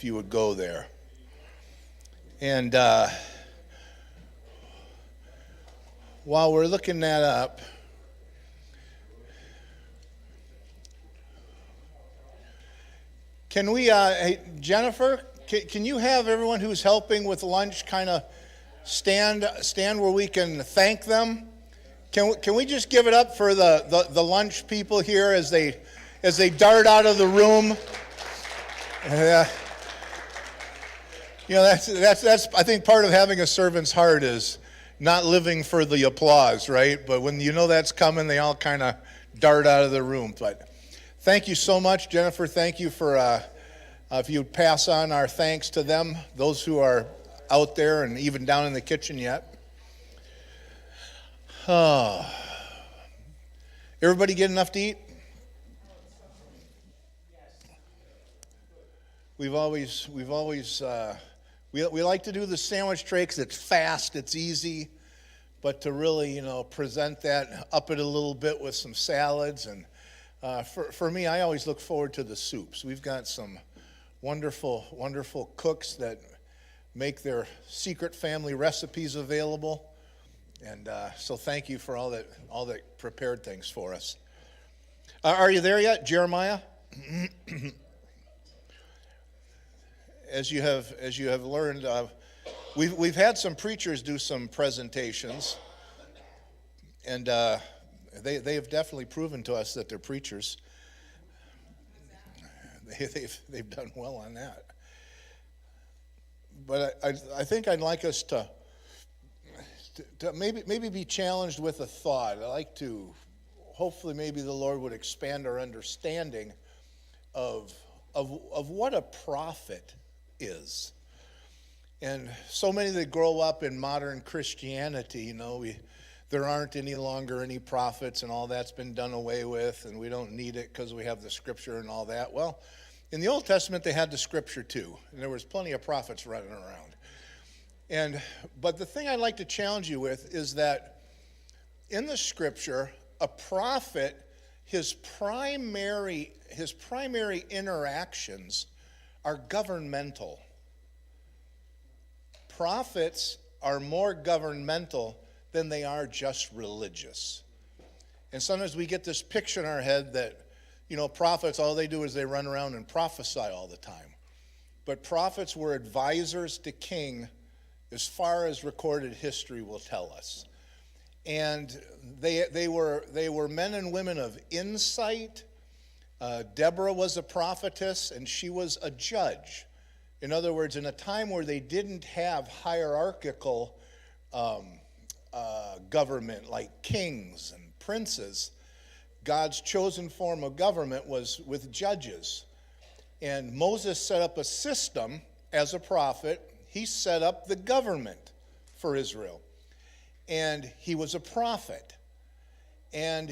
if you would go there. And while we're looking that up, can we, hey, Jennifer, can you have everyone who's helping with lunch kind of stand where we can thank them? Can we just give it up for the lunch people here as they dart out of the room? You know, that's I think part of having a servant's heart is not living for the applause, right? But when you know that's coming, they all kind of dart out of the room. But thank you so much, Jennifer. Thank you for if you'd pass on our thanks to them, those who are out there and even down in the kitchen yet. Oh. Everybody get enough to eat? We've always we like to do the sandwich tray because it's fast, it's easy, but to really, present that, up it a little bit with some salads. And for me, I always look forward to the soups. We've got some wonderful, wonderful cooks that make their secret family recipes available. And so thank you for all that prepared things for us. Are you there yet, Jeremiah? As you have learned, we've had some preachers do some presentations, and they have definitely proven to us that they're preachers. They've done well on that. But I think I'd like us to maybe be challenged with a thought. I like to, hopefully maybe the Lord would expand our understanding of what a prophet is. And so many that grow up in modern Christianity, there aren't any longer any prophets and all that's been done away with, and we don't need it because we have the scripture and all that. Well, in the Old Testament they had the scripture too, and there was plenty of prophets running around. But the thing I'd like to challenge you with is that in the scripture, a prophet, his primary interactions are governmental. Prophets are more governmental than they are just religious. And sometimes we get this picture in our head that, prophets, all they do is they run around and prophesy all the time. But prophets were advisors to king as far as recorded history will tell us. And they were men and women of insight. Deborah was a prophetess, and she was a judge. In other words, in a time where they didn't have hierarchical government like kings and princes, God's chosen form of government was with judges. And Moses set up a system as a prophet. He set up the government for Israel. And he was a prophet. And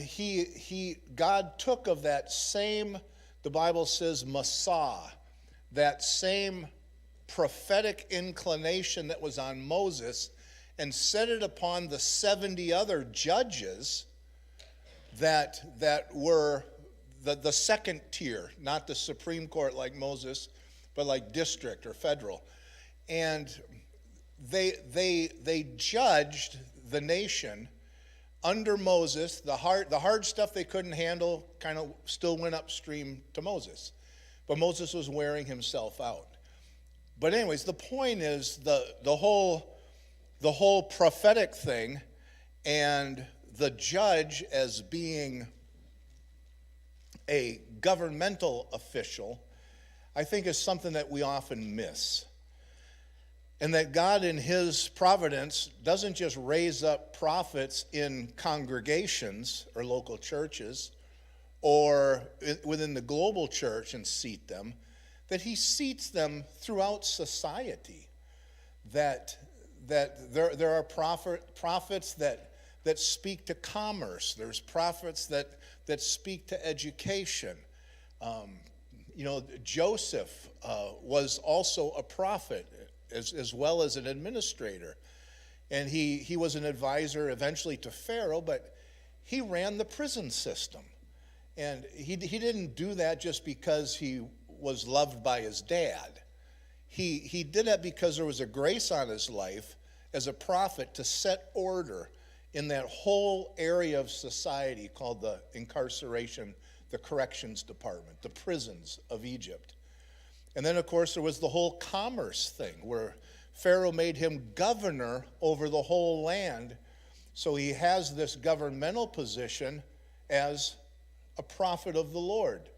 God took of that same, the Bible says, Massah, that same prophetic inclination that was on Moses, and set it upon the 70 other judges that were the second tier, not the Supreme Court like Moses, but like district or federal. And they judged the nation under Moses. The hard stuff they couldn't handle kind of still went upstream to Moses. But Moses was wearing himself out. But anyways, the point is the whole prophetic thing and the judge as being a governmental official, I think is something that we often miss. And that God in his providence doesn't just raise up prophets in congregations or local churches or within the global church and seat them, that he seats them throughout society. That there are prophets that speak to commerce. There's prophets that speak to education. Joseph was also a prophet as well as an administrator. And he was an advisor eventually to Pharaoh, but he ran the prison system. And he didn't do that just because he was loved by his dad. he did that because there was a grace on his life as a prophet to set order in that whole area of society called the incarceration, the corrections department, the prisons of Egypt. And then, of course, there was the whole commerce thing where Pharaoh made him governor over the whole land. So he has this governmental position as a prophet of the Lord.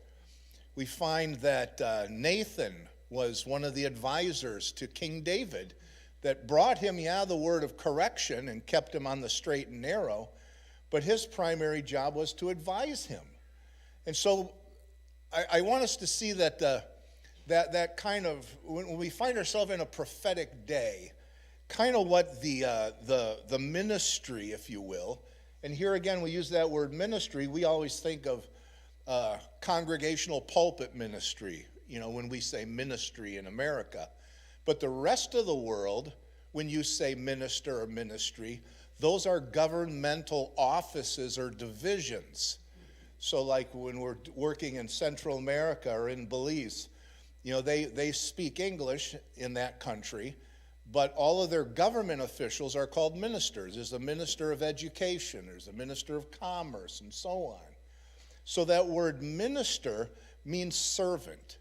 We find that Nathan was one of the advisors to King David that brought him, the word of correction and kept him on the straight and narrow, but his primary job was to advise him. And so I want us to see that that kind of, when we find ourselves in a prophetic day, kind of what the ministry, if you will, and here again we use that word ministry, we always think of congregational pulpit ministry, when we say ministry in America. But the rest of the world, when you say minister or ministry, those are governmental offices or divisions. So like when we're working in Central America or in Belize, they speak English in that country, but all of their government officials are called ministers. There's a minister of education, there's a minister of commerce, and so on. So that word minister means servant,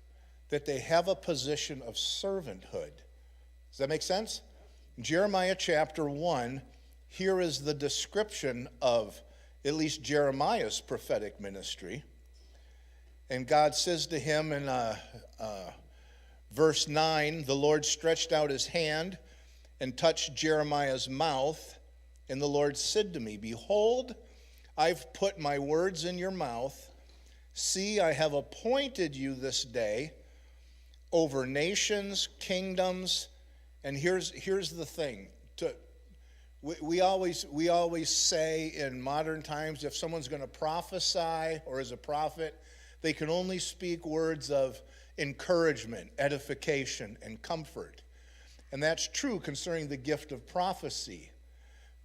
that they have a position of servanthood. Does that make sense? Jeremiah chapter 1, here is the description of at least Jeremiah's prophetic ministry. And God says to him in verse 9, the Lord stretched out his hand and touched Jeremiah's mouth, and the Lord said to me, behold, I've put my words in your mouth. See, I have appointed you this day over nations, kingdoms, and here's the thing. We always say in modern times, if someone's going to prophesy or is a prophet, they can only speak words of encouragement, edification, and comfort. And that's true concerning the gift of prophecy.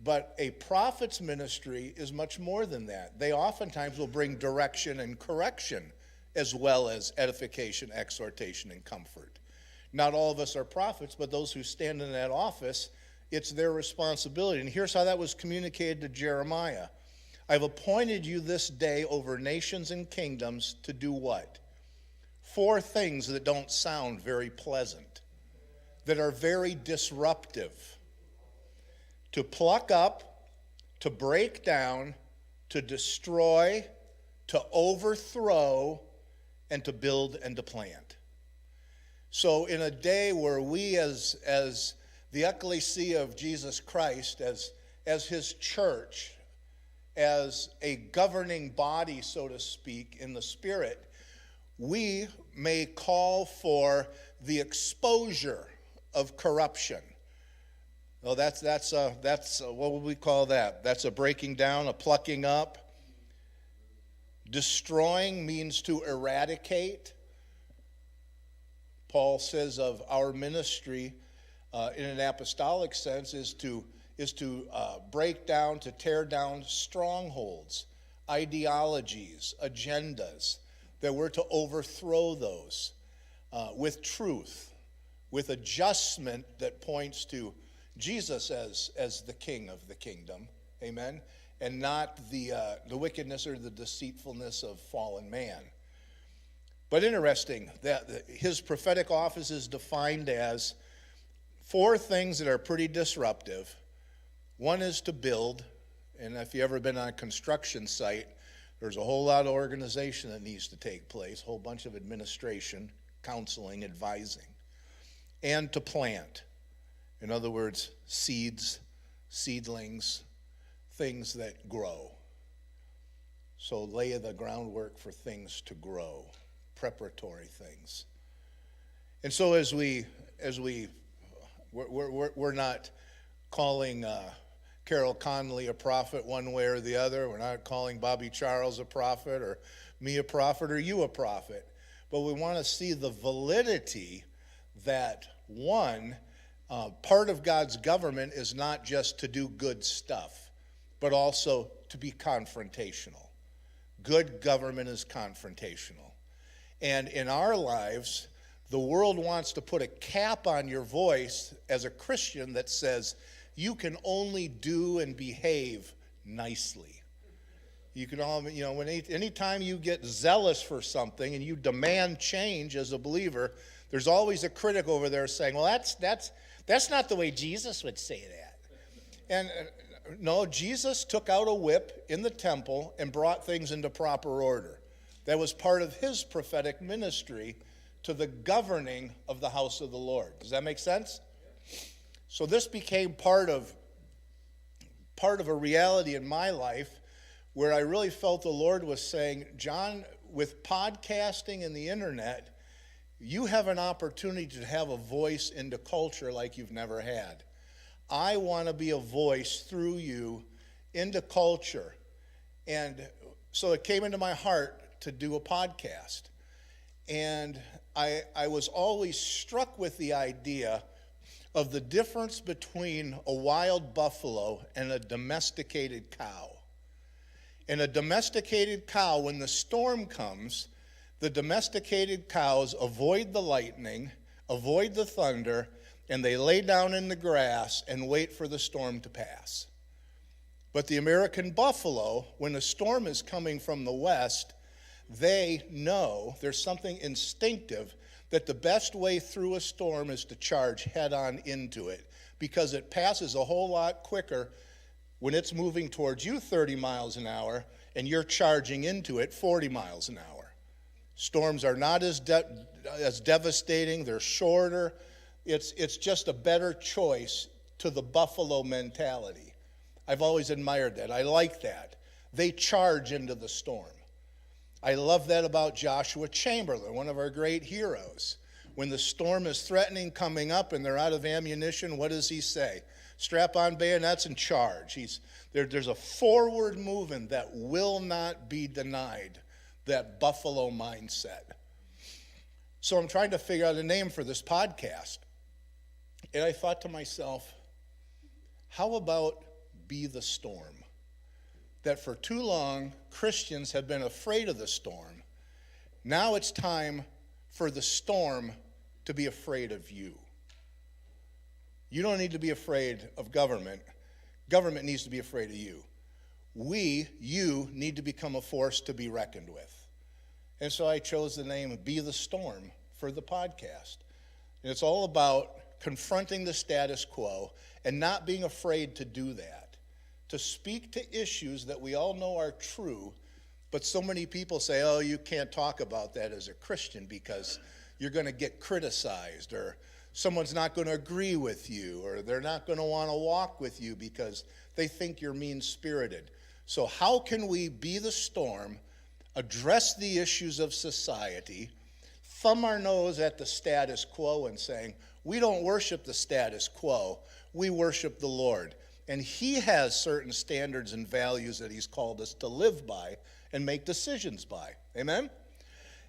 But a prophet's ministry is much more than that. They oftentimes will bring direction and correction as well as edification, exhortation, and comfort. Not all of us are prophets, but those who stand in that office, it's their responsibility. And here's how that was communicated to Jeremiah. I've appointed you this day over nations and kingdoms to do what? 4 things that don't sound very pleasant, that are very disruptive. To pluck up, to break down, to destroy, to overthrow, and to build and to plant. So in a day where we as the ecclesia of Jesus Christ, as his church, as a governing body, so to speak, in the Spirit, we may call for the exposure of corruption. Well, that's what would we call that? That's a breaking down, a plucking up. Destroying means to eradicate. Paul says of our ministry, in an apostolic sense, is to break down, to tear down strongholds, ideologies, agendas, that we're to overthrow those with truth, with adjustment that points to Jesus as the King of the kingdom, amen, and not the wickedness or the deceitfulness of fallen man. But interesting that his prophetic office is defined as 4 things that are pretty disruptive. One is to build, and if you've ever been on a construction site, there's a whole lot of organization that needs to take place, a whole bunch of administration, counseling, advising, and to plant. In other words, seeds, seedlings, things that grow. So lay the groundwork for things to grow, preparatory things. And so we're not calling Carol Conley a prophet one way or the other. We're not calling Bobby Charles a prophet or me a prophet or you a prophet. But we want to see the validity that, one, part of God's government is not just to do good stuff, but also to be confrontational. Good government is confrontational. And in our lives, the world wants to put a cap on your voice as a Christian that says you can only do and behave nicely. You can all, anytime you get zealous for something and you demand change as a believer, there's always a critic over there saying, well, that's not the way Jesus would say that. And no, Jesus took out a whip in the temple and brought things into proper order. That was part of his prophetic ministry to the governing of the house of the Lord. Does that make sense? So this became part of a reality in my life where I really felt the Lord was saying, John, with podcasting and the internet, you have an opportunity to have a voice into culture like you've never had. I want to be a voice through you into culture. And so it came into my heart to do a podcast. And I was always struck with the idea of the difference between a wild buffalo and a domesticated cow. In a domesticated cow, when the storm comes, the domesticated cows avoid the lightning, avoid the thunder, and they lay down in the grass and wait for the storm to pass. But the American buffalo, when a storm is coming from the west, they know there's something instinctive that the best way through a storm is to charge head on into it, because it passes a whole lot quicker when it's moving towards you 30 miles an hour and you're charging into it 40 miles an hour. Storms are not as devastating, they're shorter. It's just a better choice to the buffalo mentality. I've always admired that. I like that. They charge into the storm. I love that about Joshua Chamberlain, one of our great heroes. When the storm is threatening coming up and they're out of ammunition, what does he say? Strap on bayonets and charge. There's a forward movement that will not be denied, that buffalo mindset. So I'm trying to figure out a name for this podcast. And I thought to myself, how about Be the Storm? That for too long, Christians have been afraid of the storm. Now it's time for the storm to be afraid of you. You don't need to be afraid of government. Government needs to be afraid of you. You need to become a force to be reckoned with. And so I chose the name Be the Storm for the podcast. And it's all about confronting the status quo and not being afraid to do that, to speak to issues that we all know are true, but so many people say, oh, you can't talk about that as a Christian because you're going to get criticized, or someone's not going to agree with you, or they're not going to want to walk with you because they think you're mean-spirited. So how can we be the storm, address the issues of society, thumb our nose at the status quo and saying, we don't worship the status quo, we worship the Lord. And he has certain standards and values that he's called us to live by and make decisions by. Amen?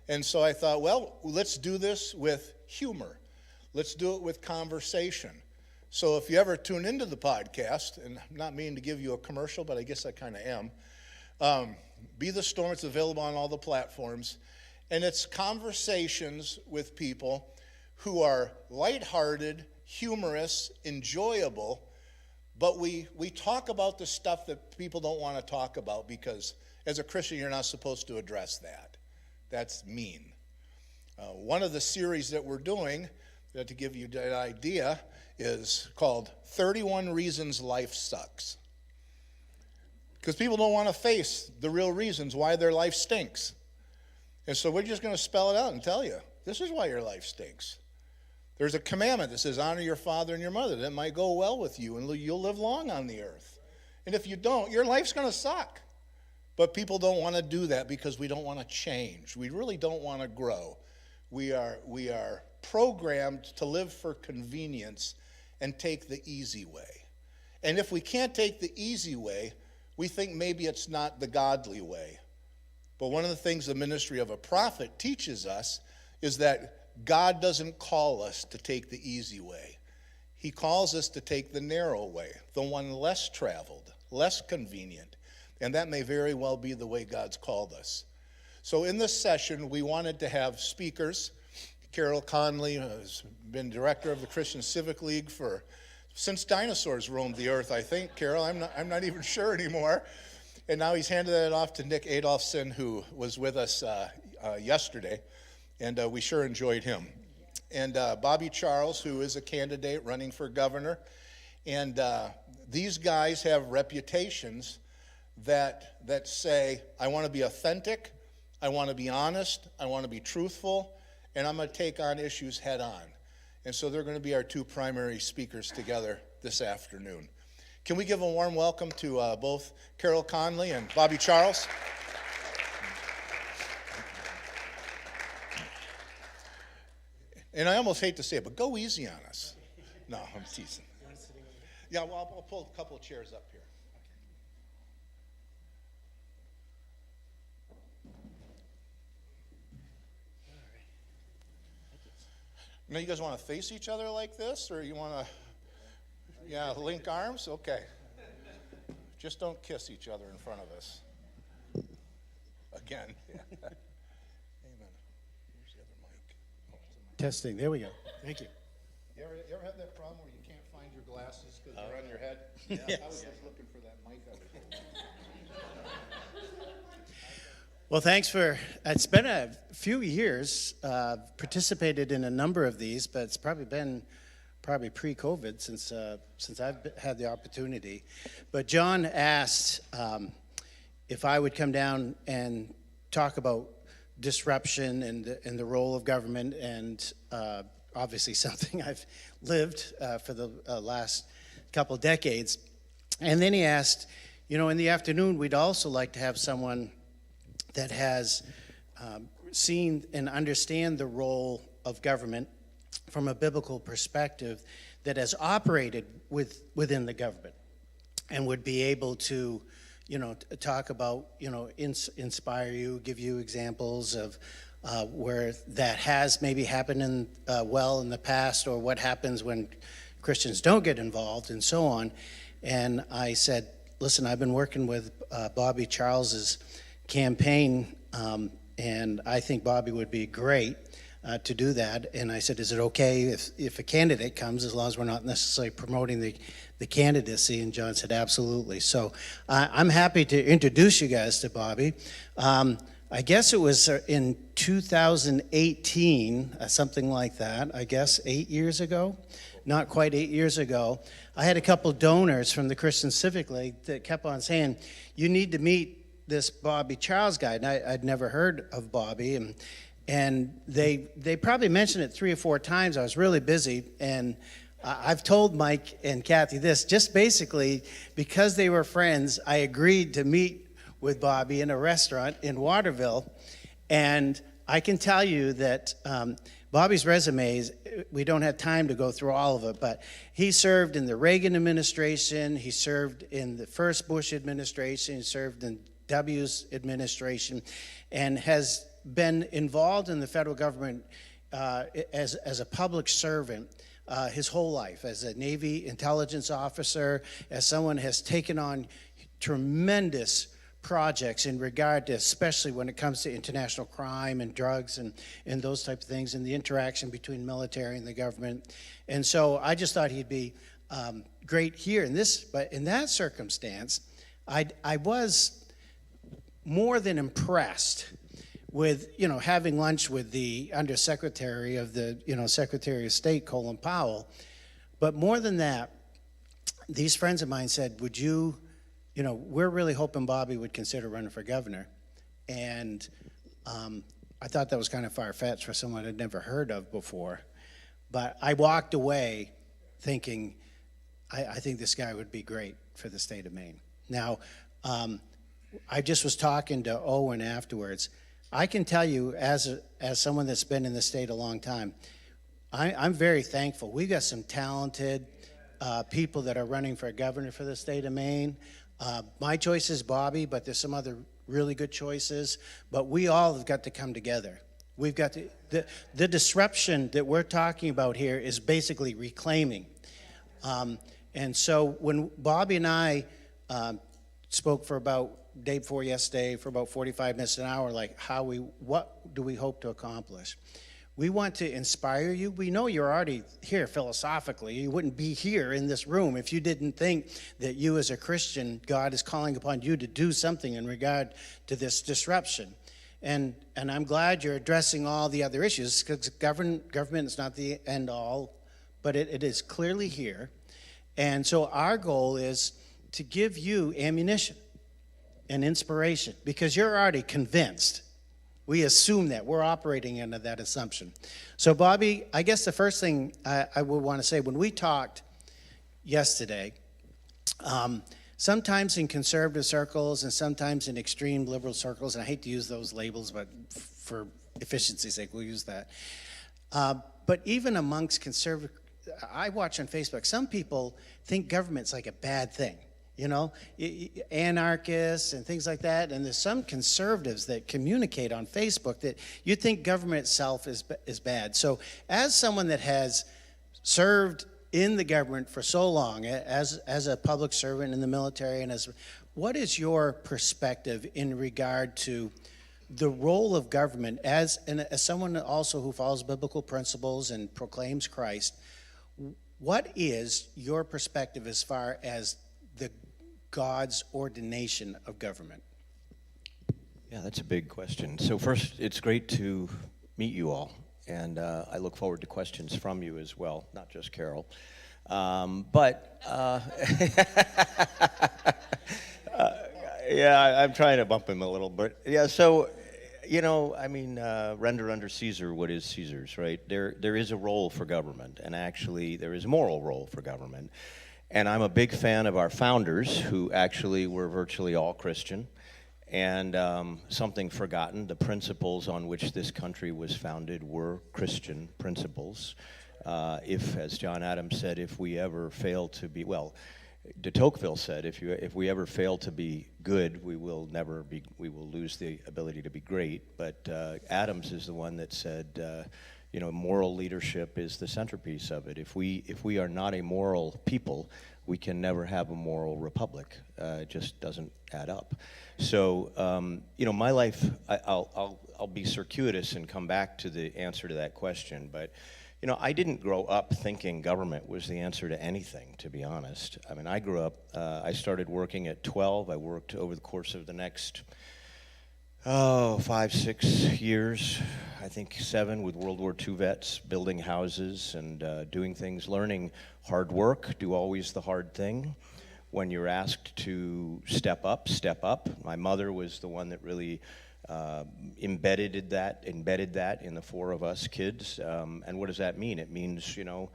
And so I thought, well, let's do this with humor. Let's do it with conversation. So if you ever tune into the podcast, and I'm not meaning to give you a commercial, but I guess I kind of am, Be the Storm. It's available on all the platforms. And it's conversations with people who are lighthearted, humorous, enjoyable, but we talk about the stuff that people don't want to talk about because as a Christian, you're not supposed to address that. That's mean. One of the series that we're doing, to give you an idea, is called 31 Reasons Life Sucks. Because people don't want to face the real reasons why their life stinks. And so we're just going to spell it out and tell you, this is why your life stinks. There's a commandment that says, honor your father and your mother. That might go well with you, and you'll live long on the earth. And if you don't, your life's going to suck. But people don't want to do that because we don't want to change. We really don't want to grow. We are programmed to live for convenience and take the easy way. And if we can't take the easy way, we think maybe it's not the godly way. But one of the things the ministry of a prophet teaches us is that God doesn't call us to take the easy way. He calls us to take the narrow way, the one less traveled, less convenient. And that may very well be the way God's called us. So in this session, we wanted to have speakers Carol Conley has been director of the Christian Civic League since dinosaurs roamed the earth, I think. Carol, I'm not even sure anymore. And now he's handed that off to Nick Adolfson, who was with us yesterday, and we sure enjoyed him. And Bobby Charles, who is a candidate running for governor. And these guys have reputations that say, I want to be authentic, I want to be honest, I want to be truthful, and I'm going to take on issues head on. And so they're going to be our two primary speakers together this afternoon. Can we give a warm welcome to both Carol Conley and Bobby Charles? And I almost hate to say it, but go easy on us. No, I'm teasing. Yeah, well, I'll pull a couple of chairs up here. Now, you guys want to face each other like this, or you want to, link arms? Okay. Just don't kiss each other in front of us. Again. Yeah. Amen. Here's the other mic. Oh, Testing. There we go. Thank you. You ever have that problem where you can't find your glasses because they're on your head? Yeah. Yes. I was just looking for that mic over here. Well, thanks for, it's been a few years, participated in a number of these, but it's probably been pre-COVID since I've had the opportunity. But John asked if I would come down and talk about disruption and the role of government, and obviously something I've lived for the last couple decades. And then he asked, in the afternoon, we'd also like to have someone that has seen and understand the role of government from a biblical perspective, that has operated within the government, and would be able to, talk about, inspire you, give you examples of where that has maybe happened in the past, or what happens when Christians don't get involved, and so on. And I said, listen, I've been working with Bobby Charles's campaign, and I think Bobby would be great to do that. And I said, is it okay if a candidate comes, as long as we're not necessarily promoting the candidacy? And John said, absolutely. So I'm happy to introduce you guys to Bobby. I guess it was in 2018, something like that, I guess 8 years ago, not quite 8 years ago. I had a couple donors from the Christian Civic League that kept on saying, you need to meet this Bobby Charles guy. And I'd never heard of Bobby, and they probably mentioned it 3 or 4 times. I was really busy, and I've told Mike and Kathy this, just basically because they were friends, I agreed to meet with Bobby in a restaurant in Waterville. And I can tell you that Bobby's resume, we don't have time to go through all of it, but he served in the Reagan administration, he served in the first Bush administration, he served in W's administration, and has been involved in the federal government as a public servant his whole life, as a Navy intelligence officer, as someone has taken on tremendous projects in regard to, especially when it comes to international crime and drugs and those types of things, and the interaction between military and the government. And so I just thought he'd be great here. But in that circumstance, I was more than impressed with, having lunch with the Undersecretary of the, Secretary of State, Colin Powell. But more than that, these friends of mine said, would you, we're really hoping Bobby would consider running for governor. And I thought that was kind of far-fetched for someone I'd never heard of before. But I walked away thinking, I think this guy would be great for the state of Maine. Now, I just was talking to Owen afterwards. I can tell you, as someone that's been in the state a long time, I'm very thankful. We've got some talented people that are running for governor for the state of Maine. My choice is Bobby, but there's some other really good choices. But we all have got to come together. We've got to, the disruption that we're talking about here is basically reclaiming. And so when Bobby and I spoke for about day before yesterday for about 45 minutes, an hour, like what do we hope to accomplish? We want to inspire you. We know you're already here philosophically. You wouldn't be here in this room if you didn't think that you as a Christian, God is calling upon you to do something in regard to this disruption. And I'm glad you're addressing all the other issues, because government is not the end all, but it is clearly here. And so our goal is to give you ammunition and inspiration, because you're already convinced. We assume that. We're operating under that assumption. So, Bobby, I guess the first thing I would want to say, when we talked yesterday, sometimes in conservative circles and sometimes in extreme liberal circles, and I hate to use those labels, but for efficiency's sake, we'll use that. But even amongst conservative, I watch on Facebook, some people think government's like a bad thing. You know, anarchists and things like that. And there's some conservatives that communicate on Facebook that you think government itself is bad. So as someone that has served in the government for so long, as a public servant in the military, and what is your perspective in regard to the role of government as someone also who follows biblical principles and proclaims Christ? What is your perspective as far as God's ordination of government? Yeah, that's a big question. So first, it's great to meet you all, and I look forward to questions from you as well, not just Carol. Yeah, I'm trying to bump him a little bit. Yeah, so, you know, I mean, render unto Caesar what is Caesar's, right? There is a role for government, and actually there is a moral role for government. And I'm a big fan of our founders, who actually were virtually all Christian. And something forgotten, the principles on which this country was founded were Christian principles. If, as John Adams said, if we ever fail to be, well, de Tocqueville said, if we ever fail to be good, we will lose the ability to be great. But Adams is the one that said, you know, moral leadership is the centerpiece of it. If we are not a moral people, we can never have a moral republic. It just doesn't add up. So, you know, my life, I'll be circuitous and come back to the answer to that question. But, you know, I didn't grow up thinking government was the answer to anything, to be honest. I mean, I grew up, I started working at 12. I worked over the course of the next 5, 6 years, I think 7, with World War II vets, building houses and doing things, learning hard work, do always the hard thing. When you're asked to step up, step up. My mother was the one that really embedded that in the 4 of us kids. And what does that mean? It means, you know,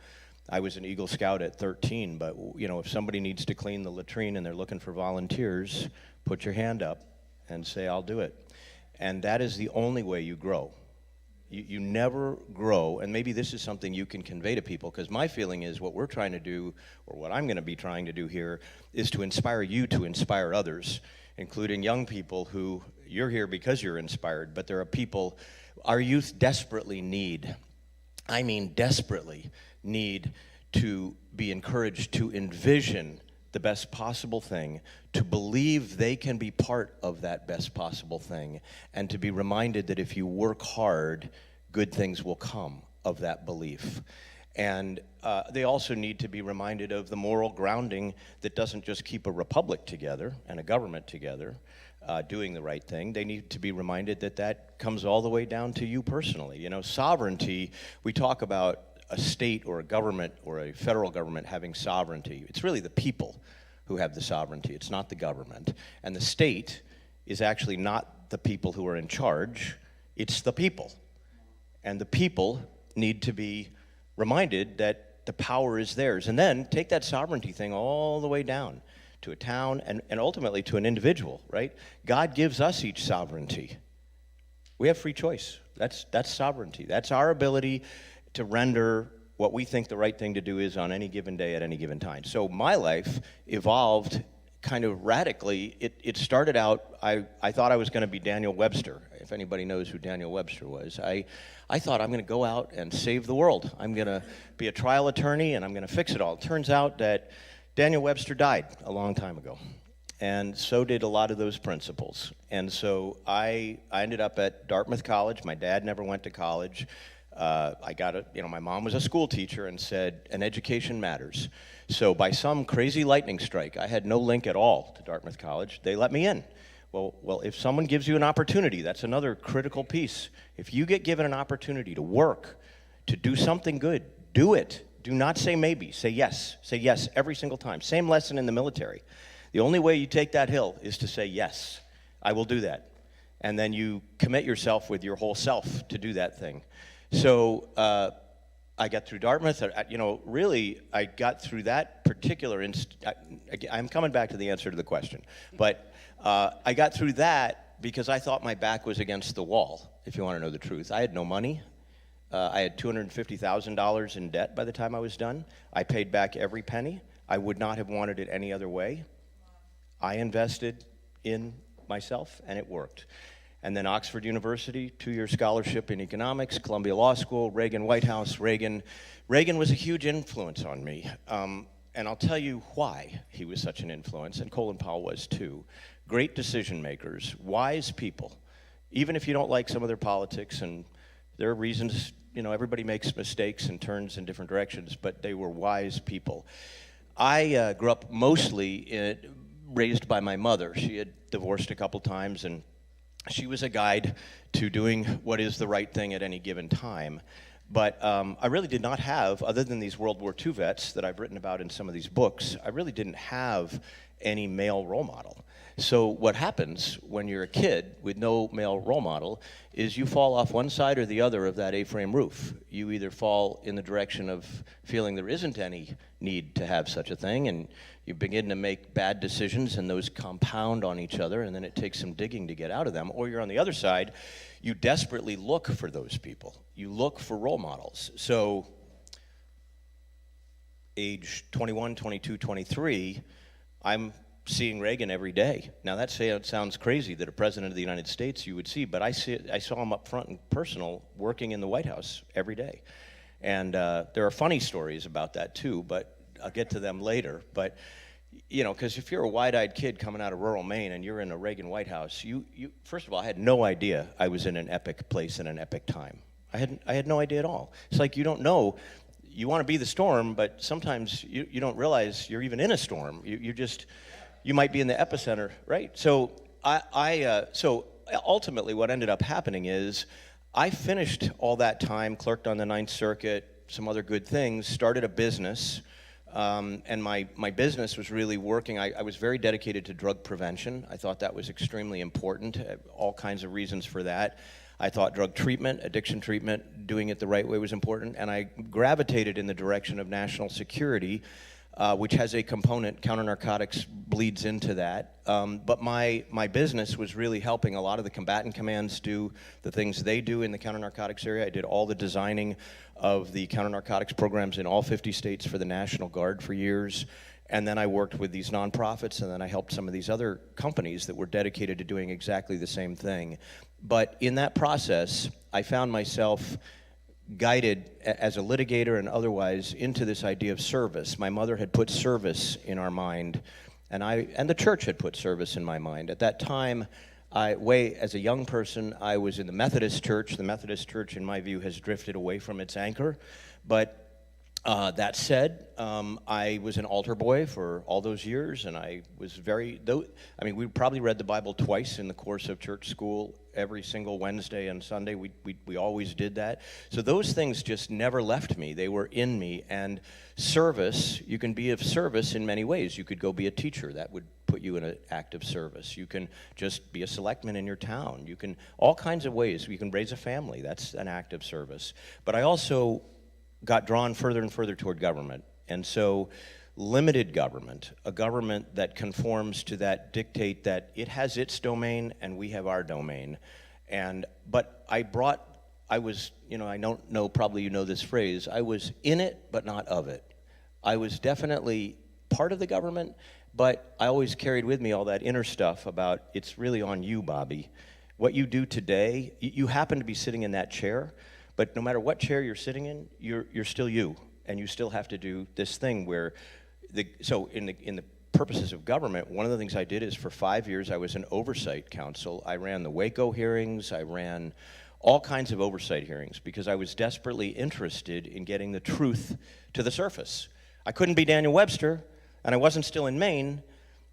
I was an Eagle Scout at 13, but, you know, if somebody needs to clean the latrine and they're looking for volunteers, put your hand up and say, I'll do it. And that is the only way you grow. You never grow, and maybe this is something you can convey to people, because my feeling is what we're trying to do, or what I'm going to be trying to do here, is to inspire you to inspire others, including young people who, you're here because you're inspired, but there are people, our youth desperately need, I mean desperately need to be encouraged to envision the best possible thing, to believe they can be part of that best possible thing, and to be reminded that if you work hard, good things will come of that belief. And they also need to be reminded of the moral grounding that doesn't just keep a republic together and a government together, doing the right thing. They need to be reminded that that comes all the way down to you personally. You know, sovereignty, we talk about a state or a government or a federal government having sovereignty. It's really the people who have the sovereignty. It's not the government. And the state is actually not the people who are in charge. It's the people. And the people need to be reminded that the power is theirs. And then take that sovereignty thing all the way down to a town and ultimately to an individual, right? God gives us each sovereignty. We have free choice. That's sovereignty. That's our ability to render what we think the right thing to do is on any given day at any given time. So my life evolved kind of radically. It started out, I thought I was going to be Daniel Webster. If anybody knows who Daniel Webster was, I thought I'm going to go out and save the world. I'm going to be a trial attorney and I'm going to fix it all. It turns out that Daniel Webster died a long time ago. And so did a lot of those principles. And so I ended up at Dartmouth College. My dad never went to college. I got my mom was a school teacher and said, an education matters. So by some crazy lightning strike, I had no link at all to Dartmouth College. They let me in. Well, if someone gives you an opportunity, that's another critical piece. If you get given an opportunity to work, to do something good, do it. Do not say maybe, say yes. Say yes every single time. Same lesson in the military. The only way you take that hill is to say yes, I will do that. And then you commit yourself with your whole self to do that thing. So I got through Dartmouth. Really, I got through that particular I'm coming back to the answer to the question. But I got through that because I thought my back was against the wall, if you want to know the truth. I had no money. I had $250,000 in debt by the time I was done. I paid back every penny. I would not have wanted it any other way. I invested in myself, and it worked. And then Oxford University, 2-year scholarship in economics, Columbia Law School, Reagan White House. Reagan was a huge influence on me. And I'll tell you why he was such an influence, and Colin Powell was too. Great decision makers, wise people. Even if you don't like some of their politics, and there are reasons, everybody makes mistakes and turns in different directions, but they were wise people. I grew up mostly raised by my mother. She had divorced a couple times, and she was a guide to doing what is the right thing at any given time. But I really did not have, other than these World War II vets that I've written about in some of these books, I really didn't have any male role model. So what happens when you're a kid with no male role model is you fall off one side or the other of that A-frame roof. You either fall in the direction of feeling there isn't any need to have such a thing, and you begin to make bad decisions, and those compound on each other, and then it takes some digging to get out of them. Or you're on the other side, you desperately look for those people. You look for role models. So age 21, 22, 23, I'm seeing Reagan every day. Now it sounds crazy that a president of the United States you would see, but I saw him up front and personal working in the White House every day. And there are funny stories about that too, but I'll get to them later. But because if you're a wide-eyed kid coming out of rural Maine and you're in a Reagan White House, you first of all, I had no idea I was in an epic place in an epic time. I had no idea at all. It's like you don't know. You want to be the storm, but sometimes you don't realize you're even in a storm. You might be in the epicenter, right? So so ultimately what ended up happening is I finished all that time, clerked on the Ninth Circuit, some other good things, started a business, and my business was really working. I was very dedicated to drug prevention. I thought that was extremely important, all kinds of reasons for that. I thought drug treatment, addiction treatment, doing it the right way was important, and I gravitated in the direction of national security, which has a component, counter-narcotics bleeds into that. But my business was really helping a lot of the combatant commands do the things they do in the counter-narcotics area. I did all the designing of the counter-narcotics programs in all 50 states for the National Guard for years. And then I worked with these nonprofits, and then I helped some of these other companies that were dedicated to doing exactly the same thing. But in that process, I found myself guided as a litigator and otherwise into this idea of service. My mother had put service in our mind, and the church had put service in my mind. At that time, as a young person, I was in the Methodist Church. The Methodist Church, in my view, has drifted away from its anchor. But that said, I was an altar boy for all those years, and I was we probably read the Bible twice in the course of church school. Every single Wednesday and Sunday, we always did that. So those things just never left me. They were in me. And service, you can be of service in many ways. You could go be a teacher. That would put you in an act of service. You can just be a selectman in your town. You can, all kinds of ways. You can raise a family. That's an act of service. But I also got drawn further and further toward government. And so limited government, a government that conforms to that dictate that it has its domain and we have our domain. But I was, I don't know, probably you know this phrase, I was in it but not of it. I was definitely part of the government, but I always carried with me all that inner stuff about it's really on you, Bobby. What you do today, you happen to be sitting in that chair, but no matter what chair you're sitting in, you're still you, and you still have to do this thing where, in the purposes of government, one of the things I did is for 5 years I was an oversight council. I ran the Waco hearings, I ran all kinds of oversight hearings because I was desperately interested in getting the truth to the surface. I couldn't be Daniel Webster, and I wasn't still in Maine,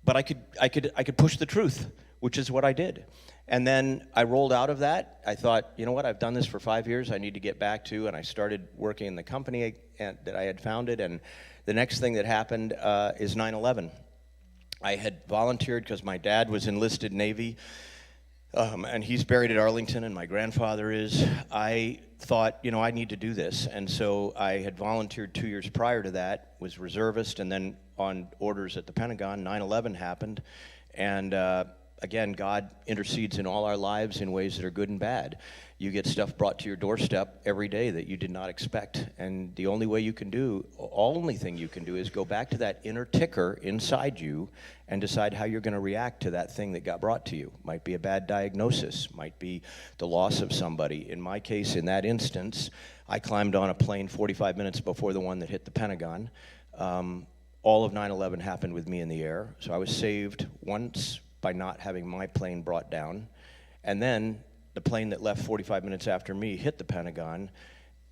but I could push the truth, which is what I did. And then I rolled out of that. I thought, you know what, I've done this for 5 years, I need to get back to, and I started working in the company that I had founded, and the next thing that happened is 9/11. I had volunteered because my dad was enlisted Navy, and he's buried at Arlington, and my grandfather is. I thought, you know, I need to do this, and so I had volunteered 2 years prior to that, was reservist, and then on orders at the Pentagon, 9/11 happened, and again, God intercedes in all our lives in ways that are good and bad. You get stuff brought to your doorstep every day that you did not expect, and the only thing you can do is go back to that inner ticker inside you and decide how you're going to react to that thing that got brought to you. Might be a bad diagnosis, might be the loss of somebody. In my case, in that instance, I climbed on a plane 45 minutes before the one that hit the Pentagon. All of 9/11 happened with me in the air, so I was saved once by not having my plane brought down, and then the plane that left 45 minutes after me hit the Pentagon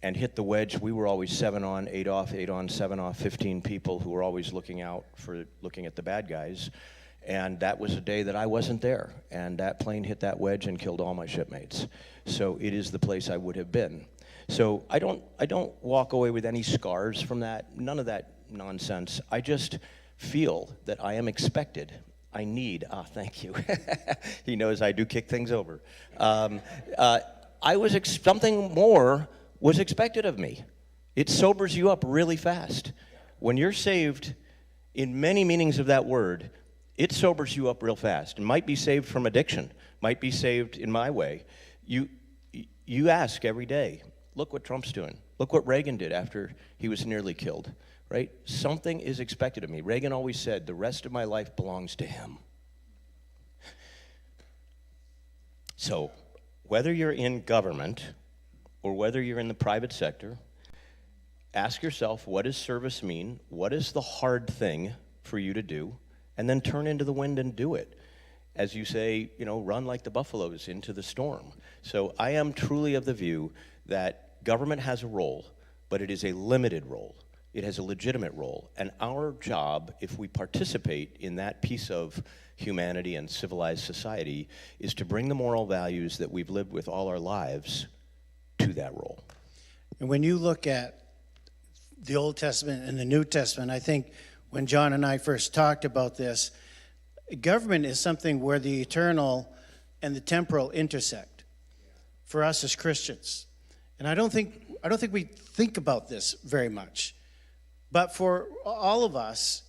and hit the wedge. We were always 7 on, 8 off, 8 on, 7 off, 15 people who were always looking at the bad guys. And that was a day that I wasn't there. And that plane hit that wedge and killed all my shipmates. So it is the place I would have been. So I don't walk away with any scars from that, none of that nonsense. I just feel that I am expected. Thank you. He knows I do kick things over. Something more was expected of me. It sobers you up really fast. When you're saved, in many meanings of that word, it sobers you up real fast. And might be saved from addiction, might be saved in my way. You ask every day, look what Trump's doing. Look what Reagan did after he was nearly killed. Right? Something is expected of me. Reagan always said, the rest of my life belongs to him. So, whether you're in government or whether you're in the private sector, ask yourself, what does service mean? What is the hard thing for you to do? And then turn into the wind and do it. As you say, run like the buffaloes into the storm. So I am truly of the view that government has a role, but it is a limited role. It has a legitimate role, and our job, if we participate in that piece of humanity and civilized society, is to bring the moral values that we've lived with all our lives to that role. And when you look at the Old Testament and the New Testament, I think when John and I first talked about this, government is something where the eternal and the temporal intersect for us as Christians. And I don't think we think about this very much. But for all of us,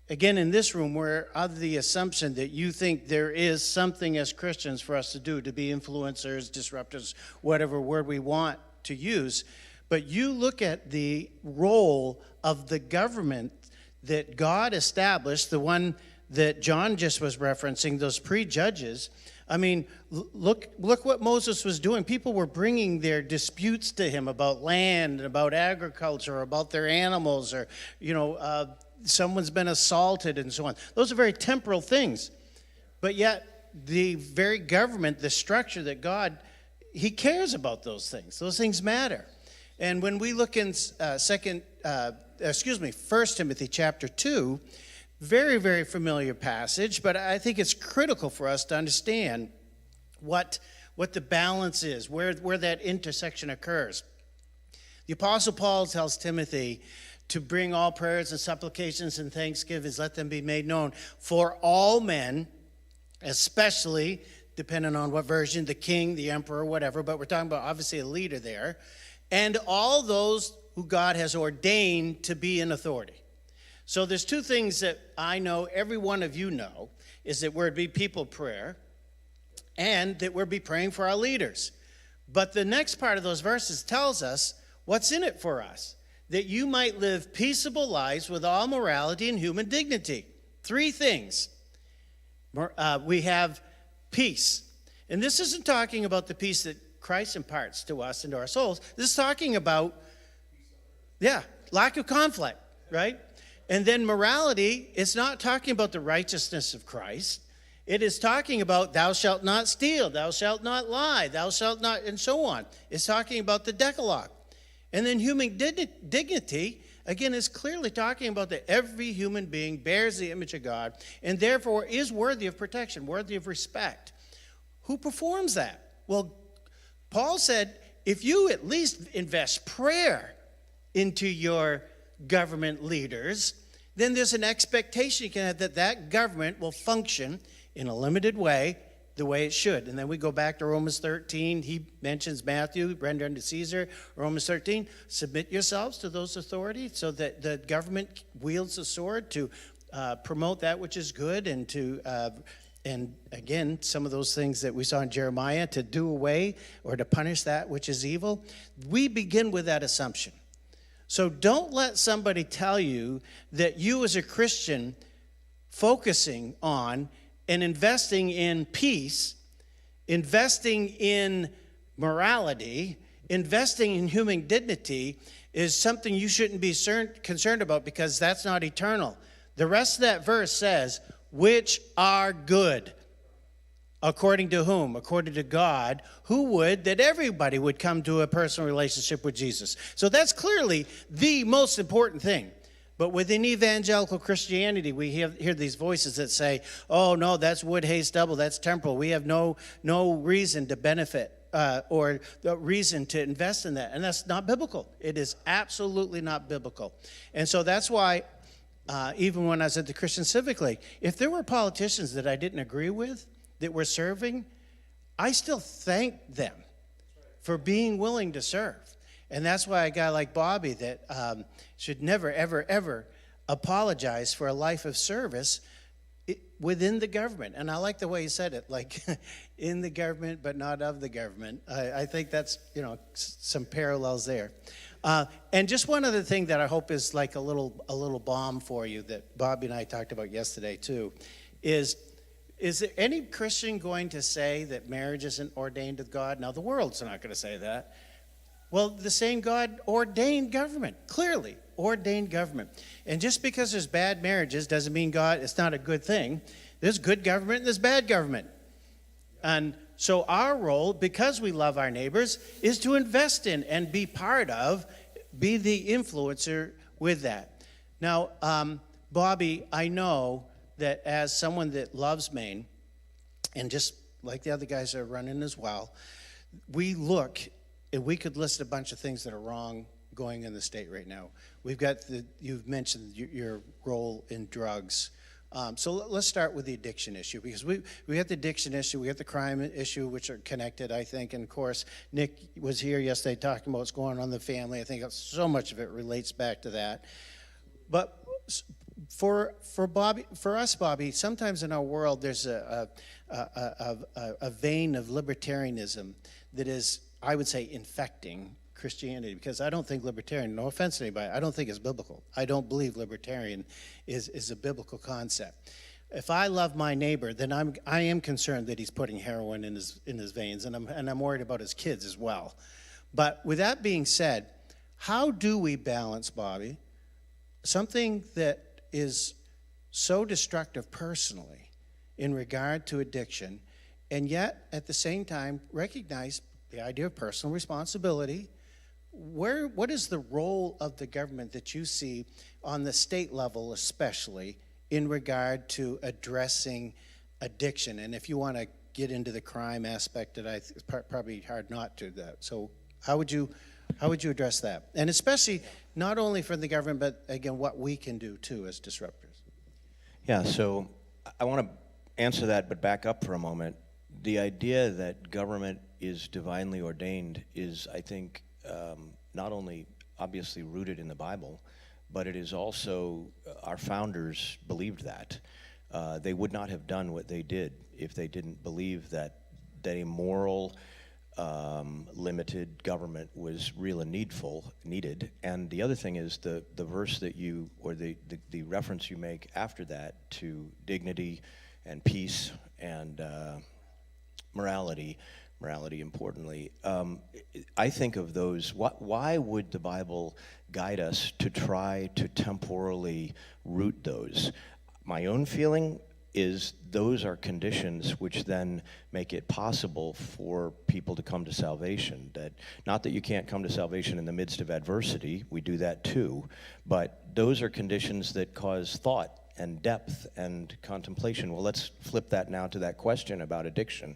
again, in this room, we're of the assumption that you think there is something as Christians for us to do, to be influencers, disruptors, whatever word we want to use. But you look at the role of the government that God established, the one that John just was referencing, those pre-judges. I mean, look what Moses was doing. People were bringing their disputes to him about land, about agriculture, about their animals, or, someone's been assaulted and so on. Those are very temporal things. But yet, the very government, the structure that God, he cares about those things. Those things matter. And when we look in 1 Timothy chapter 2, very, very familiar passage, but I think it's critical for us to understand what the balance is, where that intersection occurs. The Apostle Paul tells Timothy to bring all prayers and supplications and thanksgivings, let them be made known for all men, especially, depending on what version, the king, the emperor, whatever, but we're talking about obviously a leader there, and all those who God has ordained to be in authority. So there's two things that I know, every one of you know, is that we're to be people prayer and that we're to be praying for our leaders. But the next part of those verses tells us what's in it for us, that you might live peaceable lives with all morality and human dignity. Three things. We have peace. And this isn't talking about the peace that Christ imparts to us and to our souls. This is talking about, lack of conflict, right? And then morality, it's not talking about the righteousness of Christ. It is talking about thou shalt not steal, thou shalt not lie, thou shalt not, and so on. It's talking about the Decalogue. And then human dignity, again, is clearly talking about that every human being bears the image of God and therefore is worthy of protection, worthy of respect. Who performs that? Well, Paul said, if you at least invest prayer into your government leaders, then there's an expectation you can have that that government will function in a limited way, the way it should. And then we go back to Romans 13. He mentions Matthew, render unto Caesar. Romans 13, submit yourselves to those authorities so that the government wields the sword to promote that which is good and to, and again, some of those things that we saw in Jeremiah, to do away or to punish that which is evil. We begin with that assumption. So don't let somebody tell you that you as a Christian focusing on and investing in peace, investing in morality, investing in human dignity is something you shouldn't be concerned about because that's not eternal. The rest of that verse says, which are good. According to whom? According to God, who would that everybody would come to a personal relationship with Jesus. So that's clearly the most important thing. But within evangelical Christianity, we hear these voices that say, oh, no, that's wood, hay, stubble, that's temporal. We have no reason to benefit or the reason to invest in that. And that's not biblical. It is absolutely not biblical. And so that's why even when I was at the Christian Civic League, if there were politicians that I didn't agree with, that we're serving, I still thank them for being willing to serve. And that's why a guy like Bobby that should never, ever, ever apologize for a life of service within the government. And I like the way he said it, like in the government, but not of the government. I think that's, some parallels there. And just one other thing that I hope is like a little bomb for you that Bobby and I talked about yesterday too, is there any Christian going to say that marriage isn't ordained of God? Now, the world's not going to say that. Well, the same God ordained government, clearly ordained government. And just because there's bad marriages doesn't mean it's not a good thing. There's good government and there's bad government. And so our role, because we love our neighbors, is to invest in and be part of, be the influencer with that. Now, Bobby, I know that as someone that loves Maine, and just like the other guys that are running as well, we look, and we could list a bunch of things that are wrong going in the state right now. We've got you've mentioned your role in drugs. So let's start with the addiction issue, because we have the addiction issue, we have the crime issue, which are connected, I think. And of course, Nick was here yesterday talking about what's going on in the family. I think so much of it relates back to that. But for us, Bobby, sometimes in our world there's a vein of libertarianism that is, I would say, infecting Christianity, because I don't think libertarian, no offense to anybody, I don't think it's biblical. I don't believe libertarian is a biblical concept. If I love my neighbor, then I am concerned that he's putting heroin in his veins, and I'm worried about his kids as well. But with that being said, how do we balance, Bobby, something that is so destructive personally in regard to addiction, and yet at the same time recognize the idea of personal responsibility? What is the role of the government that you see on the state level, especially in regard to addressing addiction? And if you want to get into the crime aspect, that it's probably hard not to. So how would you address that? And especially not only for the government, but again, what we can do too as disruptors. Yeah, so I want to answer that, but back up for a moment. The idea that government is divinely ordained is, I think, not only obviously rooted in the Bible, but it is also, our founders believed that. They would not have done what they did if they didn't believe that a moral, limited government was real and needed. And the other thing is the verse that you, or the reference you make after that to dignity and peace and morality importantly. I think of those, why would the Bible guide us to try to temporally root those? My own feeling, is those are conditions which then make it possible for people to come to salvation. That, not that you can't come to salvation in the midst of adversity, we do that too, but those are conditions that cause thought and depth and contemplation. Well, let's flip that now to that question about addiction.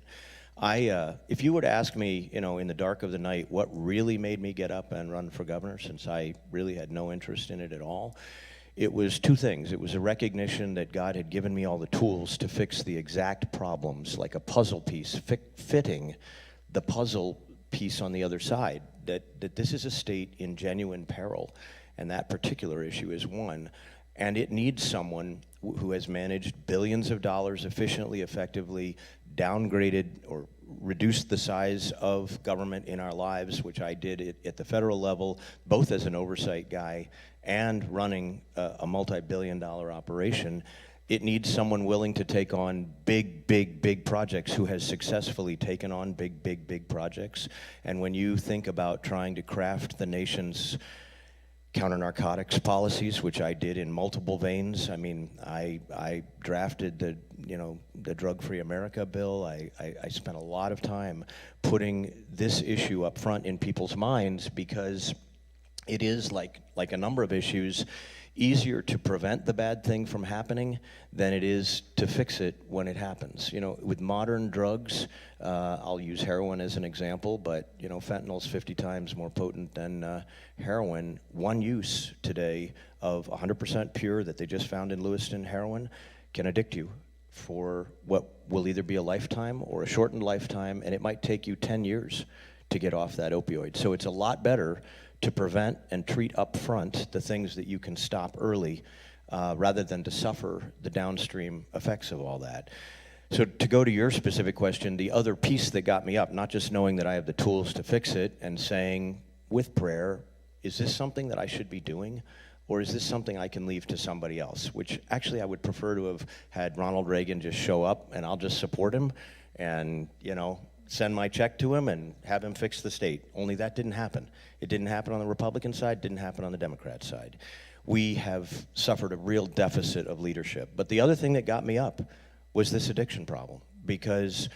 If you were to ask me, in the dark of the night, what really made me get up and run for governor, since I really had no interest in it at all, it was two things. It was a recognition that God had given me all the tools to fix the exact problems, like a puzzle piece, fitting the puzzle piece on the other side, that this is a state in genuine peril, and that particular issue is one. And it needs someone who has managed billions of dollars efficiently, effectively, downgraded or reduced the size of government in our lives, which I did at the federal level, both as an oversight guy and running a multi-billion-dollar operation. It needs someone willing to take on big projects, who has successfully taken on big projects. And when you think about trying to craft the nation's counter-narcotics policies, which I did in multiple veins. I mean, I drafted the Drug-Free America bill. I spent a lot of time putting this issue up front in people's minds, because it is, like a number of issues, easier to prevent the bad thing from happening than it is to fix it when it happens. With modern drugs, I'll use heroin as an example, but fentanyl's 50 times more potent than heroin. One use today of 100% pure that they just found in Lewiston heroin can addict you for what will either be a lifetime or a shortened lifetime, and it might take you 10 years to get off that opioid. So it's a lot better to prevent and treat up front the things that you can stop early, rather than to suffer the downstream effects of all that. So to go to your specific question, the other piece that got me up, not just knowing that I have the tools to fix it and saying with prayer, is this something that I should be doing? Or is this something I can leave to somebody else? Which actually I would prefer to have had Ronald Reagan just show up and I'll just support him and, send my check to him and have him fix the state. Only that didn't happen. It didn't happen on the Republican side, didn't happen on the Democrat side. We have suffered a real deficit of leadership. But the other thing that got me up was this addiction problem, because,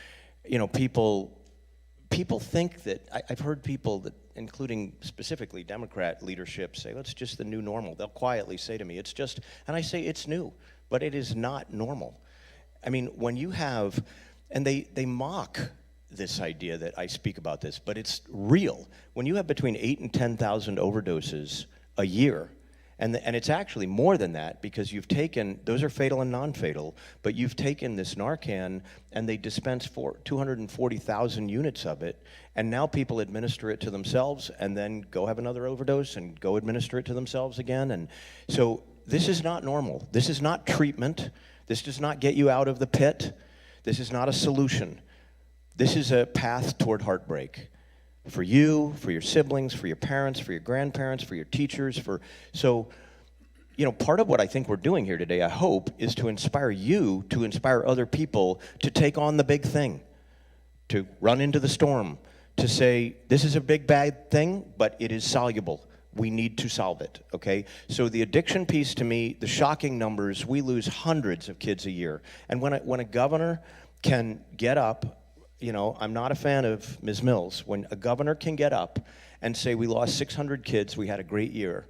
people think that, I've heard people that, including specifically Democrat leadership, say, well, it's just the new normal. They'll quietly say to me, it's just, and I say it's new, but it is not normal. I mean, when you have, and they mock this idea that I speak about this, but it's real. When you have between 8,000 and 10,000 overdoses a year, and it's actually more than that, because you've taken, those are fatal and non-fatal, but you've taken this Narcan and they dispense 240,000 units of it, and now people administer it to themselves and then go have another overdose and go administer it to themselves again. And so this is not normal. This is not treatment. This does not get you out of the pit. This is not a solution. This is a path toward heartbreak for you, for your siblings, for your parents, for your grandparents, for your teachers. So, part of what I think we're doing here today, I hope, is to inspire you to inspire other people to take on the big thing, to run into the storm, to say, this is a big bad thing, but it is soluble. We need to solve it, okay? So the addiction piece, to me, the shocking numbers, we lose hundreds of kids a year. And when a governor can get up, I'm not a fan of Ms. Mills. When a governor can get up and say, we lost 600 kids, we had a great year,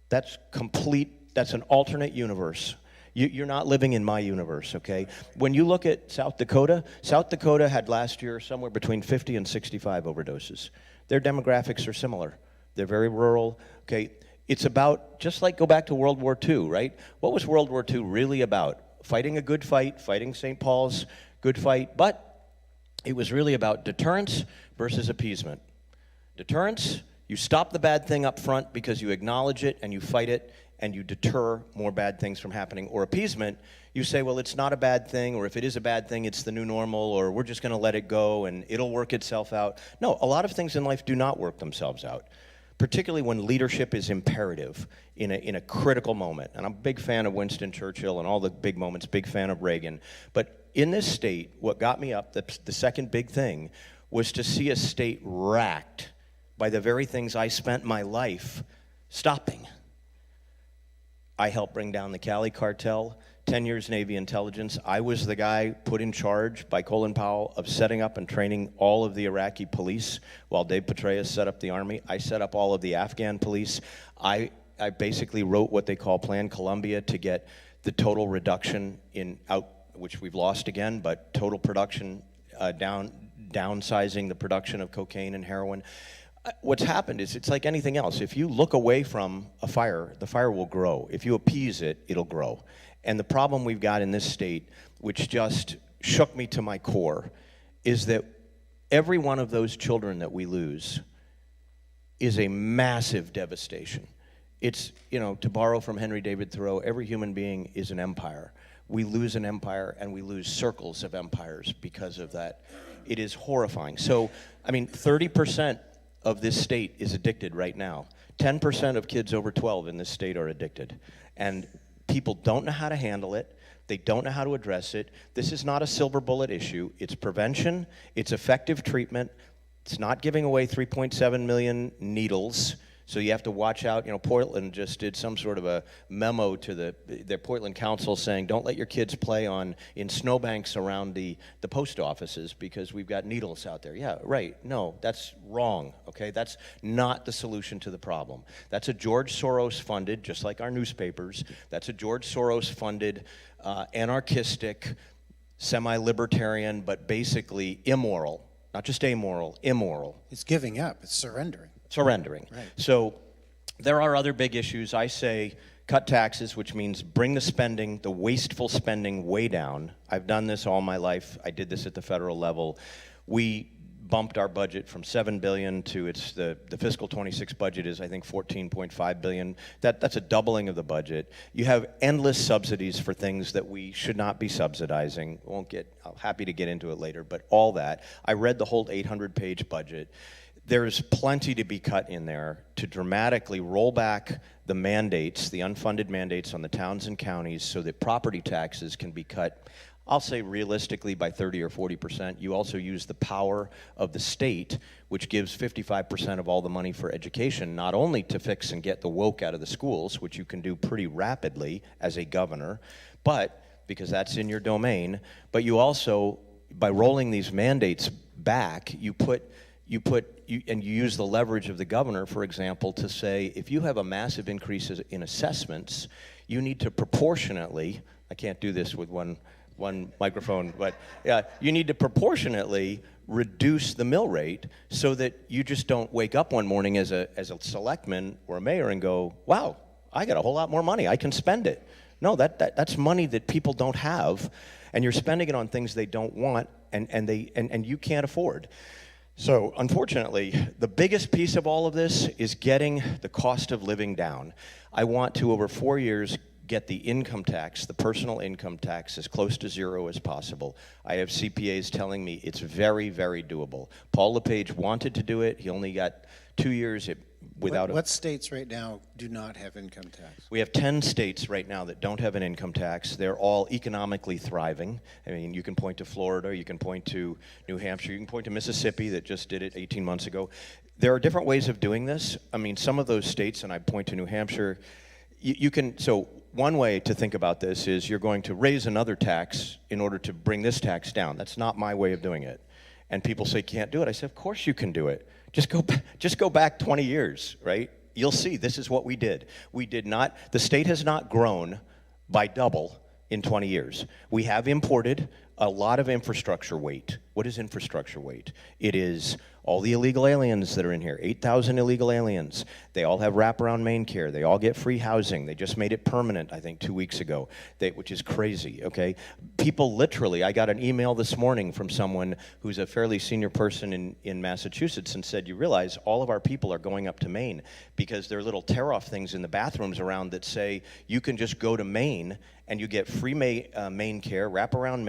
that's an alternate universe. You're not living in my universe, okay? When you look at South Dakota had last year somewhere between 50 and 65 overdoses. Their demographics are similar. They're very rural, okay? It's about, just like go back to World War II, right? What was World War II really about? Fighting a good fight, fighting St. Paul's, good fight, but it was really about deterrence versus appeasement. Deterrence, you stop the bad thing up front because you acknowledge it and you fight it and you deter more bad things from happening. Or appeasement, you say, well, it's not a bad thing, or if it is a bad thing, it's the new normal, or we're just going to let it go and it'll work itself out. No, a lot of things in life do not work themselves out, particularly when leadership is imperative in a critical moment. And I'm a big fan of Winston Churchill and all the big moments, big fan of Reagan. But in this state, what got me up, the second big thing, was to see a state racked by the very things I spent my life stopping. I helped bring down the Cali cartel 10 years Navy intelligence. I was the guy put in charge by Colin Powell of setting up and training all of the Iraqi police while Dave Petraeus set up the army. I set up all of the Afghan police. I basically wrote what they call Plan Columbia to get the total reduction in which we've lost again, but total production downsizing the production of cocaine and heroin. What's happened is it's like anything else. If you look away from a fire, the fire will grow. If you appease it, it'll grow. And the problem we've got in this state, which just shook me to my core, is that every one of those children that we lose is a massive devastation. It's, to borrow from Henry David Thoreau, every human being is an empire. We lose an empire and we lose circles of empires because of that. It is horrifying. So, 30% of this state is addicted right now. 10% of kids over 12 in this state are addicted. And people don't know how to handle it. They don't know how to address it. This is not a silver bullet issue. It's prevention. It's effective treatment. It's not giving away 3.7 million needles. So you have to watch out. Portland just did some sort of a memo to their Portland council saying, don't let your kids play in snowbanks around the post offices because we've got needles out there. Yeah, right. No, that's wrong, okay? That's not the solution to the problem. That's a George Soros funded, just like our newspapers, that's a George Soros funded, anarchistic, semi-libertarian, but basically immoral, not just amoral, immoral. It's giving up. It's surrendering. Surrendering. Right. So there are other big issues. I say cut taxes, which means bring the spending, the wasteful spending, way down. I've done this all my life. I did this at the federal level. We bumped our budget from $7 billion to the fiscal 26 budget is, I think, $14.5 billion. That's a doubling of the budget. You have endless subsidies for things that we should not be subsidizing. I'm happy to get into it later, but all that. I read the whole 800-page budget. There's plenty to be cut in there to dramatically roll back the mandates, the unfunded mandates on the towns and counties so that property taxes can be cut, I'll say realistically by 30 or 40%. You also use the power of the state, which gives 55% of all the money for education, not only to fix and get the woke out of the schools, which you can do pretty rapidly as a governor, but because that's in your domain, but you also, by rolling these mandates back, you use the leverage of the governor, for example, to say, if you have a massive increase in assessments, you need to proportionately, I can't do this with one microphone, but you need to proportionately reduce the mill rate so that you just don't wake up one morning as a selectman or a mayor and go, wow, I got a whole lot more money, I can spend it. No, that's money that people don't have, and you're spending it on things they don't want and you can't afford. So, unfortunately, the biggest piece of all of this is getting the cost of living down. I want to, over 4 years, get the income tax, the personal income tax, as close to zero as possible. I have CPAs telling me it's very, very doable. Paul LePage wanted to do it. He only got 2 years without What states right now do not have income tax? We have 10 states right now that don't have an income tax. They're all economically thriving. I mean, you can point to Florida, you can point to New Hampshire, you can point to Mississippi that just did it 18 months ago. There are different ways of doing this. I mean, some of those states, and I point to New Hampshire, so one way to think about this is you're going to raise another tax in order to bring this tax down. That's not my way of doing it. And people say, can't do it. I say, of course you can do it. Just go back 20 years, right? You'll see this is what we did. The state has not grown by double in 20 years. We have imported a lot of infrastructure weight. What is infrastructure weight? It is all the illegal aliens that are in here, 8,000 illegal aliens. They all have wraparound main care. They all get free housing. They just made it permanent, I think, 2 weeks ago, which is crazy, okay? People literally, I got an email this morning from someone who's a fairly senior person in Massachusetts and said, you realize all of our people are going up to Maine because there are little tear-off things in the bathrooms around that say you can just go to Maine and you get free main care, wraparound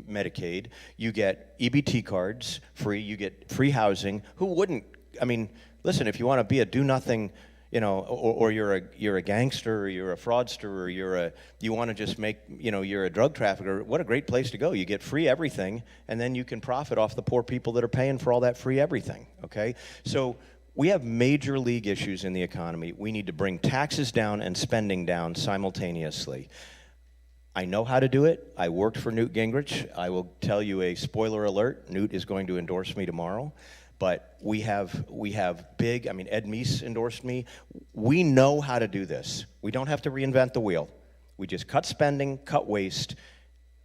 Medicaid, you get EBT cards free, you get free housing. Who wouldn't? I mean, listen, if you want to be a do-nothing, or you're a gangster, or you're a fraudster, or you want to just make, you're a drug trafficker, what a great place to go. You get free everything, and then you can profit off the poor people that are paying for all that free everything, okay? So we have major league issues in the economy. We need to bring taxes down and spending down simultaneously. I know how to do it. I worked for Newt Gingrich. I will tell you a spoiler alert. Newt is going to endorse me tomorrow. But we have big, I mean, Ed Meese endorsed me. We know how to do this. We don't have to reinvent the wheel. We just cut spending, cut waste,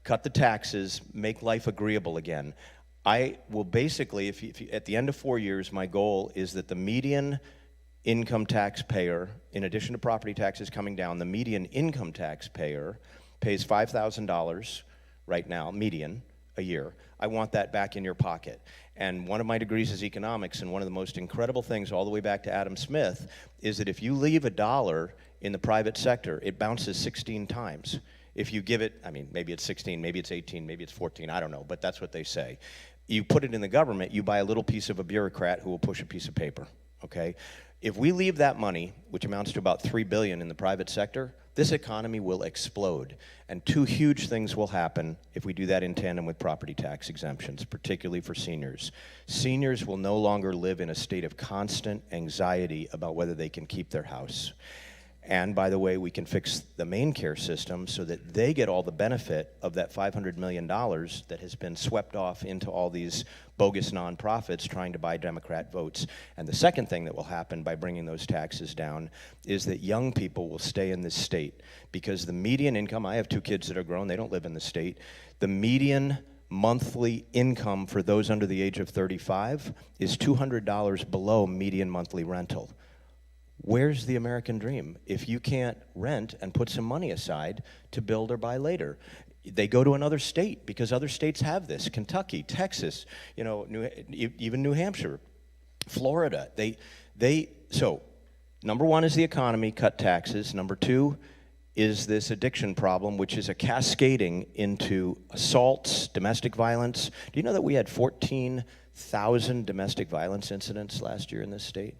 cut the taxes, make life agreeable again. I will basically, if you, at the end of 4 years, my goal is that the median income taxpayer, in addition to property taxes coming down, the median income taxpayer pays $5,000 right now, median, a year. I want that back in your pocket. And one of my degrees is economics, and one of the most incredible things, all the way back to Adam Smith, is that if you leave $1 in the private sector, it bounces 16 times. If you give it, I mean, maybe it's 16, maybe it's 18, maybe it's 14, I don't know, but that's what they say. You put it in the government, you buy a little piece of a bureaucrat who will push a piece of paper, okay? If we leave that money, which amounts to about $3 billion in the private sector, this economy will explode. And two huge things will happen if we do that in tandem with property tax exemptions, particularly for seniors. Seniors will no longer live in a state of constant anxiety about whether they can keep their house. And by the way, we can fix the main care system so that they get all the benefit of that $500 million that has been swept off into all these bogus nonprofits trying to buy Democrat votes. And the second thing that will happen by bringing those taxes down is that young people will stay in this state, because the median income, I have 2 kids that are grown, they don't live in the state, the median monthly income for those under the age of 35 is $200 below median monthly rental. Where's the American dream if you can't rent and put some money aside to build or buy later? They go to another state because other states have this. Kentucky, Texas, you know, even New Hampshire, Florida. So number one is the economy, cut taxes. Number two is this addiction problem, which is a cascading into assaults, domestic violence. Do you know that we had 14,000 domestic violence incidents last year in this state?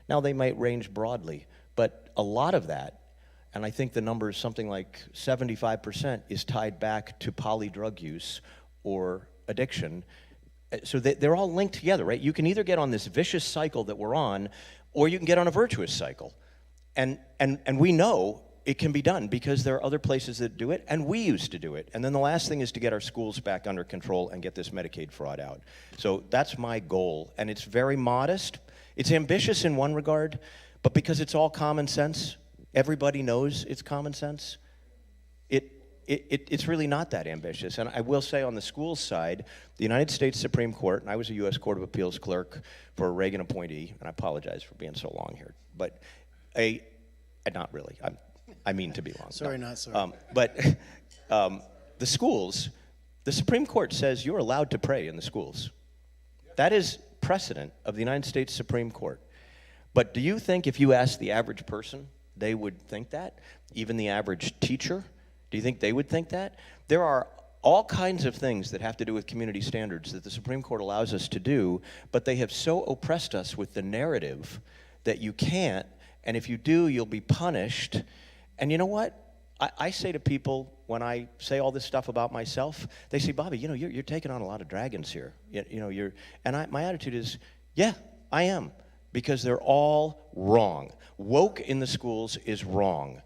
Now, they might range broadly, but a lot of that, and I think the number is something like 75%, is tied back to poly drug use or addiction. So they're all linked together, right? You can either get on this vicious cycle that we're on, or you can get on a virtuous cycle. And we know it can be done because there are other places that do it, and we used to do it. And then the last thing is to get our schools back under control and get this Medicaid fraud out. So that's my goal, and it's very modest. It's ambitious in one regard, but because it's all common sense, everybody knows it's common sense, it's really not that ambitious. And I will say on the schools side, the United States Supreme Court, and I was a U.S. Court of Appeals clerk for a Reagan appointee, and I apologize for being so long here, but not really, I mean to be long. Sorry, no. Not sorry. The schools, the Supreme Court says you're allowed to pray in the schools. That is precedent of the United States Supreme Court. But do you think if you ask the average person, they would think that? Even the average teacher? Do you think they would think that? There are all kinds of things that have to do with community standards that the Supreme Court allows us to do, but they have so oppressed us with the narrative that you can't, and if you do, you'll be punished. And you know what? I say to people, when I say all this stuff about myself, they say, Bobby, you know, you're taking on a lot of dragons here. My attitude is, yeah, I am, because they're all wrong. Woke in the schools is wrong.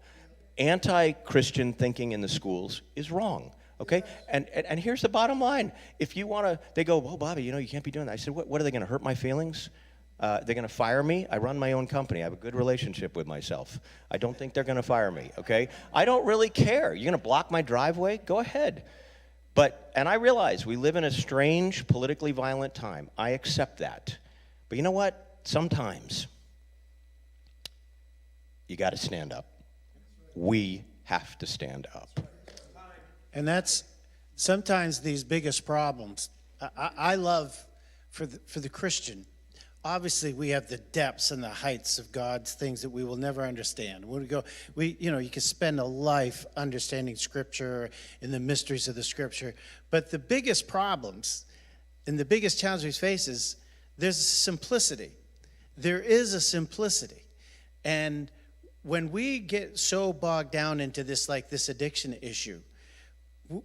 Anti-Christian thinking in the schools is wrong, okay? And here's the bottom line. If you want to, they go, well, Bobby, you know, you can't be doing that. I said, what are they going to hurt my feelings? They're going to fire me. I run my own company. I have a good relationship with myself. I don't think they're going to fire me, okay? I don't really care. You're going to block my driveway? Go ahead. And I realize we live in a strange, politically violent time. I accept that. But you know what? Sometimes you got to stand up. We have to stand up. And that's sometimes these biggest problems. I love for the Christian. Obviously, we have the depths and the heights of God's things that we will never understand. When you can spend a life understanding Scripture and the mysteries of the Scripture. But the biggest problems and the biggest challenge we face is there's simplicity. There is a simplicity. And when we get so bogged down into this addiction issue,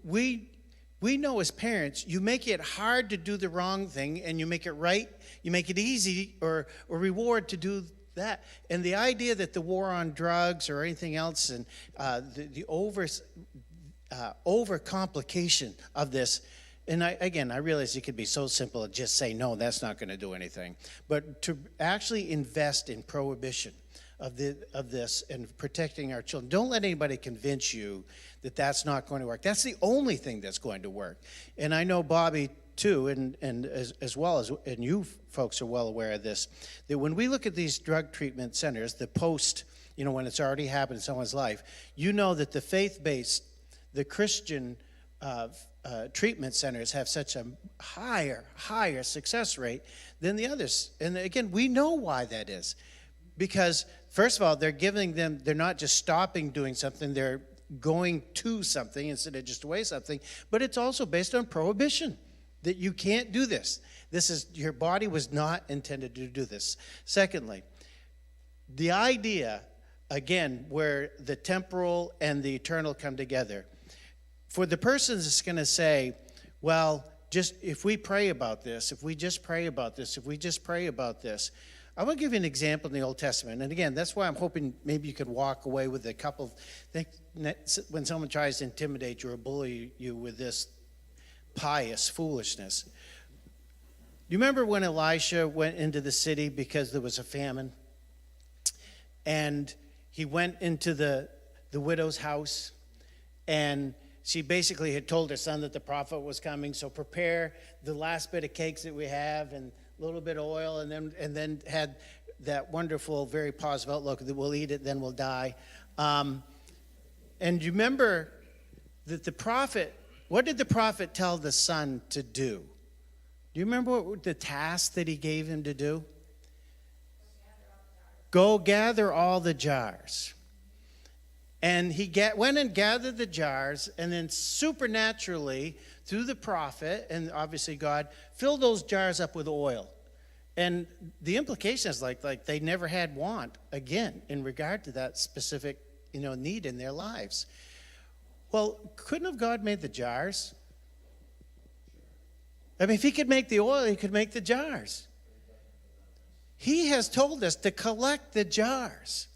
we know as parents, you make it hard to do the wrong thing and you make it right. You make it easy or reward to do that. And the idea that the war on drugs or anything else and overcomplication of this. And I realize it could be so simple to just say, no, that's not going to do anything. But to actually invest in prohibition of this and protecting our children, don't let anybody convince you that that's not going to work. That's the only thing that's going to work. And I know Bobby, too, and as well as, and you folks are well aware of this, that when we look at these drug treatment centers, the post, when it's already happened in someone's life, you know that the faith-based, the Christian treatment centers have such a higher success rate than the others. And again, we know why that is. Because, first of all, they're not just stopping doing something, they're going to something instead of just away something, but it's also based on prohibition, that you can't do this. Your body was not intended to do this. Secondly, the idea, again, where the temporal and the eternal come together, for the person that's going to say, well, just if we pray about this, if we just pray about this, if we just pray about this, I want to give you an example in the Old Testament. And again, that's why I'm hoping maybe you could walk away with a couple of things. When someone tries to intimidate you or bully you with this pious foolishness. You remember when Elisha went into the city because there was a famine? And he went into the widow's house, and she basically had told her son that the prophet was coming, so prepare the last bit of cakes that we have and a little bit of oil, and then had that wonderful, very positive outlook that we'll eat it, then we'll die. And you remember that the prophet, what did the prophet tell the son to do? Do you remember what the task that he gave him to do? Go gather all the jars. And he went and gathered the jars, and then supernaturally, through the prophet, and obviously God, filled those jars up with oil. And the implication is like they never had want again in regard to that specific, need in their lives. Well, couldn't have God made the jars? I mean, if he could make the oil, he could make the jars. He has told us to collect the jars.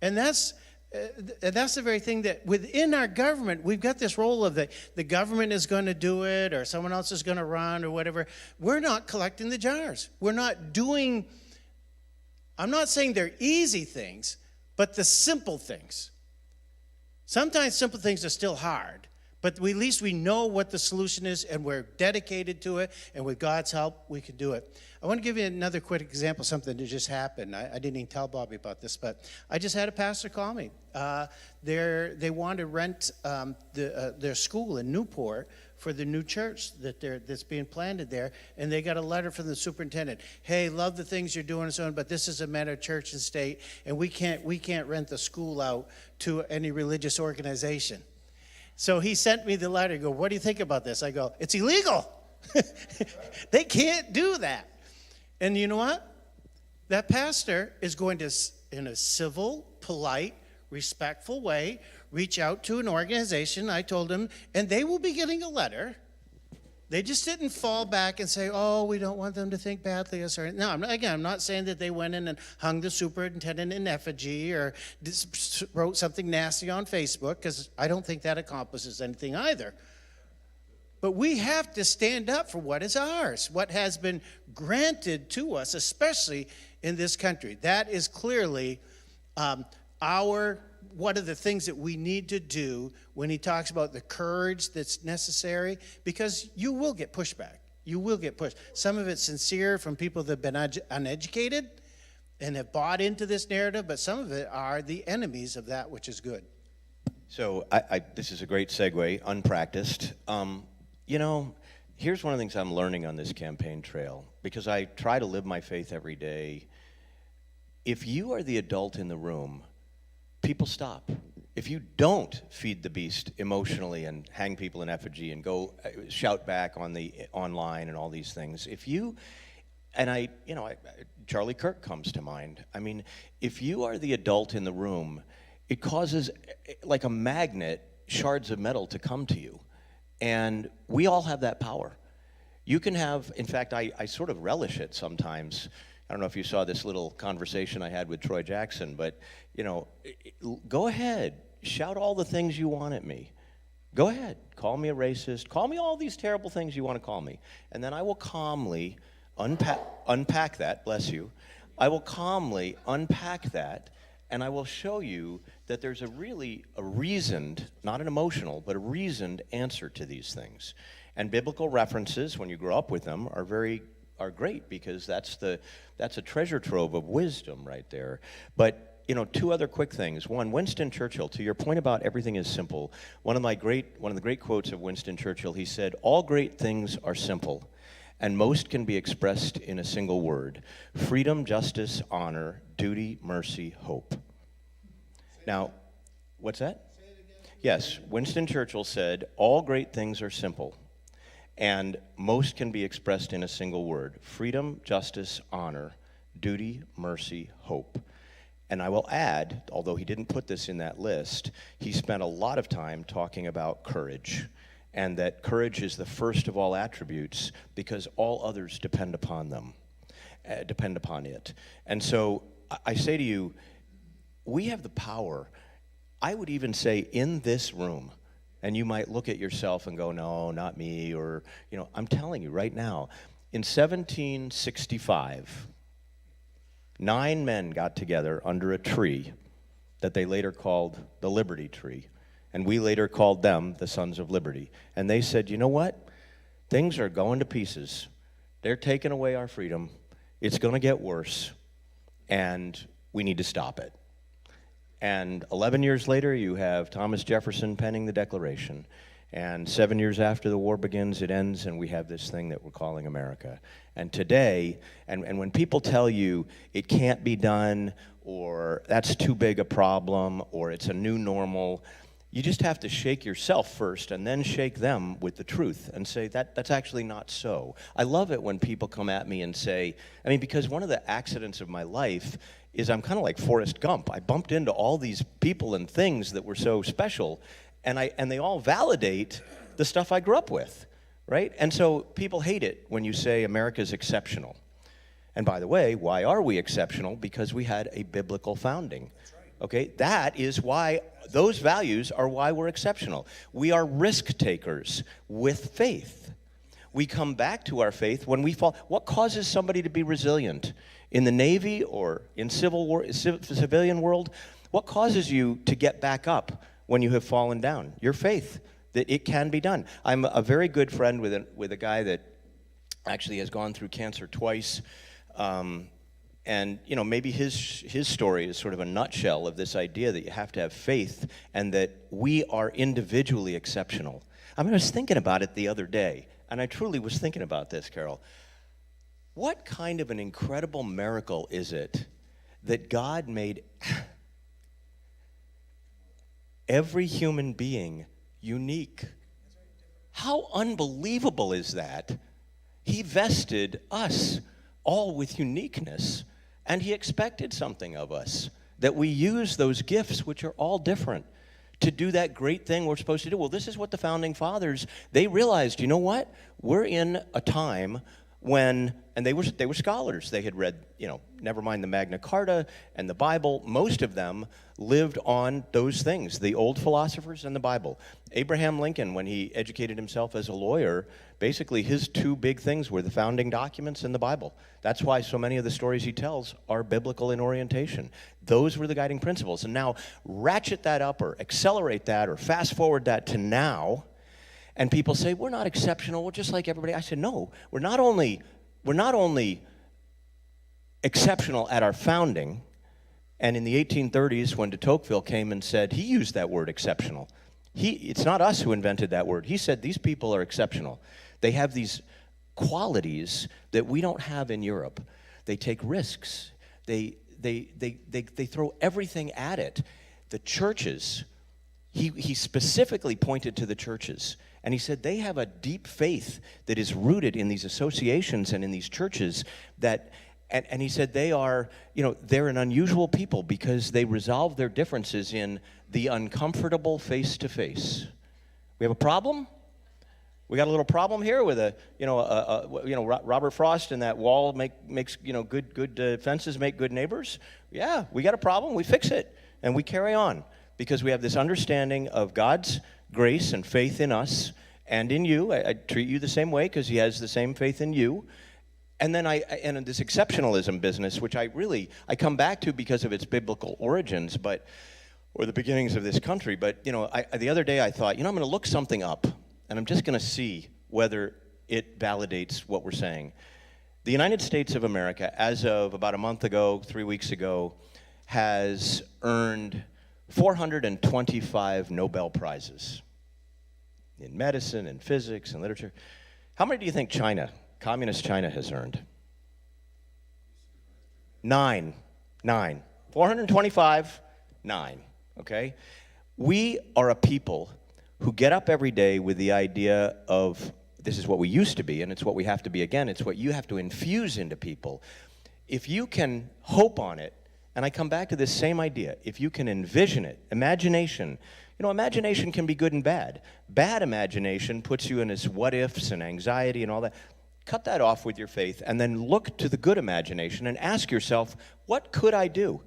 And that's the very thing that within our government, we've got this role of the government is going to do it or someone else is going to run or whatever. We're not collecting the jars. We're not doing, I'm not saying they're easy things, but the simple things. Sometimes simple things are still hard, but at least we know what the solution is and we're dedicated to it, and with God's help, we can do it. I want to give you another quick example, something that just happened. I didn't even tell Bobby about this, but I just had a pastor call me. They want to rent their school in Newport for the new church that's being planted there, and they got a letter from the superintendent. Hey, love the things you're doing and so on, but this is a matter of church and state, and we can't rent the school out to any religious organization. So he sent me the letter. I go, what do you think about this? I go, it's illegal. They can't do that. And you know what? That pastor is going to, in a civil, polite, respectful way, reach out to an organization, I told him, and they will be getting a letter. They just didn't fall back and say, oh, we don't want them to think badly of us. No, I'm not saying that they went in and hung the superintendent in effigy or wrote something nasty on Facebook, because I don't think that accomplishes anything either. But we have to stand up for what is ours, what has been granted to us, especially in this country. That is clearly one of the things that we need to do when he talks about the courage that's necessary, because you will get pushback. You will get pushed. Some of it's sincere from people that have been uneducated and have bought into this narrative, but some of it are the enemies of that which is good. So this is a great segue, unpracticed. Here's one of the things I'm learning on this campaign trail, because I try to live my faith every day. If you are the adult in the room, people stop. If you don't feed the beast emotionally and hang people in effigy and go shout back on the online and all these things, Charlie Kirk comes to mind. I mean, if you are the adult in the room, it causes, like a magnet, shards of metal to come to you. And we all have that power. You can have, in fact, I sort of relish it sometimes. I don't know if you saw this little conversation I had with Troy Jackson, but, go ahead, shout all the things you want at me. Go ahead. Call me a racist. Call me all these terrible things you want to call me. And then I will calmly unpack that, bless you. I will calmly unpack that, and I will show you that there's a reasoned, not an emotional, but a reasoned answer to these things. And biblical references, when you grow up with them, are great, because that's a treasure trove of wisdom right there. But two other quick things. One, Winston Churchill, to your point about everything is simple, one of the great quotes of Winston Churchill, he said, "All great things are simple, and most can be expressed in a single word: freedom, justice, honor, duty, mercy, hope." Now, what's that? Say it again. Yes, Winston Churchill said, "All great things are simple, and most can be expressed in a single word: freedom, justice, honor, duty, mercy, hope." And I will add, although he didn't put this in that list, he spent a lot of time talking about courage, and that courage is the first of all attributes because all others depend upon it. And so I say to you, we have the power, I would even say in this room, and you might look at yourself and go, no, not me, or, I'm telling you right now, in 1765, 9 men got together under a tree that they later called the Liberty Tree, and we later called them the Sons of Liberty. And they said, you know what? Things are going to pieces. They're taking away our freedom. It's going to get worse, and we need to stop it. And 11 years later, you have Thomas Jefferson penning the Declaration. And 7 years after the war begins, it ends, and we have this thing that we're calling America. And today, and when people tell you it can't be done, or that's too big a problem, or it's a new normal, you just have to shake yourself first and then shake them with the truth and say that's actually not so. I love it when people come at me and say, because one of the accidents of my life is I'm kind of like Forrest Gump. I bumped into all these people and things that were so special, and they all validate the stuff I grew up with, right? And so people hate it when you say America's exceptional. And by the way, why are we exceptional? Because we had a biblical founding. Okay, that is why, those values are why we're exceptional. We are risk takers with faith. We come back to our faith when we fall. What causes somebody to be resilient? In the Navy or in civilian world, what causes you to get back up when you have fallen down? Your faith that it can be done. I'm a very good friend with a guy that actually has gone through cancer twice. And maybe his story is sort of a nutshell of this idea that you have to have faith and that we are individually exceptional. I was thinking about it the other day, and I truly was thinking about this, Carol. What kind of an incredible miracle is it that God made every human being unique? How unbelievable is that? He vested us all with uniqueness, and he expected something of us, that we use those gifts, which are all different, to do that great thing we're supposed to do. Well, this is what the Founding Fathers, they realized, you know what? We're in a time when, and they were scholars. They had read, never mind the Magna Carta and the Bible. Most of them lived on those things, the old philosophers and the Bible. Abraham Lincoln, when he educated himself as a lawyer, basically his 2 big things were the founding documents and the Bible. That's why so many of the stories he tells are biblical in orientation. Those were the guiding principles. And now ratchet that up or accelerate that or fast forward that to now, and people say, we're not exceptional, we're just like everybody. I said, no, we're not only exceptional at our founding, and in the 1830s when de Tocqueville came and said, he used that word exceptional. It's not us who invented that word. He said these people are exceptional. They have these qualities that we don't have in Europe. They take risks. They throw everything at it. The churches, he specifically pointed to the churches. And he said they have a deep faith that is rooted in these associations and in these churches that, and he said they are, they're an unusual people because they resolve their differences in the uncomfortable face-to-face. We have a problem? We got a little problem here with Robert Frost and that wall makes good fences make good neighbors. Yeah, we got a problem. We fix it and we carry on because we have this understanding of God's grace and faith in us and in you. I treat you the same way because he has the same faith in you. And then and in this exceptionalism business, which I come back to because of its biblical origins, or the beginnings of this country. But, the other day I thought, I'm going to look something up, and I'm just going to see whether it validates what we're saying. The United States of America, as of about a month ago, 3 weeks ago, has earned 425 Nobel Prizes in medicine and physics and literature. How many do you think communist China has earned? 9. 425, 9, okay? We are a people who get up every day with the idea of this is what we used to be, and it's what we have to be again. It's what you have to infuse into people. If you can hope on it, and I come back to this same idea, if you can envision it, imagination, imagination can be good and bad. Bad imagination puts you in this what ifs and anxiety and all that. Cut that off with your faith, and then look to the good imagination and ask yourself, what could I do?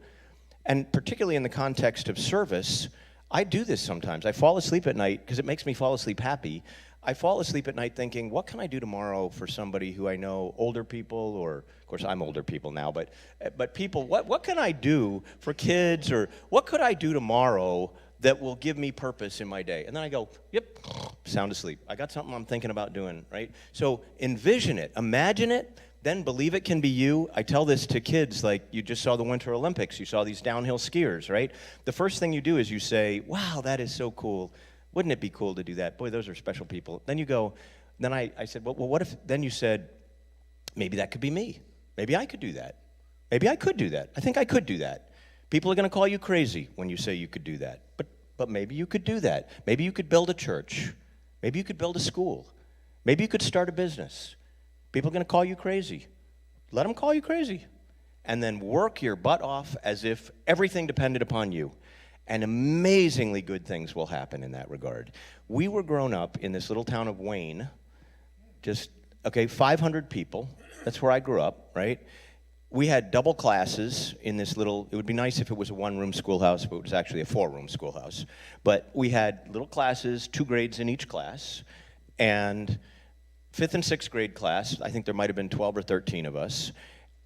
And particularly in the context of service, I do this sometimes. I fall asleep at night because it makes me fall asleep happy. I fall asleep at night thinking, what can I do tomorrow for somebody who I know, older people, or of course I'm older people now, but people, what can I do for kids, or what could I do tomorrow that will give me purpose in my day? And then I go, yep, sound asleep. I got something I'm thinking about doing, right? So envision it, imagine it, then believe it can be you. I tell this to kids, like you just saw the Winter Olympics, you saw these downhill skiers, right? The first thing you do is you say, wow, that is so cool. Wouldn't it be cool to do that? Boy, those are special people. Then you go, then I said, well, what if, then you said, maybe that could be me. Maybe I could do that. Maybe I could do that. I think I could do that. People are going to call you crazy when you say you could do that. But maybe you could do that. Maybe you could build a church. Maybe you could build a school. Maybe you could start a business. People are going to call you crazy. Let them call you crazy. And then work your butt off as if everything depended upon you. And amazingly good things will happen in that regard. We were grown up in this little town of Wayne, 500 people. That's where I grew up, right? We had double classes in this little, it would be nice if it was a one-room schoolhouse, but it was actually a four-room schoolhouse. But we had little classes, 2 grades in each class, and 5th and 6th grade class, I think there might have been 12 or 13 of us.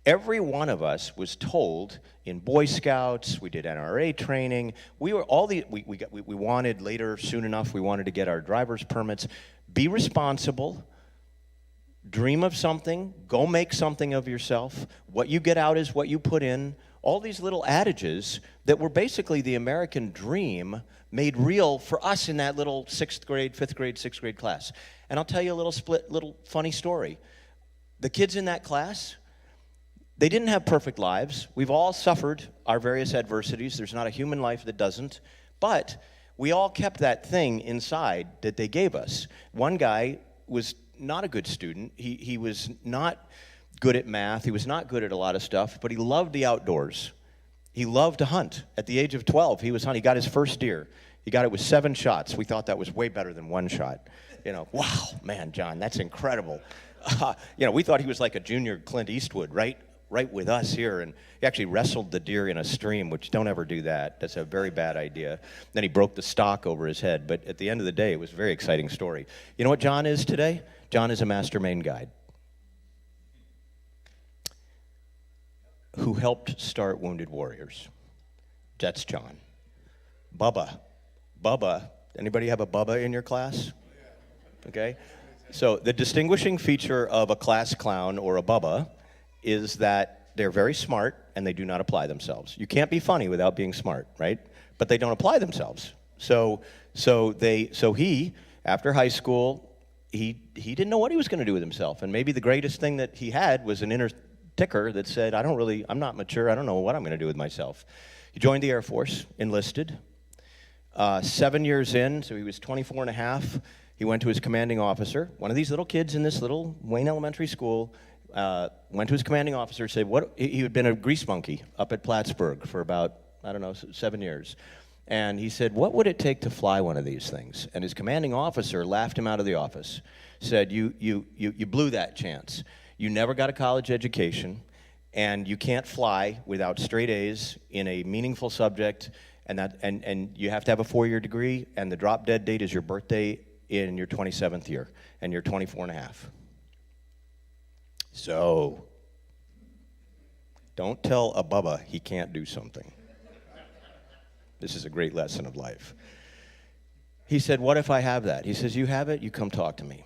Every one of us was told in Boy Scouts, we did NRA training, we wanted later, soon enough, we wanted to get our driver's permits. Be responsible, dream of something, go make something of yourself. What you get out is what you put in. All these little adages that were basically the American dream made real for us in that little 6th grade, 5th grade, 6th grade class. And I'll tell you a little funny story. The kids in that class, they didn't have perfect lives. We've all suffered our various adversities. There's not a human life that doesn't. But we all kept that thing inside that they gave us. One guy was not a good student. He was not good at math. He was not good at a lot of stuff, but he loved the outdoors. He loved to hunt. At the age of 12, he was hunting. He got his first deer. He got it with 7 shots. We thought that was way better than 1 shot. Wow, man, John, that's incredible. We thought he was like a junior Clint Eastwood, right with us here, and he actually wrestled the deer in a stream, which don't ever do that. That's a very bad idea. Then he broke the stock over his head, but at the end of the day, it was a very exciting story. You know what John is today? John is a master Maine guide who helped start Wounded Warriors. That's John. Bubba, anybody have a Bubba in your class? Okay, so the distinguishing feature of a class clown or a Bubba is that they're very smart and they do not apply themselves. You can't be funny without being smart, right? But they don't apply themselves. So he, after high school, he didn't know what he was going to do with himself. And maybe the greatest thing that he had was an inner ticker that said, I'm not mature, I don't know what I'm going to do with myself. He joined the Air Force, enlisted. 7 years in, so he was 24 and a half, he went to his commanding officer. One of these little kids in this little Wayne Elementary School went to his commanding officer, said, he had been a grease monkey up at Plattsburgh for about, 7 years. And he said, what would it take to fly one of these things? And his commanding officer laughed him out of the office, said, you blew that chance. You never got a college education, and you can't fly without straight A's in a meaningful subject And you have to have a 4-year degree, and the drop dead date is your birthday in your 27th year, and you're 24 and a half. So, don't tell a Bubba he can't do something. This is a great lesson of life. He said, what if I have that? He says, you have it, you come talk to me.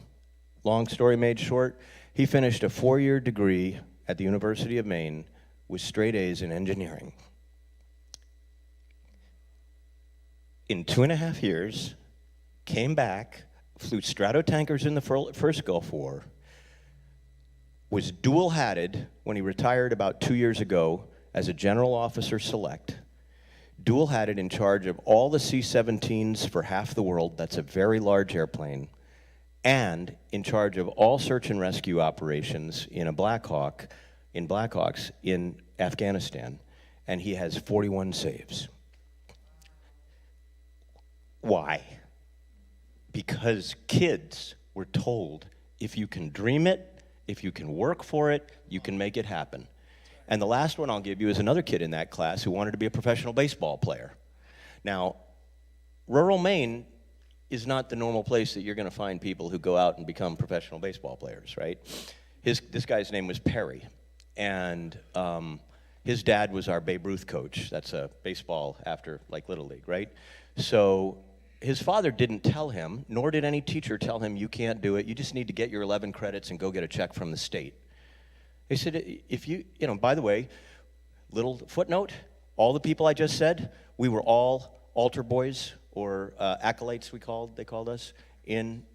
Long story made short, he finished a 4-year degree at the University of Maine with straight A's in engineering. In 2.5 years, came back, flew Stratotankers in the first Gulf War, was dual-hatted when he retired about 2 years ago as a general officer select, dual-hatted in charge of all the C-17s for half the world, that's a very large airplane, and in charge of all search and rescue operations in Blackhawks in Afghanistan, and he has 41 saves. Why? Because kids were told, if you can dream it, if you can work for it, you can make it happen. And the last one I'll give you is another kid in that class who wanted to be a professional baseball player. Now, rural Maine is not the normal place that you're going to find people who go out and become professional baseball players, right? This guy's name was Perry, and his dad was our Babe Ruth coach. That's a baseball after, like, Little League, right? So his father didn't tell him, nor did any teacher tell him, you can't do it, you just need to get your 11 credits and go get a check from the state. They said, if you know, by the way, little footnote, all the people I just said, we were all altar boys or acolytes, they called us, in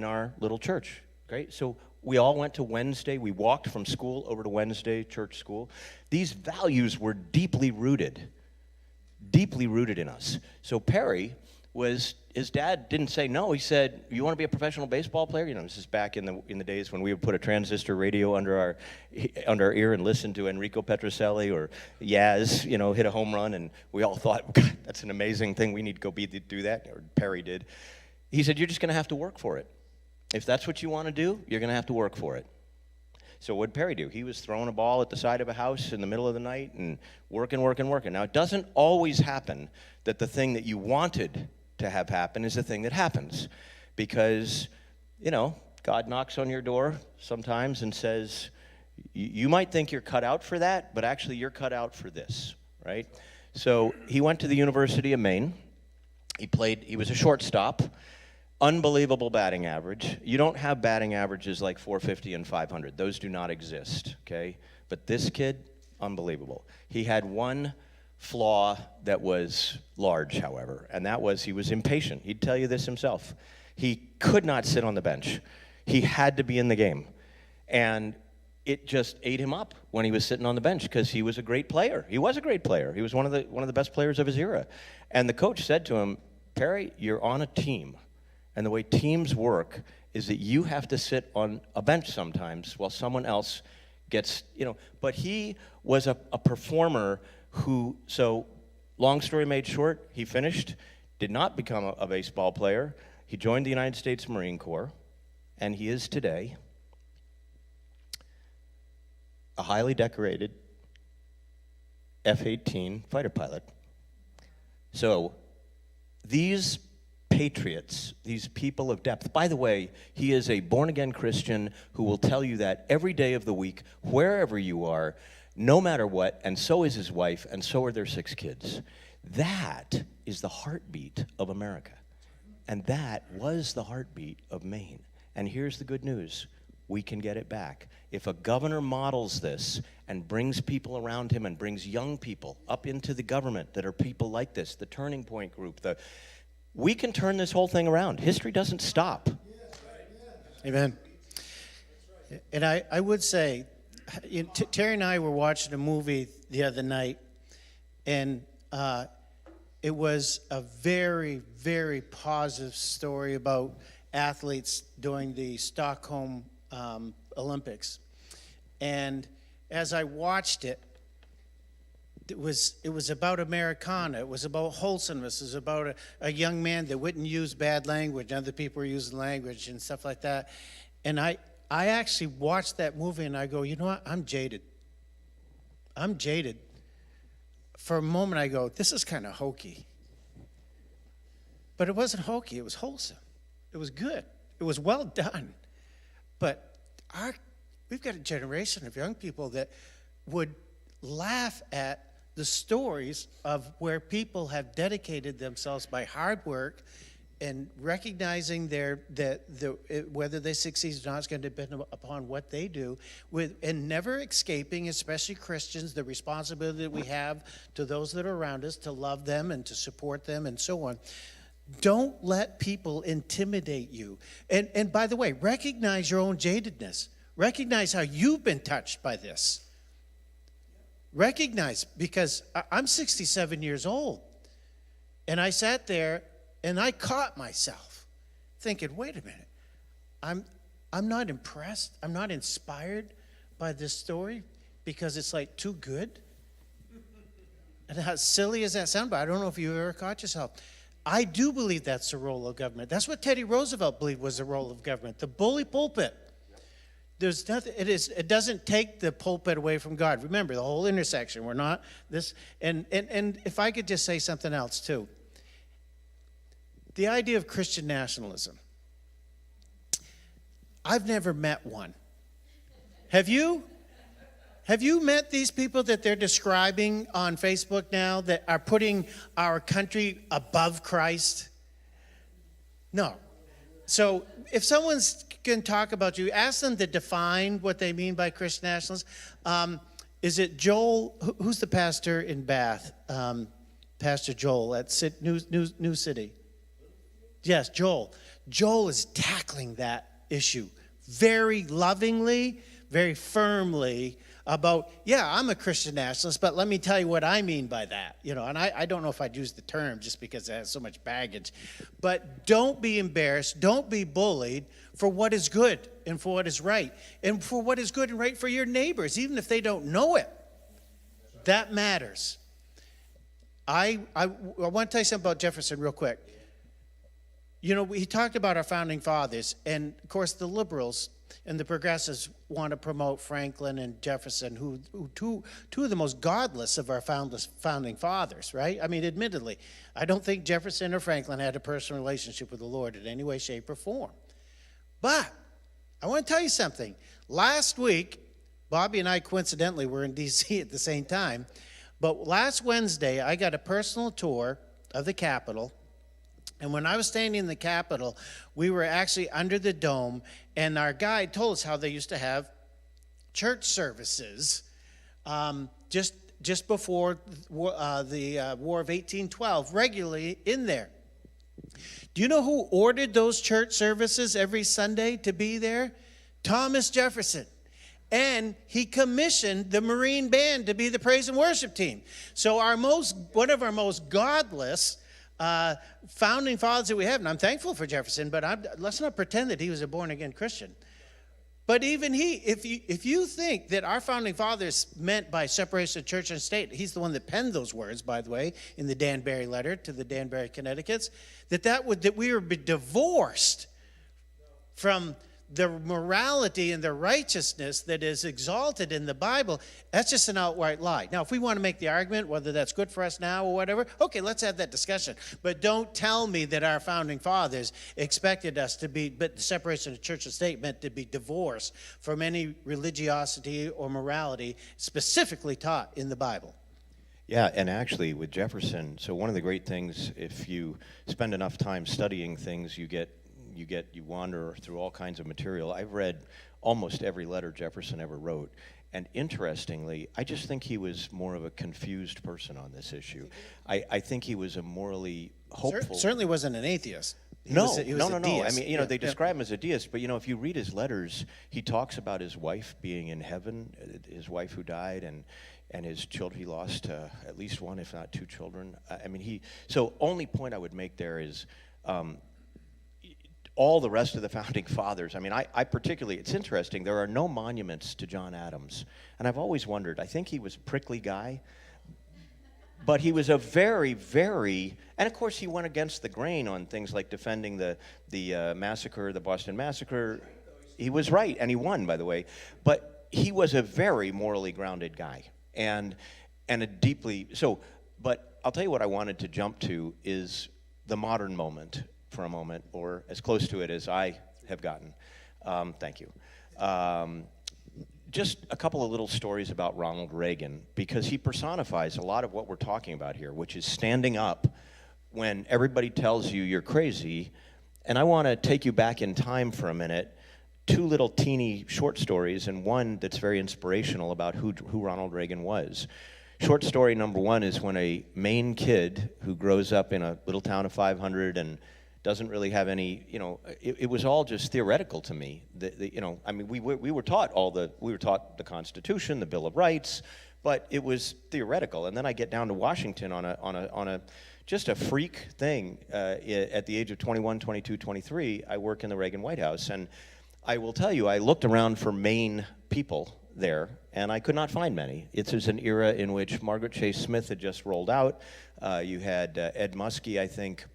our little church, right? So we all went to Wednesday, we walked from school over to Wednesday church school. These values were deeply rooted in us. So Perry his dad didn't say no. He said, you want to be a professional baseball player? You know, this is back in the days when we would put a transistor radio under our ear and listen to Enrico Petrocelli or Yaz, you know, hit a home run, and we all thought, God, that's an amazing thing. We need to go do that, or Perry did. He said, you're just going to have to work for it. If that's what you want to do, you're going to have to work for it. So what did Perry do? He was throwing a ball at the side of a house in the middle of the night and working. Now, it doesn't always happen that the thing that you wanted to have happen is the thing that happens, because, you know, God knocks on your door sometimes and says, you might think you're cut out for that, but actually you're cut out for this, right? So he went to the University of Maine. He was a shortstop, unbelievable batting average. You don't have batting averages like 450 and 500. Those do not exist, okay? But this kid, unbelievable. He had one flaw that was large, however, and that was he was impatient. He'd tell you this himself. He could not sit on the bench. He had to be in the game. And it just ate him up when he was sitting on the bench, because he was a great player. He was a great player. He was one of the best players of his era. And the coach said to him, Perry, you're on a team. And the way teams work is that you have to sit on a bench sometimes while someone else gets, you know. But he was a performer who, so long story made short, he finished, did not become a baseball player. He joined the United States Marine Corps, and he is today a highly decorated F-18 fighter pilot. So these patriots, these people of depth, by the way, he is a born-again Christian who will tell you that every day of the week, wherever you are, no matter what, and so is his wife, and so are their 6 kids. That is the heartbeat of America. And that was the heartbeat of Maine. And here's the good news. We can get it back. If a governor models this and brings people around him and brings young people up into the government that are people like this, the Turning Point Group, we can turn this whole thing around. History doesn't stop. Amen. And I would say, Terry and I were watching a movie the other night, and it was a very, very positive story about athletes during the Stockholm Olympics. And as I watched it, it was about Americana. It was about wholesomeness. It was about a young man that wouldn't use bad language. Other people were using language and stuff like that. And I actually watched that movie and I go, you know what? I'm jaded. for a moment I go, this is kind of hokey. But it wasn't hokey, it was wholesome. It was good. It was well done. But we've got a generation of young people that would laugh at the stories of where people have dedicated themselves by hard work and recognizing whether they succeed or not is going to depend upon what they do, and never escaping, especially Christians, the responsibility that we have to those that are around us to love them and to support them and so on. Don't let people intimidate you. And by the way, recognize your own jadedness. Recognize how you've been touched by this. Recognize, because I'm 67 years old, and I sat there and I caught myself thinking, wait a minute, I'm not impressed, I'm not inspired by this story because it's like too good. And how silly as that sounds, but I don't know if you ever caught yourself. I do believe that's the role of government. That's what Teddy Roosevelt believed was the role of government, the bully pulpit. There's nothing. It doesn't take the pulpit away from God. Remember the whole intersection. We're not this. And if I could just say something else too. The idea of Christian nationalism. I've never met one. Have you? Have you met these people that they're describing on Facebook now that are putting our country above Christ? No. So if someone's going to talk about you, ask them to define what they mean by Christian nationalism. Is it Joel? Who's the pastor in Bath? Pastor Joel at New City. Yes, Joel. Joel is tackling that issue very lovingly, very firmly about, yeah, I'm a Christian nationalist, but let me tell you what I mean by that. And I don't know if I'd use the term just because it has so much baggage. But don't be embarrassed, don't be bullied for what is good and for what is right, and for what is good and right for your neighbors, even if they don't know it. That matters. I want to tell you something about Jefferson real quick. He talked about our founding fathers, and of course the liberals and the progressives want to promote Franklin and Jefferson, who two of the most godless of our founding fathers, right? I mean, admittedly, I don't think Jefferson or Franklin had a personal relationship with the Lord in any way, shape, or form. But I want to tell you something. Last week, Bobby and I coincidentally were in D.C. at the same time, but last Wednesday, I got a personal tour of the Capitol. And when I was standing in the Capitol, we were actually under the dome, and our guide told us how they used to have church services just before the War of 1812, regularly in there. Do you know who ordered those church services every Sunday to be there? Thomas Jefferson. And he commissioned the Marine Band to be the praise and worship team. So one of our most godless founding fathers that we have, and I'm thankful for Jefferson, but let's not pretend that he was a born-again Christian. But even he, if you think that our founding fathers meant by separation of church and state, he's the one that penned those words, by the way, in the Danbury letter to the Danbury Connecticut's, that we would be divorced from the morality and the righteousness that is exalted in the Bible. That's just an outright lie. Now, if we want to make the argument whether that's good for us now or whatever, okay, let's have that discussion. But don't tell me that our founding fathers expected us to be, but the separation of church and state meant to be divorced from any religiosity or morality specifically taught in the Bible. Yeah, and actually with Jefferson, so one of the great things, if you spend enough time studying things, you wander through all kinds of material. I've read almost every letter Jefferson ever wrote. And interestingly, I just think he was more of a confused person on this issue. I think he was a morally hopeful. Certainly wasn't an atheist. No. A deist. I mean, they describe him as a deist, but if you read his letters, he talks about his wife being in heaven, his wife who died, and his children. He lost at least one, if not two children. So only point I would make there is, all the rest of the founding fathers, I particularly, it's interesting, there are no monuments to John Adams. And I've always wondered, I think he was a prickly guy, but he was a very, very, and of course he went against the grain on things like defending the massacre, the Boston Massacre. He was right, and he won, by the way. But he was a very morally grounded guy. And and a deeply so. But I'll tell you what I wanted to jump to is the modern moment for a moment, or as close to it as I have gotten. Thank you. Just a couple of little stories about Ronald Reagan, because he personifies a lot of what we're talking about here, which is standing up when everybody tells you you're crazy. And I want to take you back in time for a minute. Two little teeny short stories, and one that's very inspirational about who Ronald Reagan was. Short story number one is when a Maine kid who grows up in a little town of 500 and doesn't really have any, it was all just theoretical to me. We were taught the Constitution, the Bill of Rights, but it was theoretical. And then I get down to Washington on a just a freak thing. At the age of 21, 22, 23, I work in the Reagan White House, and I will tell you, I looked around for Maine people there, and I could not find many. It was an era in which Margaret Chase Smith had just rolled out. You had Ed Muskie, I think,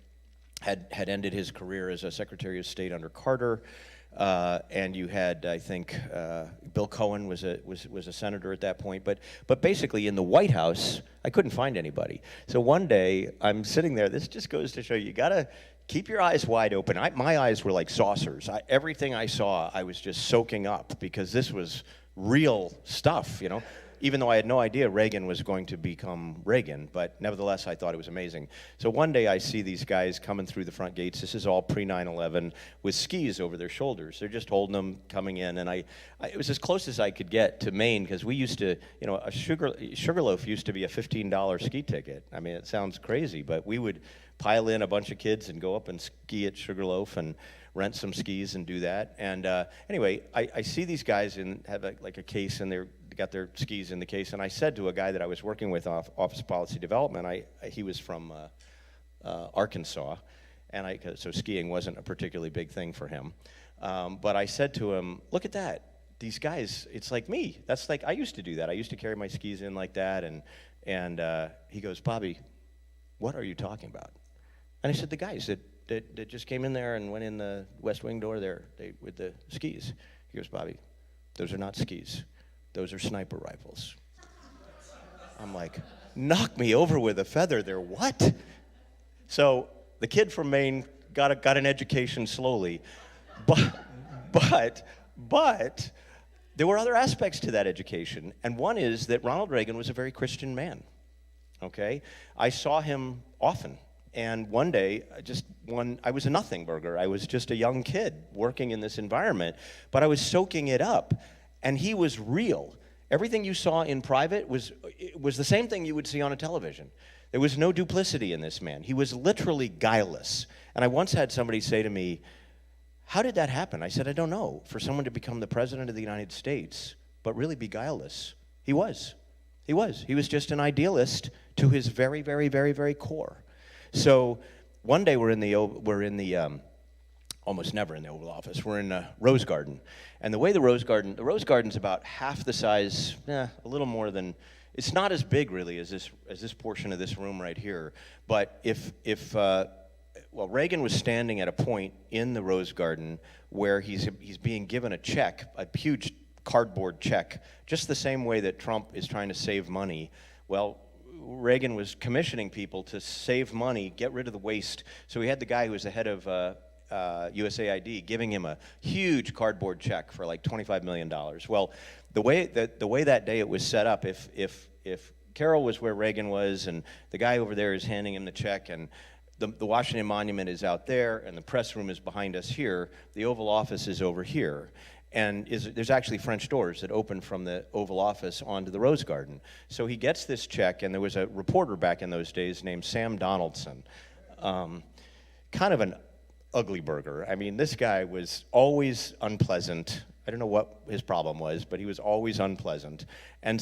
had ended his career as a Secretary of State under Carter, and you had, I think, Bill Cohen was a senator at that point. But basically, in the White House, I couldn't find anybody. So one day, I'm sitting there. This just goes to show you gotta keep your eyes wide open. My eyes were like saucers. Everything I saw, I was just soaking up, because this was real stuff, Even though I had no idea Reagan was going to become Reagan, but nevertheless, I thought it was amazing. So one day I see these guys coming through the front gates. This is all pre-9/11, with skis over their shoulders. They're just holding them coming in, and it was as close as I could get to Maine, because we used to, a Sugarloaf used to be a $15 ski ticket. I mean, it sounds crazy, but we would pile in a bunch of kids and go up and ski at Sugarloaf and rent some skis and do that. And anyway, I see these guys and have a case, and they're got their skis in the case, and I said to a guy that I was working with off Office of Policy Development, he was from Arkansas, and so skiing wasn't a particularly big thing for him. But I said to him, "Look at that! These guys, it's like me. That's like I used to do that. I used to carry my skis in like that." And he goes, "Bobby, what are you talking about?" And I said, "The guys that just came in there and went in the West Wing door there, with the skis." He goes, "Bobby, those are not skis. Those are sniper rifles." I'm like, knock me over with a feather. They're what? So the kid from Maine got an education slowly, but there were other aspects to that education, and one is that Ronald Reagan was a very Christian man. Okay, I saw him often. And one day, I was a nothing burger. I was just a young kid working in this environment, but I was soaking it up. And he was real. Everything you saw in private was the same thing you would see on a television. There was no duplicity in this man. He was literally guileless. And I once had somebody say to me, "How did that happen?" I said, "I don't know. For someone to become the president of the United States, but really be guileless." He was. He was just an idealist to his very, very, very, very core. So one day we're in the almost never in the Oval Office. We're in Rose Garden. And the way the Rose Garden's about half the size, a little more than, it's not as big really as this portion of this room right here. But Reagan was standing at a point in the Rose Garden where he's being given a check, a huge cardboard check, just the same way that Trump is trying to save money. Well, Reagan was commissioning people to save money, get rid of the waste. So he had the guy who was the head of USAID giving him a huge cardboard check for like $25 million. Well, the way that day it was set up, if Carroll was where Reagan was, and the guy over there is handing him the check, and the Washington Monument is out there, and the press room is behind us here, the Oval Office is over here. And there's actually French doors that open from the Oval Office onto the Rose Garden. So he gets this check, and there was a reporter back in those days named Sam Donaldson, kind of an ugly burger. I mean, this guy was always unpleasant. I don't know what his problem was, but he was always unpleasant. And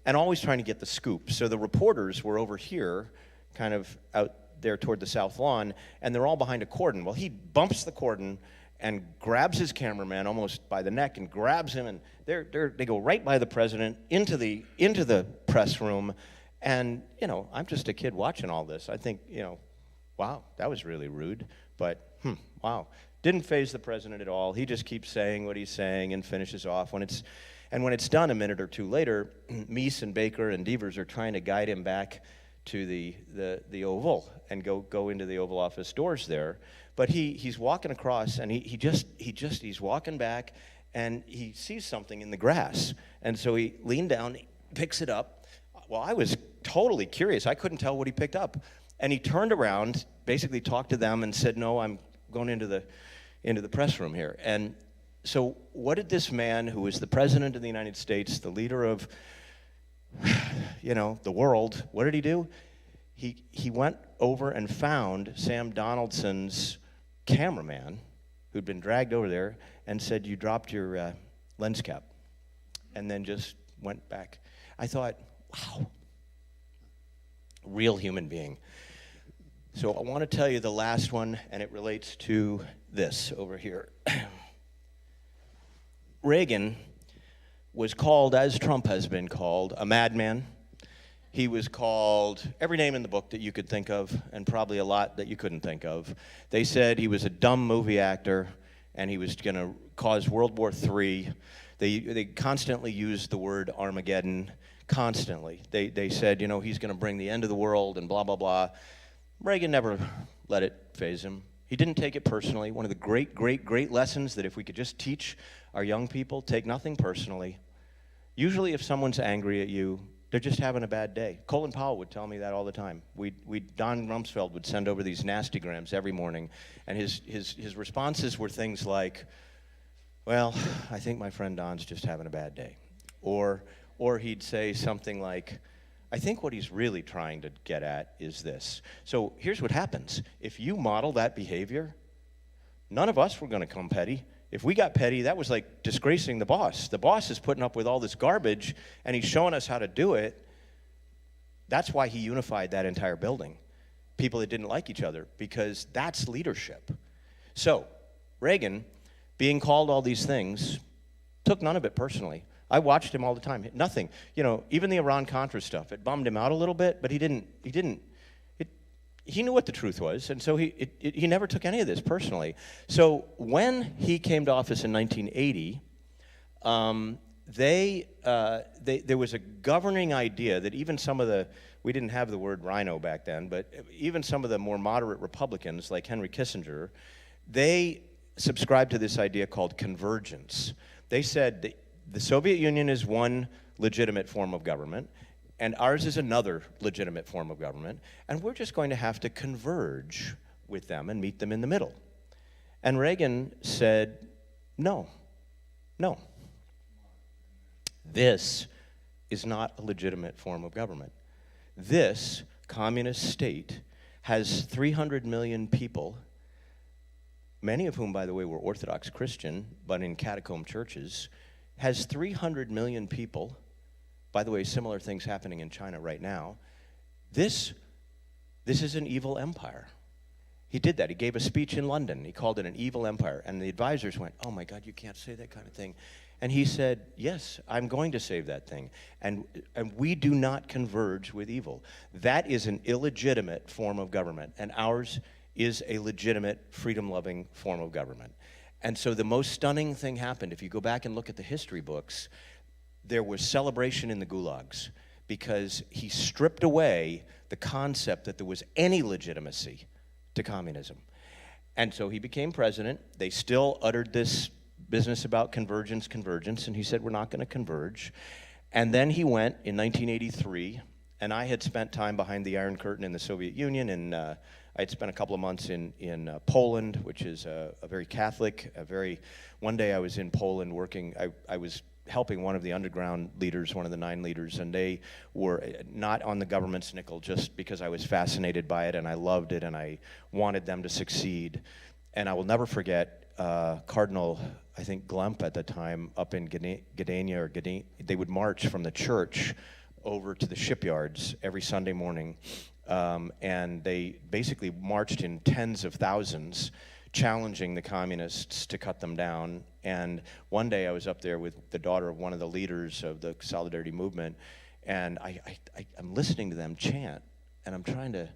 always trying to get the scoop. So the reporters were over here, kind of out there toward the south lawn, and they're all behind a cordon. Well, he bumps the cordon and grabs his cameraman almost by the neck and grabs him, and they go right by the president into the press room. And, I'm just a kid watching all this. I think, wow, that was really rude. But, wow, didn't faze the president at all. He just keeps saying what he's saying and finishes off. And when it's done a minute or two later, Meese and Baker and Devers are trying to guide him back to the Oval and go into the Oval Office doors there. But he's walking across, and he's walking back, and he sees something in the grass. And so he leaned down, picks it up. Well, I was totally curious. I couldn't tell what he picked up. And he turned around, basically talked to them, and said, "No, I'm going into the press room here." And so what did this man, who was the president of the United States, the leader of, the world, what did he do? He went over and found Sam Donaldson's cameraman, who'd been dragged over there, and said, "You dropped your lens cap," and then just went back. I thought, wow, real human being. So I want to tell you the last one, and it relates to this over here. Reagan was called, as Trump has been called, a madman. He was called every name in the book that you could think of, and probably a lot that you couldn't think of. They said he was a dumb movie actor, and he was going to cause World War III. They constantly used the word Armageddon, constantly. They said, he's going to bring the end of the world, and blah, blah, blah. Reagan never let it faze him. He didn't take it personally. One of the great, great, great lessons that if we could just teach our young people, take nothing personally. Usually if someone's angry at you, they're just having a bad day. Colin Powell would tell me that all the time. Don Rumsfeld would send over these nastygrams every morning, and his responses were things like, "Well, I think my friend Don's just having a bad day." Or he'd say something like, "I think what he's really trying to get at is this." So here's what happens. If you model that behavior, none of us were going to come petty. If we got petty, that was like disgracing the boss. The boss is putting up with all this garbage, and he's showing us how to do it. That's why he unified that entire building. People that didn't like each other, because that's leadership. So Reagan, being called all these things, took none of it personally. I watched him all the time. Nothing. Even the Iran-Contra stuff, it bummed him out a little bit, but he knew what the truth was, and so he never took any of this personally. So when he came to office in 1980, there was a governing idea that even some of we didn't have the word rhino back then, but even some of the more moderate Republicans, like Henry Kissinger, they subscribed to this idea called convergence. They said that the Soviet Union is one legitimate form of government, and ours is another legitimate form of government, and we're just going to have to converge with them and meet them in the middle. And Reagan said, no. This is not a legitimate form of government. This communist state has 300 million people, many of whom, by the way, were Orthodox Christian, but in catacomb churches, has 300 million people. By the way, similar things happening in China right now. This is an evil empire. He did that. He gave a speech in London. He called it an evil empire. And the advisors went, "Oh my God, you can't say that kind of thing." And he said, "Yes, I'm going to save that thing. And we do not converge with evil. That is an illegitimate form of government. And ours is a legitimate, freedom-loving form of government." And so the most stunning thing happened. If you go back and look at the history books, there was celebration in the gulags because he stripped away the concept that there was any legitimacy to communism. And so he became president. They still uttered this business about convergence, and he said, "We're not going to converge." And then he went in 1983, and I had spent time behind the Iron Curtain in the Soviet Union, and I had spent a couple of months in Poland, which is a very Catholic, one day I was in Poland working, I was helping one of the underground leaders, one of the 9 leaders, and they were not on the government's nickel just because I was fascinated by it and I loved it and I wanted them to succeed. And I will never forget Cardinal, I think Glemp at the time, up in Gdynia, they would march from the church over to the shipyards every Sunday morning, and they basically marched in tens of thousands, challenging the communists to cut them down. And one day I was up there with the daughter of one of the leaders of the Solidarity movement, and I'm listening to them chant, and I'm trying to,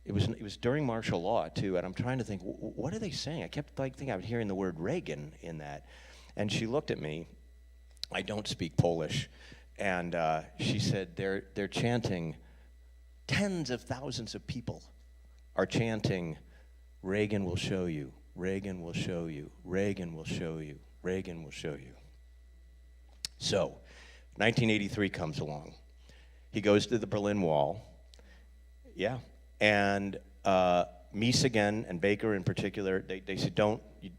it was during martial law too, and I'm trying to think, what are they saying? I kept thinking I was hearing the word Reagan in that. And she looked at me, I don't speak Polish. And she said, they're chanting, tens of thousands of people are chanting, Reagan will show you, Reagan will show you, Reagan will show you, Reagan will show you. So, 1983 comes along. He goes to the Berlin Wall, yeah, and Mies again, and Baker in particular, they said,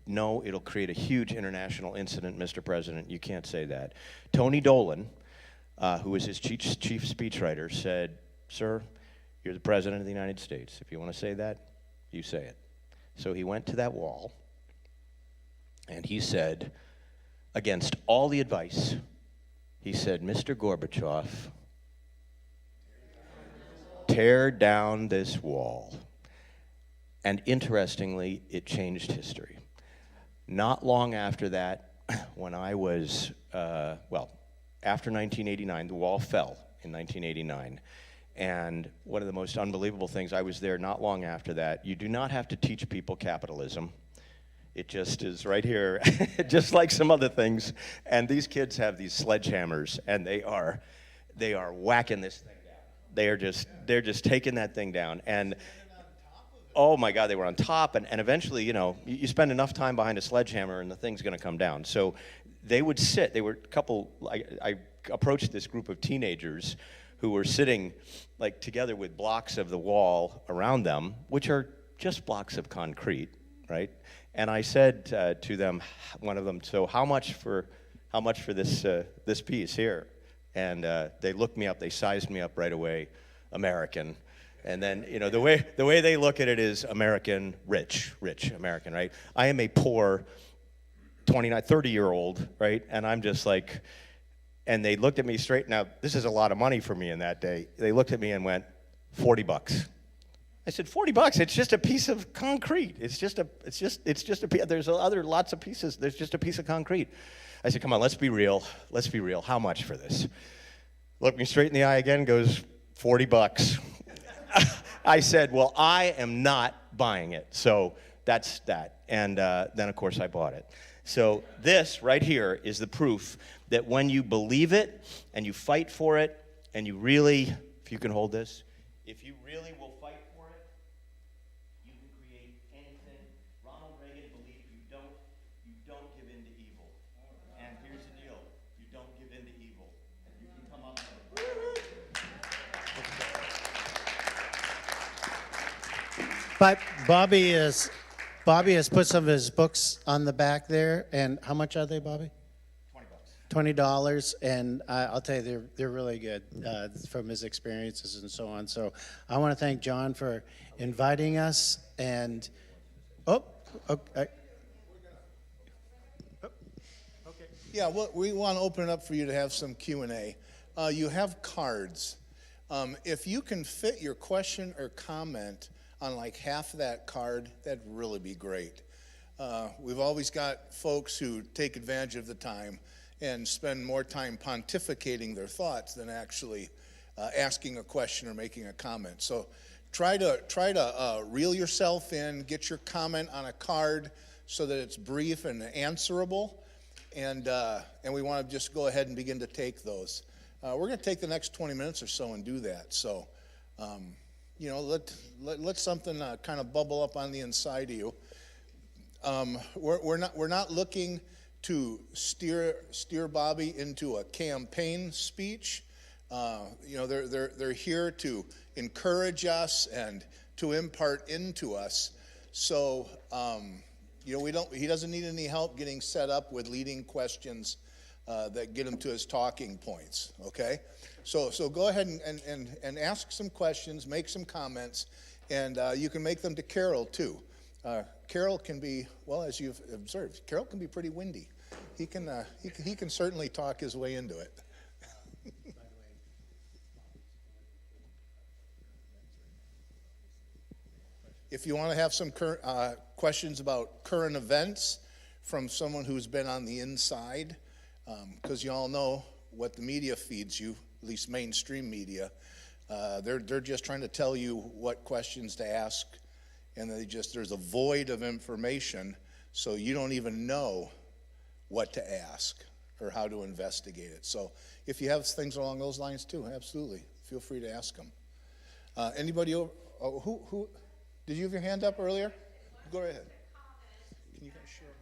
no, it'll create a huge international incident, Mr. President, you can't say that. Tony Dolan, who was his chief speechwriter, said, sir, you're the President of the United States. If you want to say that, you say it. So he went to that wall, and he said, against all the advice, he said, Mr. Gorbachev, tear down this wall. And interestingly, it changed history. Not long after that, when I was, after 1989, the wall fell in 1989. And one of the most unbelievable things, I was there not long after that. You do not have to teach people capitalism. It just is right here, just like some other things. And these kids have these sledgehammers, and they are whacking this thing down. They're just taking that thing down. And oh my God, they were on top. And eventually, you spend enough time behind a sledgehammer, and the thing's going to come down. So they would sit. They were a couple. I approached this group of teenagers who were sitting like together with blocks of the wall around them, which are just blocks of concrete, right? And I said to them, one of them, so how much for this piece here? And they looked me up, they sized me up right away, American. And then, the way they look at it is American, rich American, right? I am a poor 29, 30-year-old, right? And I'm just like, and they looked at me straight. Now, this is a lot of money for me in that day. They looked at me and went, $40. I said, $40? It's just a piece of concrete. It's just a piece. There's lots of pieces. There's just a piece of concrete. I said, come on, let's be real. Let's be real. How much for this? Looked me straight in the eye again, goes, $40. I said, well, I am not buying it. So that's that. And then, of course, I bought it. So this right here is the proof that when you believe it and you fight for it and you really, if you can hold this, if you really will fight for it, you can create anything. Ronald Reagan believed you don't give in to evil. And here's the deal, you don't give in to evil. And you can come up with But Bobby has put some of his books on the back there, and how much are they, Bobby? $20, and I'll tell you, they're really good from his experiences and so on. So I want to thank John for inviting us, and Yeah, well, we want to open it up for you to have some Q&A. You have cards. If you can fit your question or comment on like half of that card, that'd really be great. We've always got folks who take advantage of the time and spend more time pontificating their thoughts than actually asking a question or making a comment. So try to reel yourself in, get your comment on a card so that it's brief and answerable, and we want to just go ahead and begin to take those. We're going to take the next 20 minutes or so and do that. So, let something kind of bubble up on the inside of you. We're not looking to steer Bobby into a campaign speech. They're here to encourage us and to impart into us. So, he doesn't need any help getting set up with leading questions that get him to his talking points. Okay, so go ahead and ask some questions, make some comments, and you can make them to Carol too. Carol can be, well, as you've observed, Carol can be pretty windy. He can certainly talk his way into it. If you want to have some questions about current events from someone who's been on the inside, because you all know what the media feeds you, at least mainstream media, they're just trying to tell you what questions to ask, and there's a void of information, so you don't even know what to ask or how to investigate it. So if you have things along those lines too, absolutely, feel free to ask them. Anybody over, who, did you have your hand up earlier? Go right ahead. Can you guys share a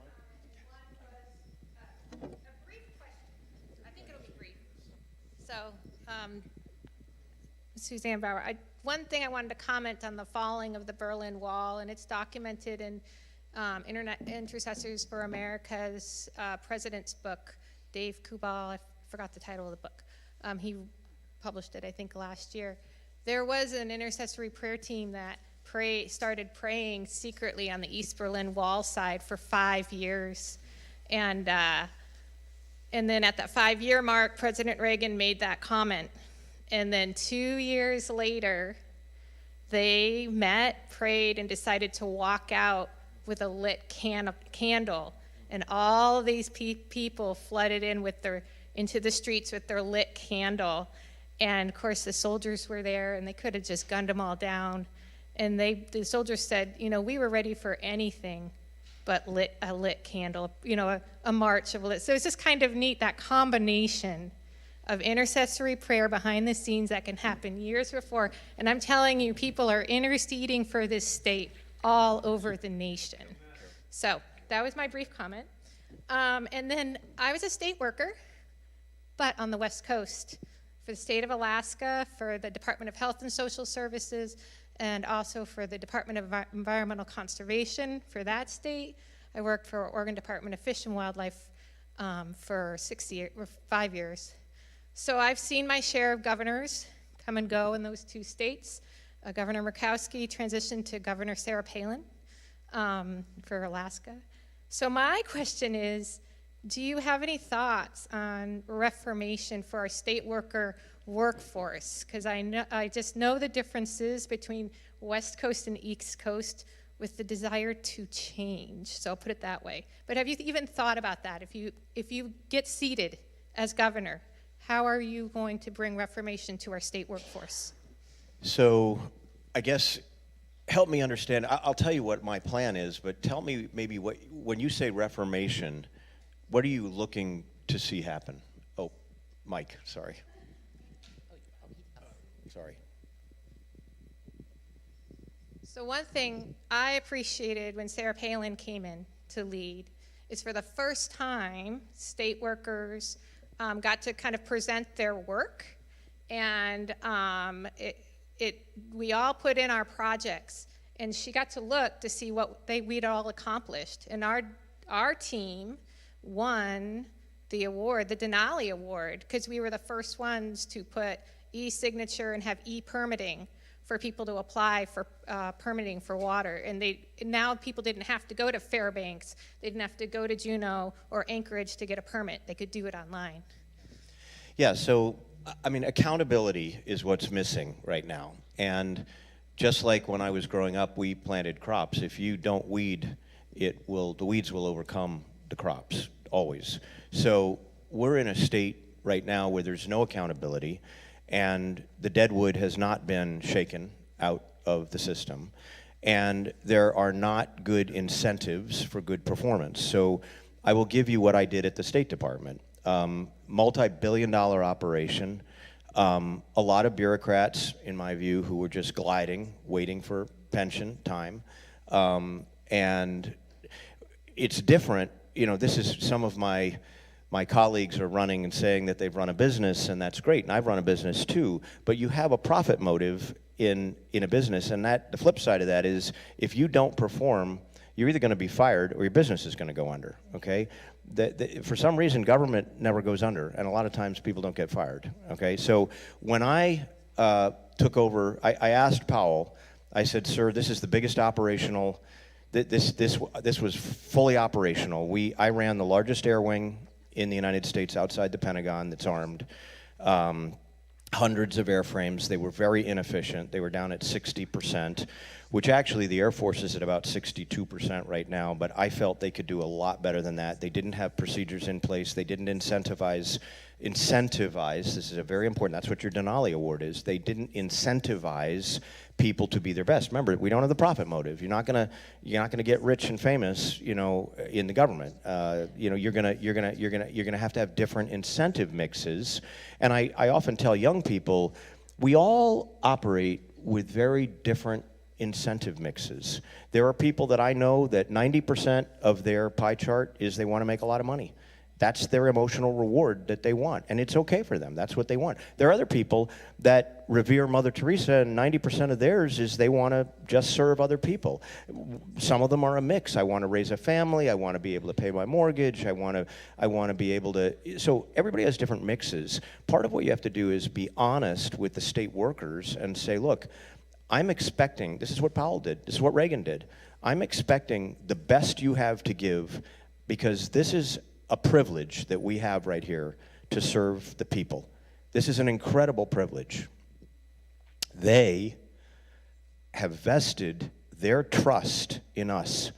mic? A brief question. I think it'll be brief. So, Suzanne Bauer, one thing I wanted to comment on the falling of the Berlin Wall, and it's documented in Internet Intercessors for America's president's book, Dave Kubal, I forgot the title of the book. He published it, I think, last year. There was an intercessory prayer team that started praying secretly on the East Berlin Wall side for 5 years. And then at that 5-year mark, President Reagan made that comment. And then 2 years later, they met, prayed, and decided to walk out with a lit candle. And all these people flooded into the streets with their lit candle. And of course, the soldiers were there, and they could have just gunned them all down. And the soldiers said, we were ready for anything but a lit candle, a march of lit. So it's just kind of neat, that combination of intercessory prayer behind the scenes that can happen years before. And I'm telling you, people are interceding for this state all over the nation. So that was my brief comment. And then I was a state worker, but on the West Coast for the state of Alaska, for the Department of Health and Social Services, and also for the Department of Environmental Conservation for that state. I worked for Oregon Department of Fish and Wildlife for 5 years. So I've seen my share of governors come and go in those two states. Governor Murkowski transitioned to Governor Sarah Palin for Alaska. So my question is, do you have any thoughts on reformation for our state worker workforce? Because I just know the differences between West Coast and East Coast with the desire to change. So I'll put it that way. But have you even thought about that? If you get seated as governor, how are you going to bring reformation to our state workforce? So I guess help me understand. I'll tell you what my plan is, but tell me maybe when you say reformation, what are you looking to see happen? Oh, Mike, sorry. Sorry. So one thing I appreciated when Sarah Palin came in to lead is for the first time, state workers got to kind of present their work, and we all put in our projects, and she got to look to see what we'd all accomplished. And our team won the award, the Denali Award, because we were the first ones to put e-signature and have e-permitting for people to apply for permitting for water. And now people didn't have to go to Fairbanks, they didn't have to go to Juneau or Anchorage to get a permit. They could do it online. Yeah, so, accountability is what's missing right now. And just like when I was growing up, we planted crops. If you don't weed, the weeds will overcome the crops, always. So we're in a state right now where there's no accountability, and the deadwood has not been shaken out of the system, and there are not good incentives for good performance. So I will give you what I did at the State Department. Multi-billion-dollar operation, a lot of bureaucrats, in my view, who were just gliding, waiting for pension time, and it's different. This is some of my colleagues are running and saying that they've run a business, and that's great, and I've run a business too, but you have a profit motive in a business, and the flip side of that is if you don't perform, you're either going to be fired or your business is going to go under, okay? For some reason, government never goes under, and a lot of times people don't get fired, okay? So when I took over, I asked Powell, I said, sir, this is the biggest operational, this was fully operational. I ran the largest air wing in the United States outside the Pentagon that's armed. Hundreds of airframes. They were very inefficient. They were down at 60%, which actually the Air Force is at about 62% right now, but I felt they could do a lot better than that. They didn't have procedures in place. They didn't incentivize incentivize, this is a very important, that's what your Denali Award is, they didn't incentivize people to be their best. Remember, we don't have the profit motive. You're not gonna get rich and famous, you know, in the government. You know, you're gonna have to have different incentive mixes. And I often tell young people, we all operate with very different incentive mixes. There are people that I know that 90% of their pie chart is they want to make a lot of money. That's their emotional reward that they want, and it's okay for them. That's what they want. There are other people that revere Mother Teresa, and 90% of theirs is they want to just serve other people. Some of them are a mix. I want to raise a family. I want to be able to pay my mortgage. I want to be able to. So everybody has different mixes. Part of what you have to do is be honest with the state workers and say, look, I'm expecting, this is what Powell did, this is what Reagan did. I'm expecting the best you have to give, because this is a privilege that we have right here to serve the people. This is an incredible privilege. They have vested their trust in us.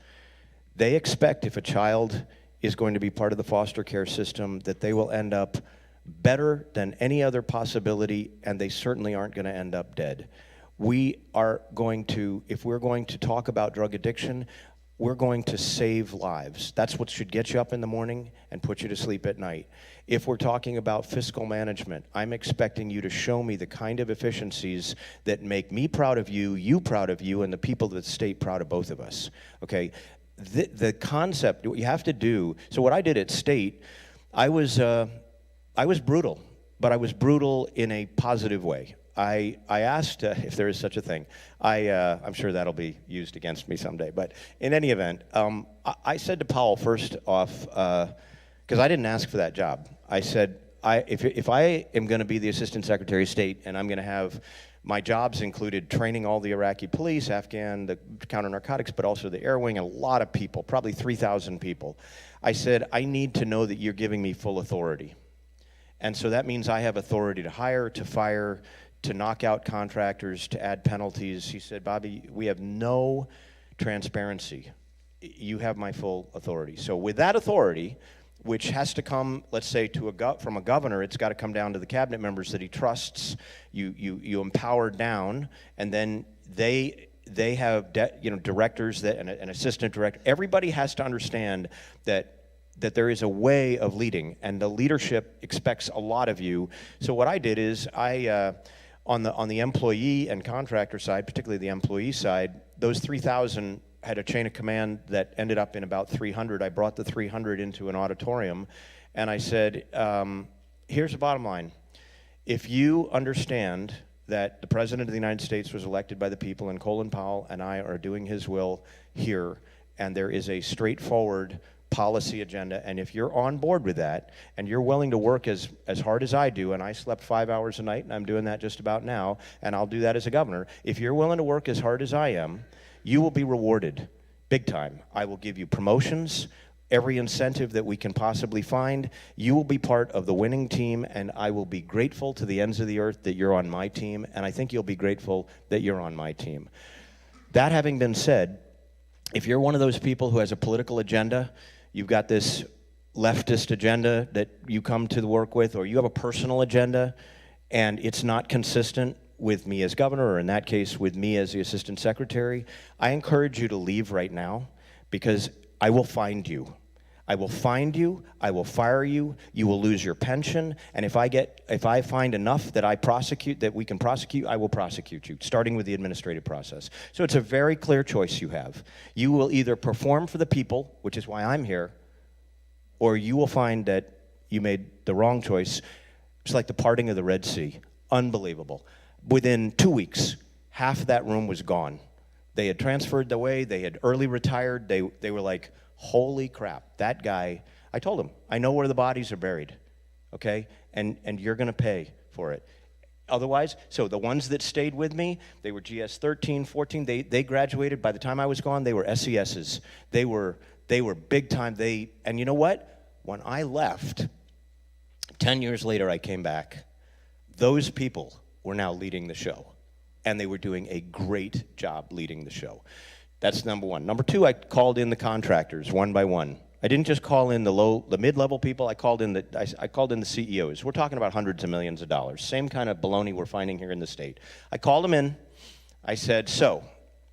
They expect if a child is going to be part of the foster care system that they will end up better than any other possibility, and they certainly aren't going to end up dead. We are going to, if we're going to talk about drug addiction, we're going to save lives. That's what should get you up in the morning and put you to sleep at night. If we're talking about fiscal management, I'm expecting you to show me the kind of efficiencies that make me proud of you proud of you, and the people of the state proud of both of us, okay? The concept, what you have to do, so what I did at state, I was brutal, but I was brutal in a positive way. I asked if there is such a thing. I'm sure that'll be used against me someday. But in any event, I said to Powell first off, because I didn't ask for that job. I said, if I am going to be the Assistant Secretary of State, and I'm going to have my jobs included training all the Iraqi police, Afghan, the counter-narcotics, but also the air wing, a lot of people, probably 3,000 people. I said, I need to know that you're giving me full authority. And so that means I have authority to hire, to fire, to knock out contractors, to add penalties. He said, Bobby, we have no transparency. You have my full authority. So with that authority, which has to come, let's say, from a governor, it's got to come down to the cabinet members that he trusts. You empower down, and then they have directors that an assistant director. Everybody has to understand that there is a way of leading, and the leadership expects a lot of you. So what I did is on the employee and contractor side, particularly the employee side, those 3,000 had a chain of command that ended up in about 300. I brought the 300 into an auditorium, and I said, here's the bottom line. If you understand that the President of the United States was elected by the people, and Colin Powell and I are doing his will here, and there is a straightforward policy agenda, and if you're on board with that, and you're willing to work as hard as I do, and I slept 5 hours a night, and I'm doing that just about now, and I'll do that as a governor, if you're willing to work as hard as I am, you will be rewarded big time. I will give you promotions, every incentive that we can possibly find. You will be part of the winning team, and I will be grateful to the ends of the earth that you're on my team, and I think you'll be grateful that you're on my team. That having been said, if you're one of those people who has a political agenda, you've got this leftist agenda that you come to the work with, or you have a personal agenda, and it's not consistent with me as governor, or in that case, with me as the assistant secretary, I encourage you to leave right now, because I will find you. I will find you, I will fire you, you will lose your pension, and if I find enough that we can prosecute, I will prosecute you, starting with the administrative process. So it's a very clear choice you have. You will either perform for the people, which is why I'm here, or you will find that you made the wrong choice. It's like the parting of the Red Sea. Unbelievable. Within 2 weeks, half that room was gone. They had transferred away, they had early retired, they were like, holy crap, that guy, I told him, I know where the bodies are buried, okay? And you're gonna pay for it. Otherwise, so the ones that stayed with me, they were GS 13, 14, they graduated. By the time I was gone, they were SESs. They were big time. And you know what? When I left, 10 years later I came back, those people were now leading the show. And they were doing a great job leading the show. That's number one. Number two, I called in the contractors one by one. I didn't just call in the mid-level people. I called in the CEOs. We're talking about hundreds of millions of dollars. Same kind of baloney we're finding here in the state. I called them in. I said, so,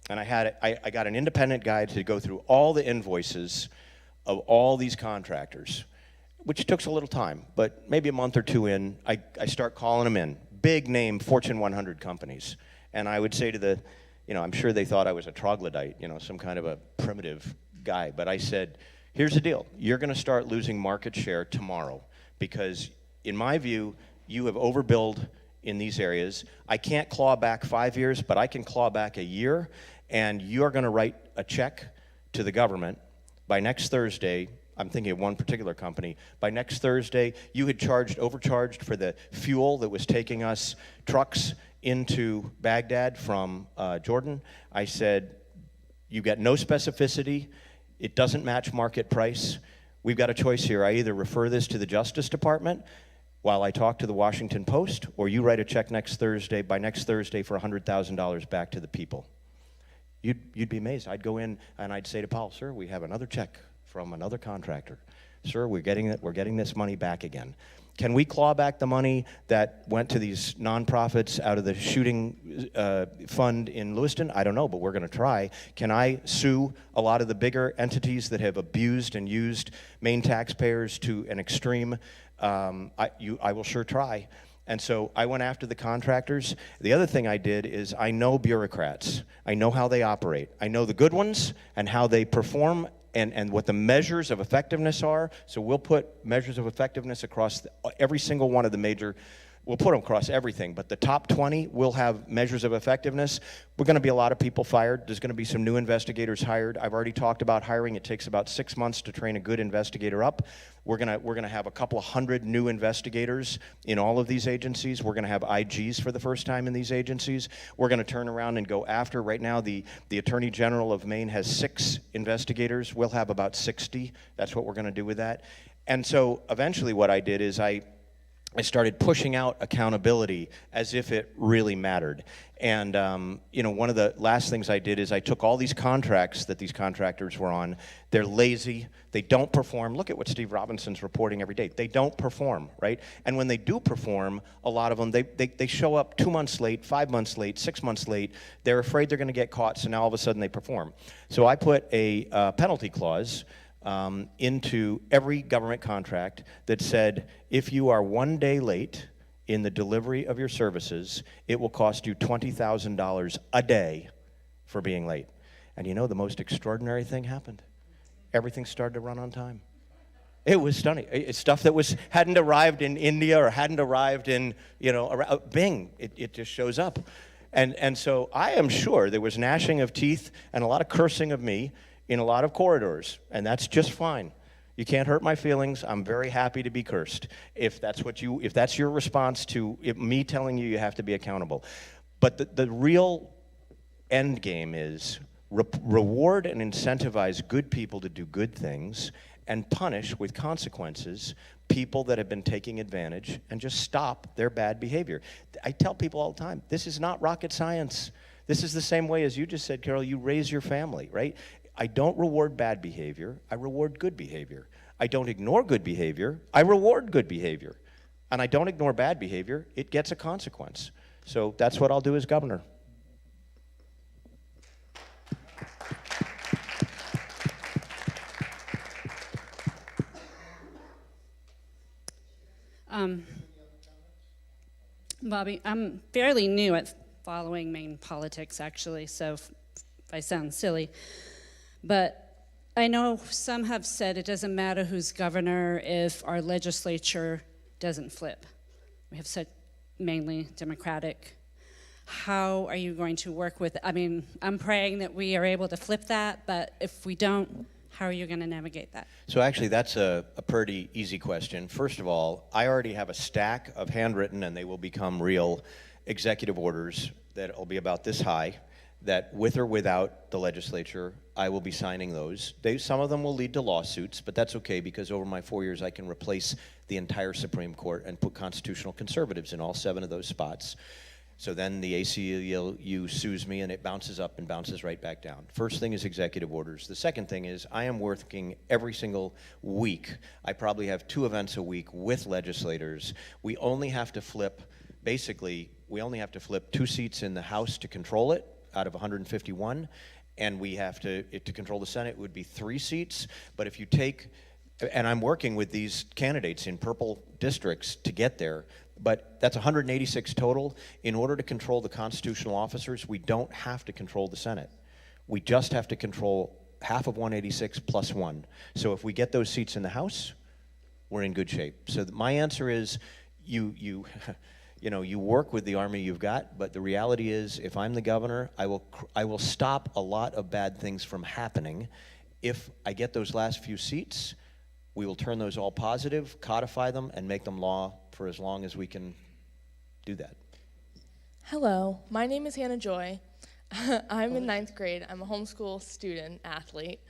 and I got an independent guy to go through all the invoices of all these contractors, which took a little time, but maybe a month or two in, I start calling them in. Big name Fortune 100 companies. And I would say to I'm sure they thought I was a troglodyte, some kind of a primitive guy. But I said, here's the deal. You're going to start losing market share tomorrow because, in my view, you have overbilled in these areas. I can't claw back 5 years, but I can claw back a year, and you're going to write a check to the government by next Thursday. I'm thinking of one particular company. By next Thursday, you had overcharged for the fuel that was taking us trucks into Baghdad from Jordan. I said, you got no specificity. It doesn't match market price. We've got a choice here. I either refer this to the Justice Department while I talk to the Washington Post, or you write a check by next Thursday for $100,000 back to the people. You'd be amazed. I'd go in and I'd say to Powell, sir, we have another check from another contractor. Sir, we're getting this money back again. Can we claw back the money that went to these nonprofits out of the shooting fund in Lewiston? I don't know, but we're going to try. Can I sue a lot of the bigger entities that have abused and used Maine taxpayers to an extreme? I will sure try. And so I went after the contractors. The other thing I did is I know bureaucrats. I know how they operate. I know the good ones and how they perform and what the measures of effectiveness are. So we'll put measures of effectiveness across every single one of the major, we'll put them across everything, but the top 20 will have measures of effectiveness. We're going to be a lot of people fired. There's going to be some new investigators hired. I've already talked about hiring. It takes about 6 months to train a good investigator up. We're going to have a couple of hundred new investigators in all of these agencies. We're going to have IGs for the first time in these agencies. We're going to turn around and go after. Right now, the Attorney General of Maine has 6 investigators. We'll have about 60. That's what we're going to do with that. And so eventually what I did is I started pushing out accountability as if it really mattered. And one of the last things I did is I took all these contracts that these contractors were on. They're lazy. They don't perform. Look at what Steve Robinson's reporting every day. They don't perform, right? And when they do perform, a lot of them, they show up 2 months late, 5 months late, 6 months late. They're afraid they're going to get caught, so now all of a sudden they perform. So I put a penalty clause into every government contract that said, if you are 1 day late in the delivery of your services, it will cost you $20,000 a day for being late. And the most extraordinary thing happened. Everything started to run on time. It was stunning. It's stuff that hadn't arrived in India or hadn't arrived in, Bing, it just shows up. And so I am sure there was gnashing of teeth and a lot of cursing of me in a lot of corridors, and that's just fine. You can't hurt my feelings. I'm very happy to be cursed if that's your response to me telling you have to be accountable. But the real end game is reward and incentivize good people to do good things and punish with consequences people that have been taking advantage and just stop their bad behavior. I tell people all the time, this is not rocket science. This is the same way as you just said, Carol, you raise your family, right? I don't reward bad behavior, I reward good behavior. I don't ignore good behavior, I reward good behavior. And I don't ignore bad behavior, it gets a consequence. So that's what I'll do as governor. Bobby, I'm fairly new at following Maine politics, actually, so if I sound silly. But I know some have said it doesn't matter who's governor if our legislature doesn't flip. We have such mainly Democratic. How are you going to work with it? I mean, I'm praying that we are able to flip that, but if we don't, how are you going to navigate that? So actually, that's a pretty easy question. First of all, I already have a stack of handwritten, and they will become real, executive orders that will be about this high, that with or without the legislature, I will be signing those. Some of them will lead to lawsuits, but that's okay because over my 4 years I can replace the entire Supreme Court and put constitutional conservatives in all 7 of those spots. So then the ACLU sues me, and it bounces up and bounces right back down. First thing is executive orders. The second thing is I am working every single week. I probably have 2 events a week with legislators. We only have to flip, basically, we only have to flip 2 seats in the House to control it out of 151, and we have to control the Senate, it would be 3 seats. But if you take, and I'm working with these candidates in purple districts to get there, but that's 186 total. In order to control the constitutional officers, we don't have to control the Senate. We just have to control half of 186 plus 1. So if we get those seats in the House, we're in good shape. So my answer is, you work with the army you've got, but the reality is, if I'm the governor, I will stop a lot of bad things from happening. If I get those last few seats, we will turn those all positive, codify them, and make them law for as long as we can do that. Hello, my name is Hannah Joy. I'm in 9th grade. I'm a homeschool student athlete,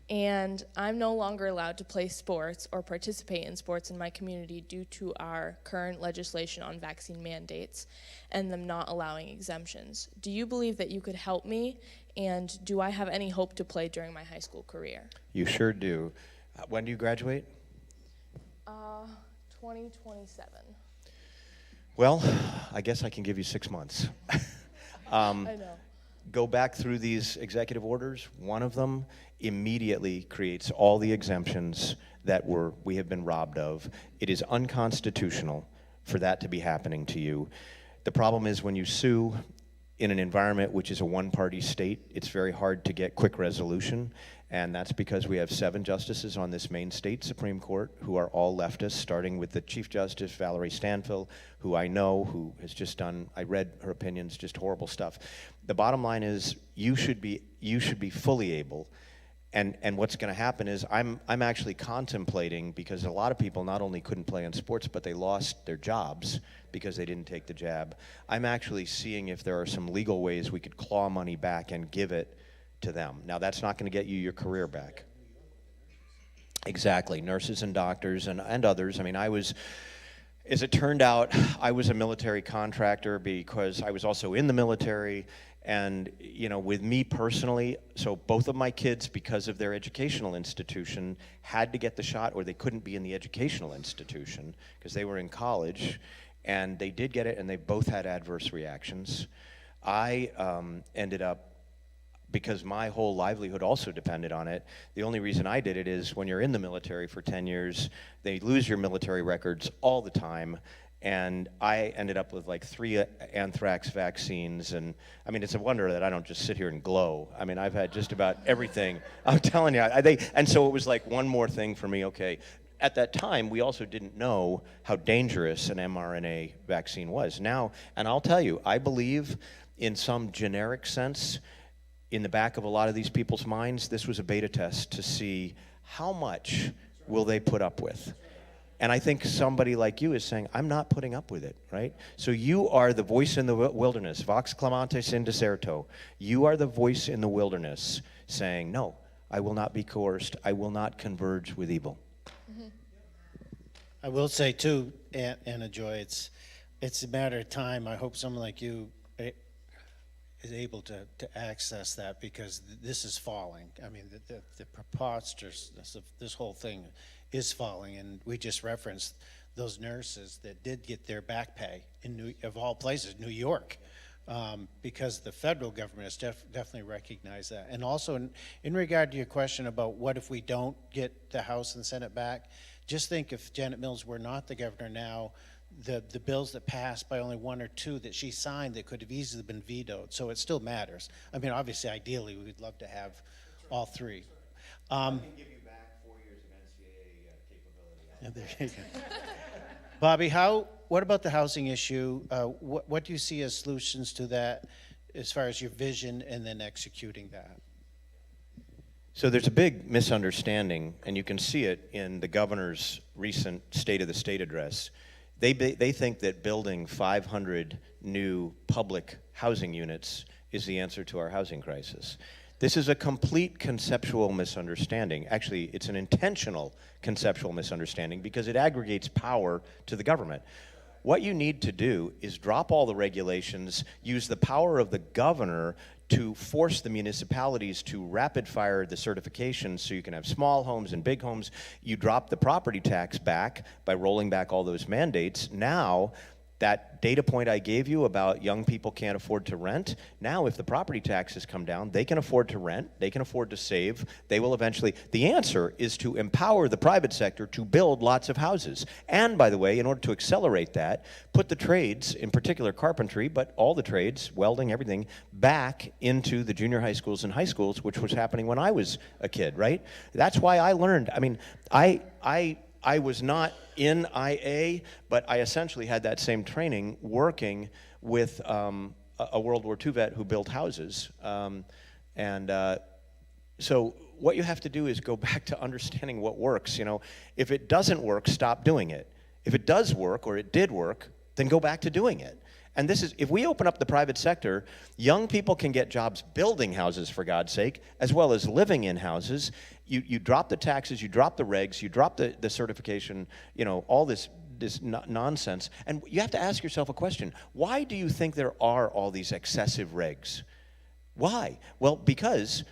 and I'm no longer allowed to play sports or participate in sports in my community due to our current legislation on vaccine mandates and them not allowing exemptions. Do you believe that you could help me, and do I have any hope to play during my high school career? You sure do. When do you graduate? 2027. Well, I guess I can give you 6 months. I know. Go back through these executive orders. One of them immediately creates all the exemptions that we have been robbed of. It is unconstitutional for that to be happening to you. The problem is when you sue in an environment which is a one-party state, it's very hard to get quick resolution, and that's because we have 7 justices on this Maine State Supreme Court who are all leftists, starting with the Chief Justice, Valerie Stanfill, who I know, who has just done, I read her opinions, just horrible stuff. The bottom line is you should be fully able, and what's going to happen is I'm actually contemplating, because a lot of people not only couldn't play in sports, but they lost their jobs because they didn't take the jab. I'm actually seeing if there are some legal ways we could claw money back and give it to them. Now, that's not going to get you your career back. Exactly, nurses and doctors and others. I mean, as it turned out, I was a military contractor because I was also in the military. And, with me personally, so both of my kids, because of their educational institution, had to get the shot, or they couldn't be in the educational institution because they were in college. And they did get it, and they both had adverse reactions. I ended up, because my whole livelihood also depended on it, the only reason I did it is when you're in the military for 10 years, they lose your military records all the time. And I ended up with like 3 anthrax vaccines. And I mean, it's a wonder that I don't just sit here and glow. I mean, I've had just about everything. I'm telling you, and so it was like one more thing for me, okay. At that time, we also didn't know how dangerous an mRNA vaccine was. Now, and I'll tell you, I believe in some generic sense, in the back of a lot of these people's minds, this was a beta test to see how much will they put up with. And I think somebody like you is saying, I'm not putting up with it, right? So you are the voice in the wilderness, vox clamantis in deserto. You are the voice in the wilderness saying, no, I will not be coerced. I will not converge with evil. I will say too, Anna Joy, it's a matter of time. I hope someone like you is able to access that, because this is falling. I mean, the preposterousness of this whole thing is falling, and we just referenced those nurses that did get their back pay of all places, New York, because the federal government has definitely recognized that. And also in regard to your question about what if we don't get the House and Senate back, just think if Janet Mills were not the governor now, the bills that passed by only 1 or 2 that she signed that could have easily been vetoed. So it still matters. I mean, obviously, ideally, we'd love to have all 3. I can give you back 4 years of NCAA capability. There you go. Bobby, what about the housing issue? What do you see as solutions to that as far as your vision and then executing that? So there's a big misunderstanding, and you can see it in the governor's recent State of the State address. They think that building 500 new public housing units is the answer to our housing crisis. This is a complete conceptual misunderstanding. Actually, it's an intentional conceptual misunderstanding because it aggregates power to the government. What you need to do is drop all the regulations, use the power of the governor to force the municipalities to rapid fire the certifications so you can have small homes and big homes. You drop the property tax back by rolling back all those mandates. Now, that data point I gave you about young people can't afford to rent, now if the property taxes come down, they can afford to rent, they can afford to save, they will eventually. The answer is to empower the private sector to build lots of houses. And by the way, in order to accelerate that, put the trades, in particular carpentry, but all the trades, welding, everything, back into the junior high schools and high schools, which was happening when I was a kid, right? That's why I learned, I mean, I was not in IA, but I essentially had that same training working with a World War II vet who built houses. So what you have to do is go back to understanding what works. You know, if it doesn't work, stop doing it. If it does work, or it did work, then go back to doing it. And this is, if we open up the private sector, young people can get jobs building houses, for God's sake, as well as living in houses. You drop the taxes, you drop the regs, you drop the certification, you know, all this nonsense. And you have to ask yourself a question. Why do you think there are all these excessive regs? Why? Well, because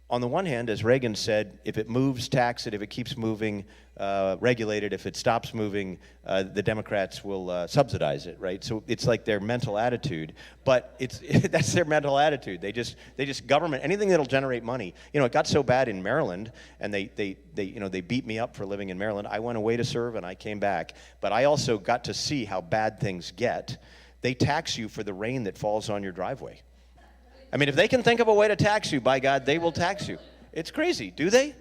on the one hand, as Reagan said, if it moves, tax it. If it keeps moving, regulate it. If it stops moving, the Democrats will subsidize it, right? So it's like their mental attitude. But that's their mental attitude. They just government, anything that'll generate money. You know, it got so bad in Maryland, and they beat me up for living in Maryland. I went away to serve, and I came back. But I also got to see how bad things get. They tax you for the rain that falls on your driveway. I mean, if they can think of a way to tax you, by God, they will tax you. It's crazy, do they?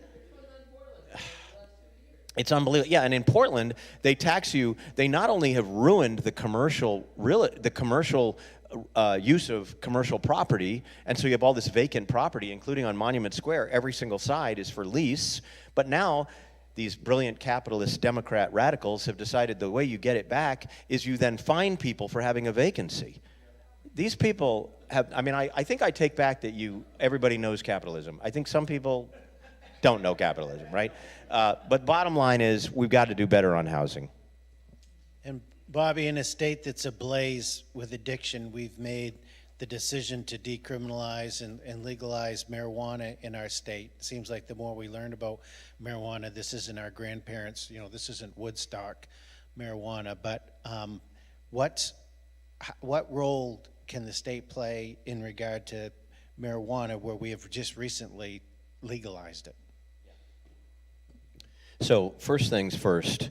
It's unbelievable. Yeah, and in Portland, they tax you. They not only have ruined the commercial use of commercial property, and so you have all this vacant property, including on Monument Square. Every single side is for lease. But now, these brilliant capitalist Democrat radicals have decided the way you get it back is you then fine people for having a vacancy. These people have, I mean, I think I take back that everybody knows capitalism. I think some people don't know capitalism, right? But bottom line is, we've got to do better on housing. And Bobby, in a state that's ablaze with addiction, we've made the decision to decriminalize and legalize marijuana in our state. It seems like the more we learn about marijuana, this isn't our grandparents, this isn't Woodstock marijuana, but what role can the state play in regard to marijuana, where we have just recently legalized it? So first things first,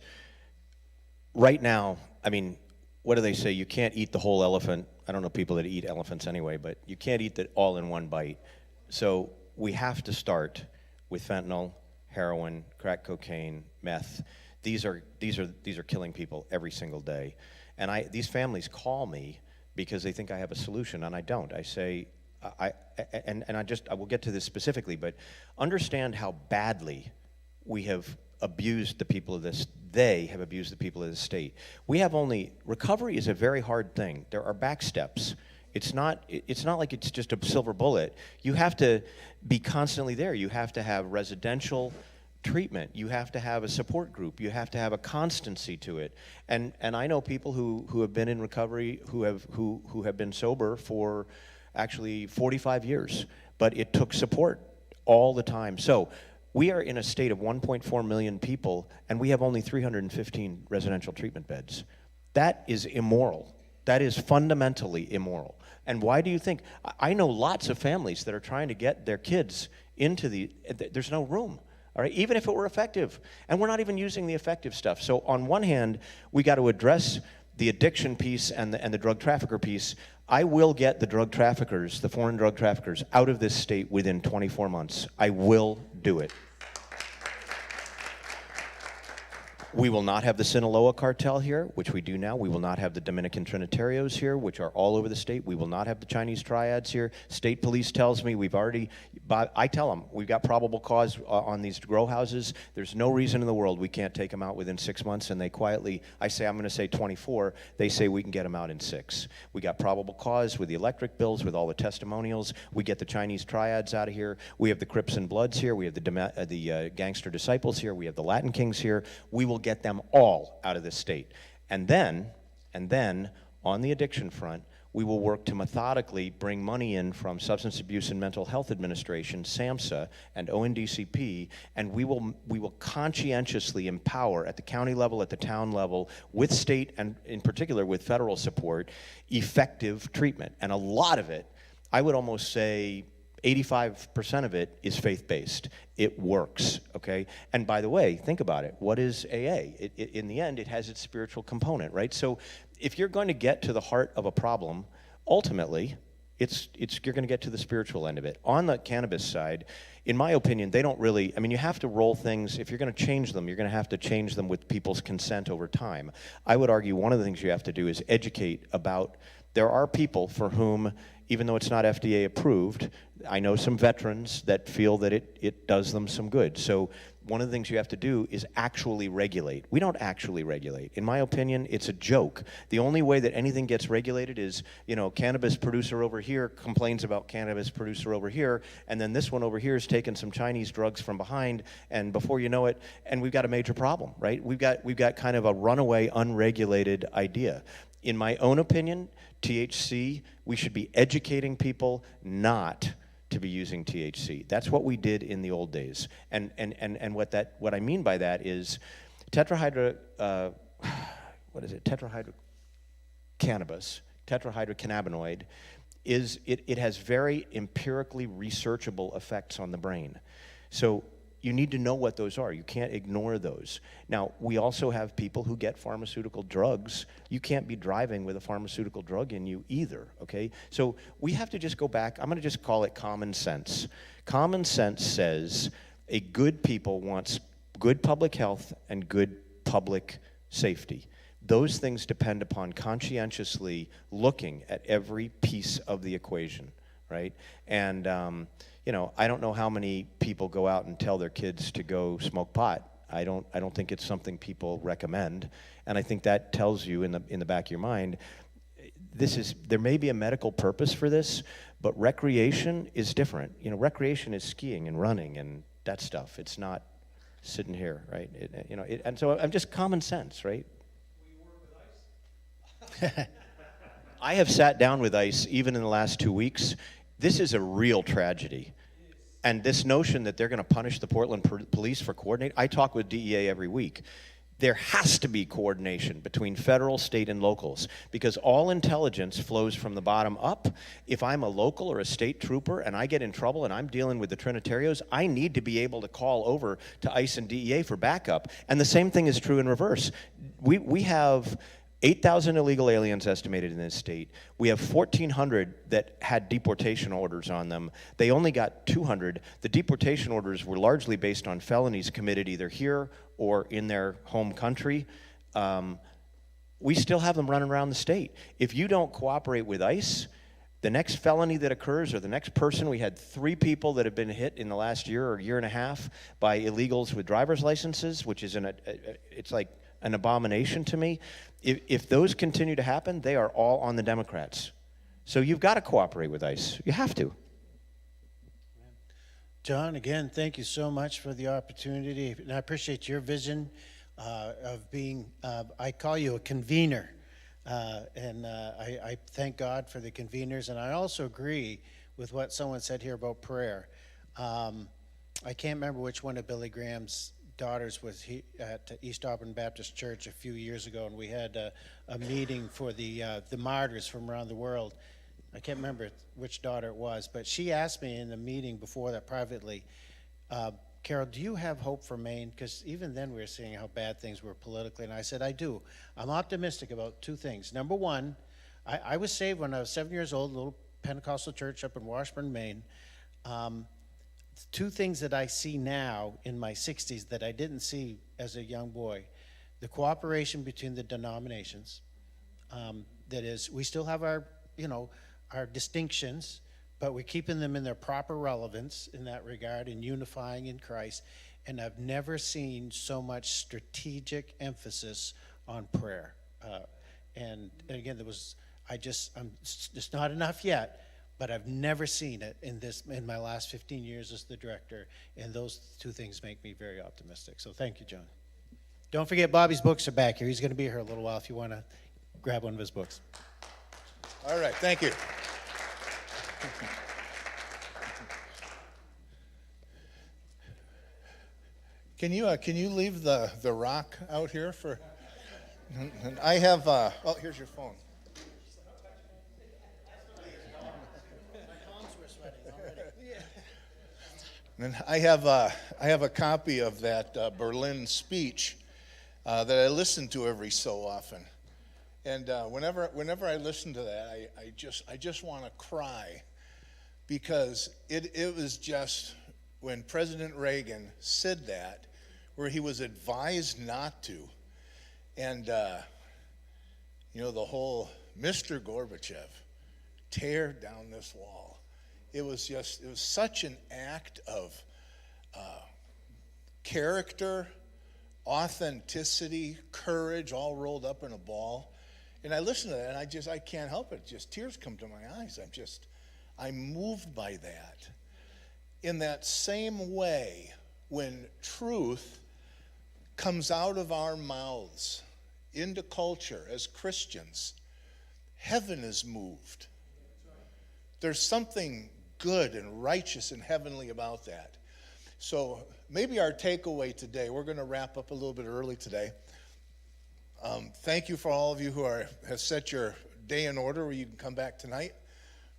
right now, I mean, what do they say? You can't eat the whole elephant. I don't know people that eat elephants anyway, but you can't eat it all in one bite. So we have to start with fentanyl, heroin, crack cocaine, meth. These are killing people every single day. And these families call me because they think I have a solution, and I don't. I say, I will get to this specifically, but understand how badly we have abused the people of this. They have abused the people of the state. Recovery is a very hard thing. There are back steps. It's not like it's just a silver bullet. You have to be constantly there. You have to have residential treatment. You have to have a support group. You have to have a constancy to it. And I know people who have been in recovery who have been sober for actually 45 years, but it took support all the time. So we are in a state of 1.4 million people, and we have only 315 residential treatment beds. That is immoral. That is fundamentally immoral. And why do you think? I know lots of families that are trying to get their kids into there's no room. All right, even if it were effective. And we're not even using the effective stuff. So on one hand, we got to address the addiction piece and the drug trafficker piece. I will get the drug traffickers, the foreign drug traffickers, out of this state within 24 months. I will do it. We will not have the Sinaloa cartel here, which we do now. We will not have the Dominican Trinitarios here, which are all over the state. We will not have the Chinese triads here. State police tells me I tell them, we've got probable cause on these grow houses. There's no reason in the world we can't take them out within 6 months, and they quietly, I'm going to say 24, they say we can get them out in 6. We got probable cause with the electric bills, with all the testimonials. We get the Chinese triads out of here. We have the Crips and Bloods here. We have the Gangster Disciples here. We have the Latin Kings here. We will get them all out of this state. And then And then, on the addiction front, we will work to methodically bring money in from Substance Abuse and Mental Health Administration, SAMHSA, and ONDCP, and we will conscientiously empower at the county level, at the town level, with state and in particular with federal support, effective treatment. And a lot of it, I would almost say 85% of it is faith-based. It works, okay? And by the way, think about it. What is AA? In the end, it has its spiritual component, right? So if you're going to get to the heart of a problem, ultimately, you're going to get to the spiritual end of it. On the cannabis side, in my opinion, they don't really, I mean, you have to roll things, if you're going to change them, you're going to have to change them with people's consent over time. I would argue one of the things you have to do is educate about, there are people for whom, even though it's not FDA approved, I know some veterans that feel that it does them some good. So one of the things you have to do is actually regulate. We don't actually regulate. In my opinion, it's a joke. The only way that anything gets regulated is, you know, cannabis producer over here complains about cannabis producer over here, and then this one over here is taking some Chinese drugs from behind, and before you know it, and we've got a major problem, right? We've got kind of a runaway, unregulated idea. In my own opinion, THC, we should be educating people not to be using THC. That's what we did in the old days. And what I mean by that is tetrahydrocannabis, tetrahydrocannabinoid, it has very empirically researchable effects on the brain. So you need to know what those are. You can't ignore those. Now, we also have people who get pharmaceutical drugs. You can't be driving with a pharmaceutical drug in you either, okay? So we have to just go back. I'm going to just call it common sense. Common sense says a good people wants good public health and good public safety. Those things depend upon conscientiously looking at every piece of the equation, right? And you know, I don't know how many people go out and tell their kids to go smoke pot. I don't think it's something people recommend, and I think that tells you in the back of your mind, there may be a medical purpose for this, but recreation is different. You know, recreation is skiing and running and that stuff. It's not sitting here, right? And so I'm just common sense, right? Will you work with ICE? I have sat down with ICE even in the last 2 weeks. This is a real tragedy. And this notion that they're going to punish the Portland police for coordinating, I talk with DEA every week. There has to be coordination between federal, state, and locals because all intelligence flows from the bottom up. If I'm a local or a state trooper and I get in trouble and I'm dealing with the Trinitarios, I need to be able to call over to ICE and DEA for backup. And the same thing is true in reverse. We have 8,000 illegal aliens estimated in this state. We have 1,400 that had deportation orders on them. They only got 200. The deportation orders were largely based on felonies committed either here or in their home country. We still have them running around the state. If you don't cooperate with ICE, the next felony that occurs or the next person, we had 3 people that have been hit in the last year or year and a half by illegals with driver's licenses, which is it's like an abomination to me. If those continue to happen, they are all on the Democrats. So you've got to cooperate with ICE. You have to. John, again, thank you so much for the opportunity, and I appreciate your vision of being, I call you a convener, and I thank God for the conveners, and I also agree with what someone said here about prayer. I can't remember which one of Billy Graham's daughters was at East Auburn Baptist Church a few years ago, and we had a meeting for the martyrs from around the world. I can't remember which daughter it was, but she asked me in the meeting before that privately, Carol, do you have hope for Maine? Because even then we were seeing how bad things were politically, and I said, I do. I'm optimistic about 2 things. Number one, I was saved when I was 7 years old, a little Pentecostal church up in Washburn, Maine. 2 things that I see now in my 60s that I didn't see as a young boy. The cooperation between the denominations. That is, we still have our distinctions, but we're keeping them in their proper relevance in that regard and unifying in Christ. And I've never seen so much strategic emphasis on prayer. And again, it's not enough yet. But I've never seen it in my last 15 years as the director, and those 2 things make me very optimistic. So thank you, John. Don't forget Bobby's books are back here. He's going to be here a little while if you want to grab one of his books. All right, thank you. Can you leave the rock out here for? And I have. Oh, here's your phone. And I have a copy of that Berlin speech that I listen to every so often, and whenever I listen to that, I just want to cry, because it was just when President Reagan said that, where he was advised not to, and the whole Mr. Gorbachev, tear down this wall. It was such an act of character, authenticity, courage, all rolled up in a ball. And I listen to that, and I can't help it. Just tears come to my eyes. I'm moved by that. In that same way, when truth comes out of our mouths into culture as Christians, heaven is moved. There's something good and righteous and heavenly about that. So maybe our takeaway today, we're going to wrap up a little bit early today. Thank you for all of you who have set your day in order where you can come back tonight.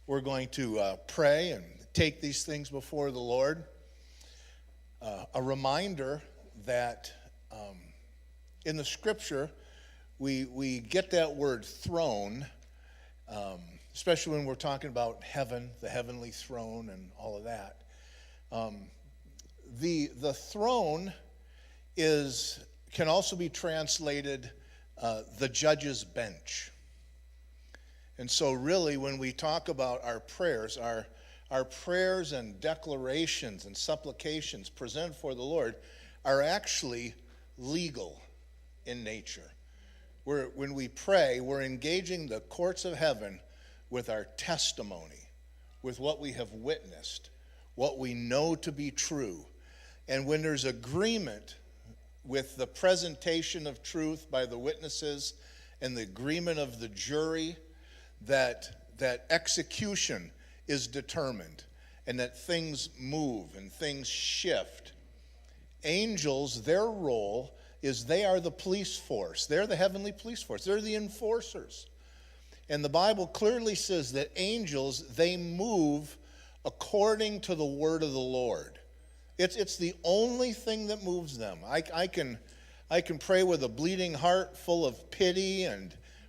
We're going to pray and take these things before the Lord. A reminder that in the scripture, we get that word throne, especially when we're talking about heaven, the heavenly throne, and all of that. The throne can also be translated the judge's bench. And so really, when we talk about our prayers and declarations and supplications presented for the Lord are actually legal in nature. When we pray, we're engaging the courts of heaven with our testimony, with what we have witnessed, what we know to be true. And when there's agreement with the presentation of truth by the witnesses and the agreement of the jury, that execution is determined and that things move and things shift. Angels, their role is they are the police force. They're the heavenly police force. They're the enforcers. And the Bible clearly says that angels, they move according to the word of the Lord. It's the only thing that moves them. I can pray with a bleeding heart full of pity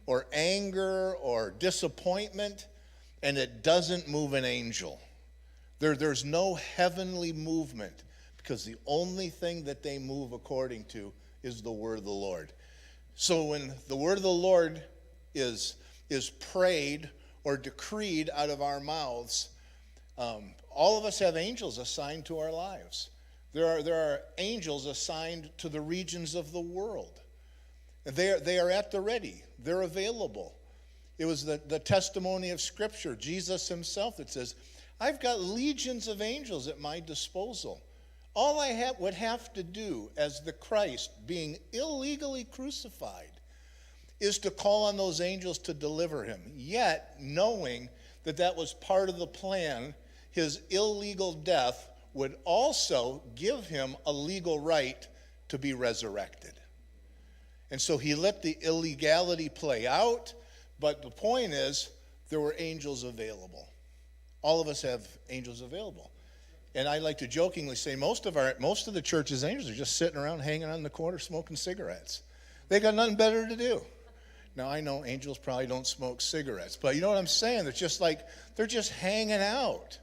or anger or disappointment, and it doesn't move an angel. There's no heavenly movement, because the only thing that they move according to is the word of the Lord. So when the word of the Lord is prayed or decreed out of our mouths, all of us have angels assigned to our lives. There are angels assigned to the regions of the world. They are at the ready. They're available. It was the testimony of Scripture, Jesus himself, that says, I've got legions of angels at my disposal. All I would have to do as the Christ, being illegally crucified, is to call on those angels to deliver him, yet knowing that was part of the plan. His illegal death would also give him a legal right to be resurrected. And so he let the illegality play out, but the point is, there were angels available. All of us have angels available. And I like to jokingly say most of the church's angels are just sitting around hanging on the corner smoking cigarettes. They got nothing better to do. Now, I know angels probably don't smoke cigarettes, but you know what I'm saying? It's just like they're just hanging out.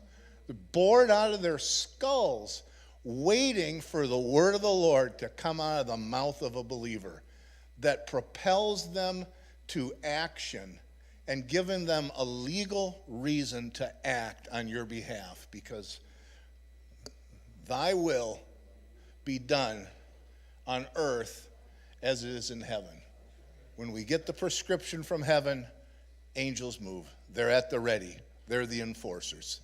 They're bored out of their skulls, waiting for the word of the Lord to come out of the mouth of a believer that propels them to action and giving them a legal reason to act on your behalf, because thy will be done on earth as it is in heaven. When we get the prescription from heaven, angels move. They're at the ready. They're the enforcers.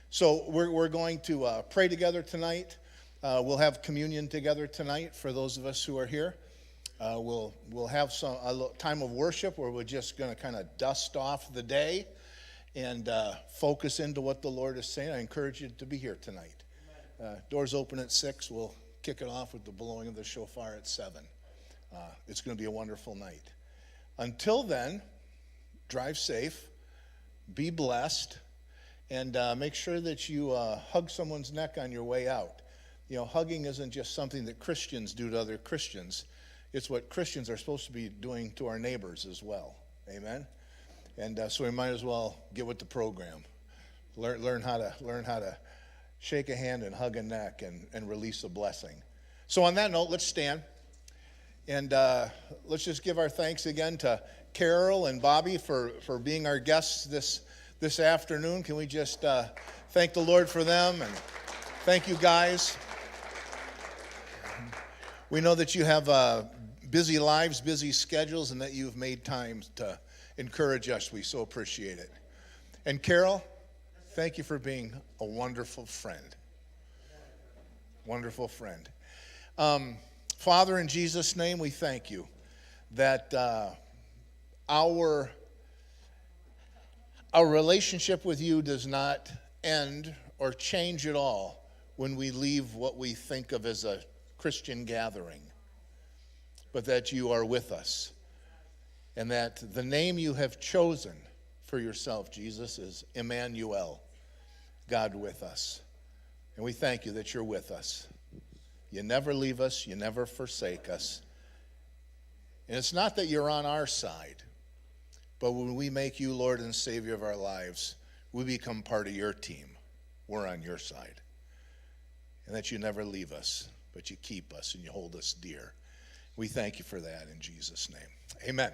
So we're going to pray together tonight. We'll have communion together tonight for those of us who are here. We'll have time of worship where we're just going to kind of dust off the day and focus into what the Lord is saying. I encourage you to be here tonight. Doors open at 6. We'll kick it off with the blowing of the shofar at 7. It's going to be a wonderful night. Until then, drive safe, be blessed, and make sure that you hug someone's neck on your way out. You know, hugging isn't just something that Christians do to other Christians. It's what Christians are supposed to be doing to our neighbors as well. Amen? And so we might as well get with the program. Learn how to shake a hand and hug a neck and release a blessing. So on that note, let's stand. And let's just give our thanks again to Carol and Bobby for being our guests this afternoon. Can we just thank the Lord for them? And thank you, guys. We know that you have busy lives, busy schedules, and that you've made time to encourage us. We so appreciate it. And Carol, thank you for being a wonderful friend. Wonderful friend. Father, in Jesus' name, we thank you that our relationship with you does not end or change at all when we leave what we think of as a Christian gathering, but that you are with us, and that the name you have chosen for yourself, Jesus, is Emmanuel, God with us. And we thank you that you're with us. You never leave us, you never forsake us. And it's not that you're on our side, but when we make you Lord and Savior of our lives, we become part of your team. We're on your side. And that you never leave us, but you keep us and you hold us dear. We thank you for that in Jesus' name. Amen.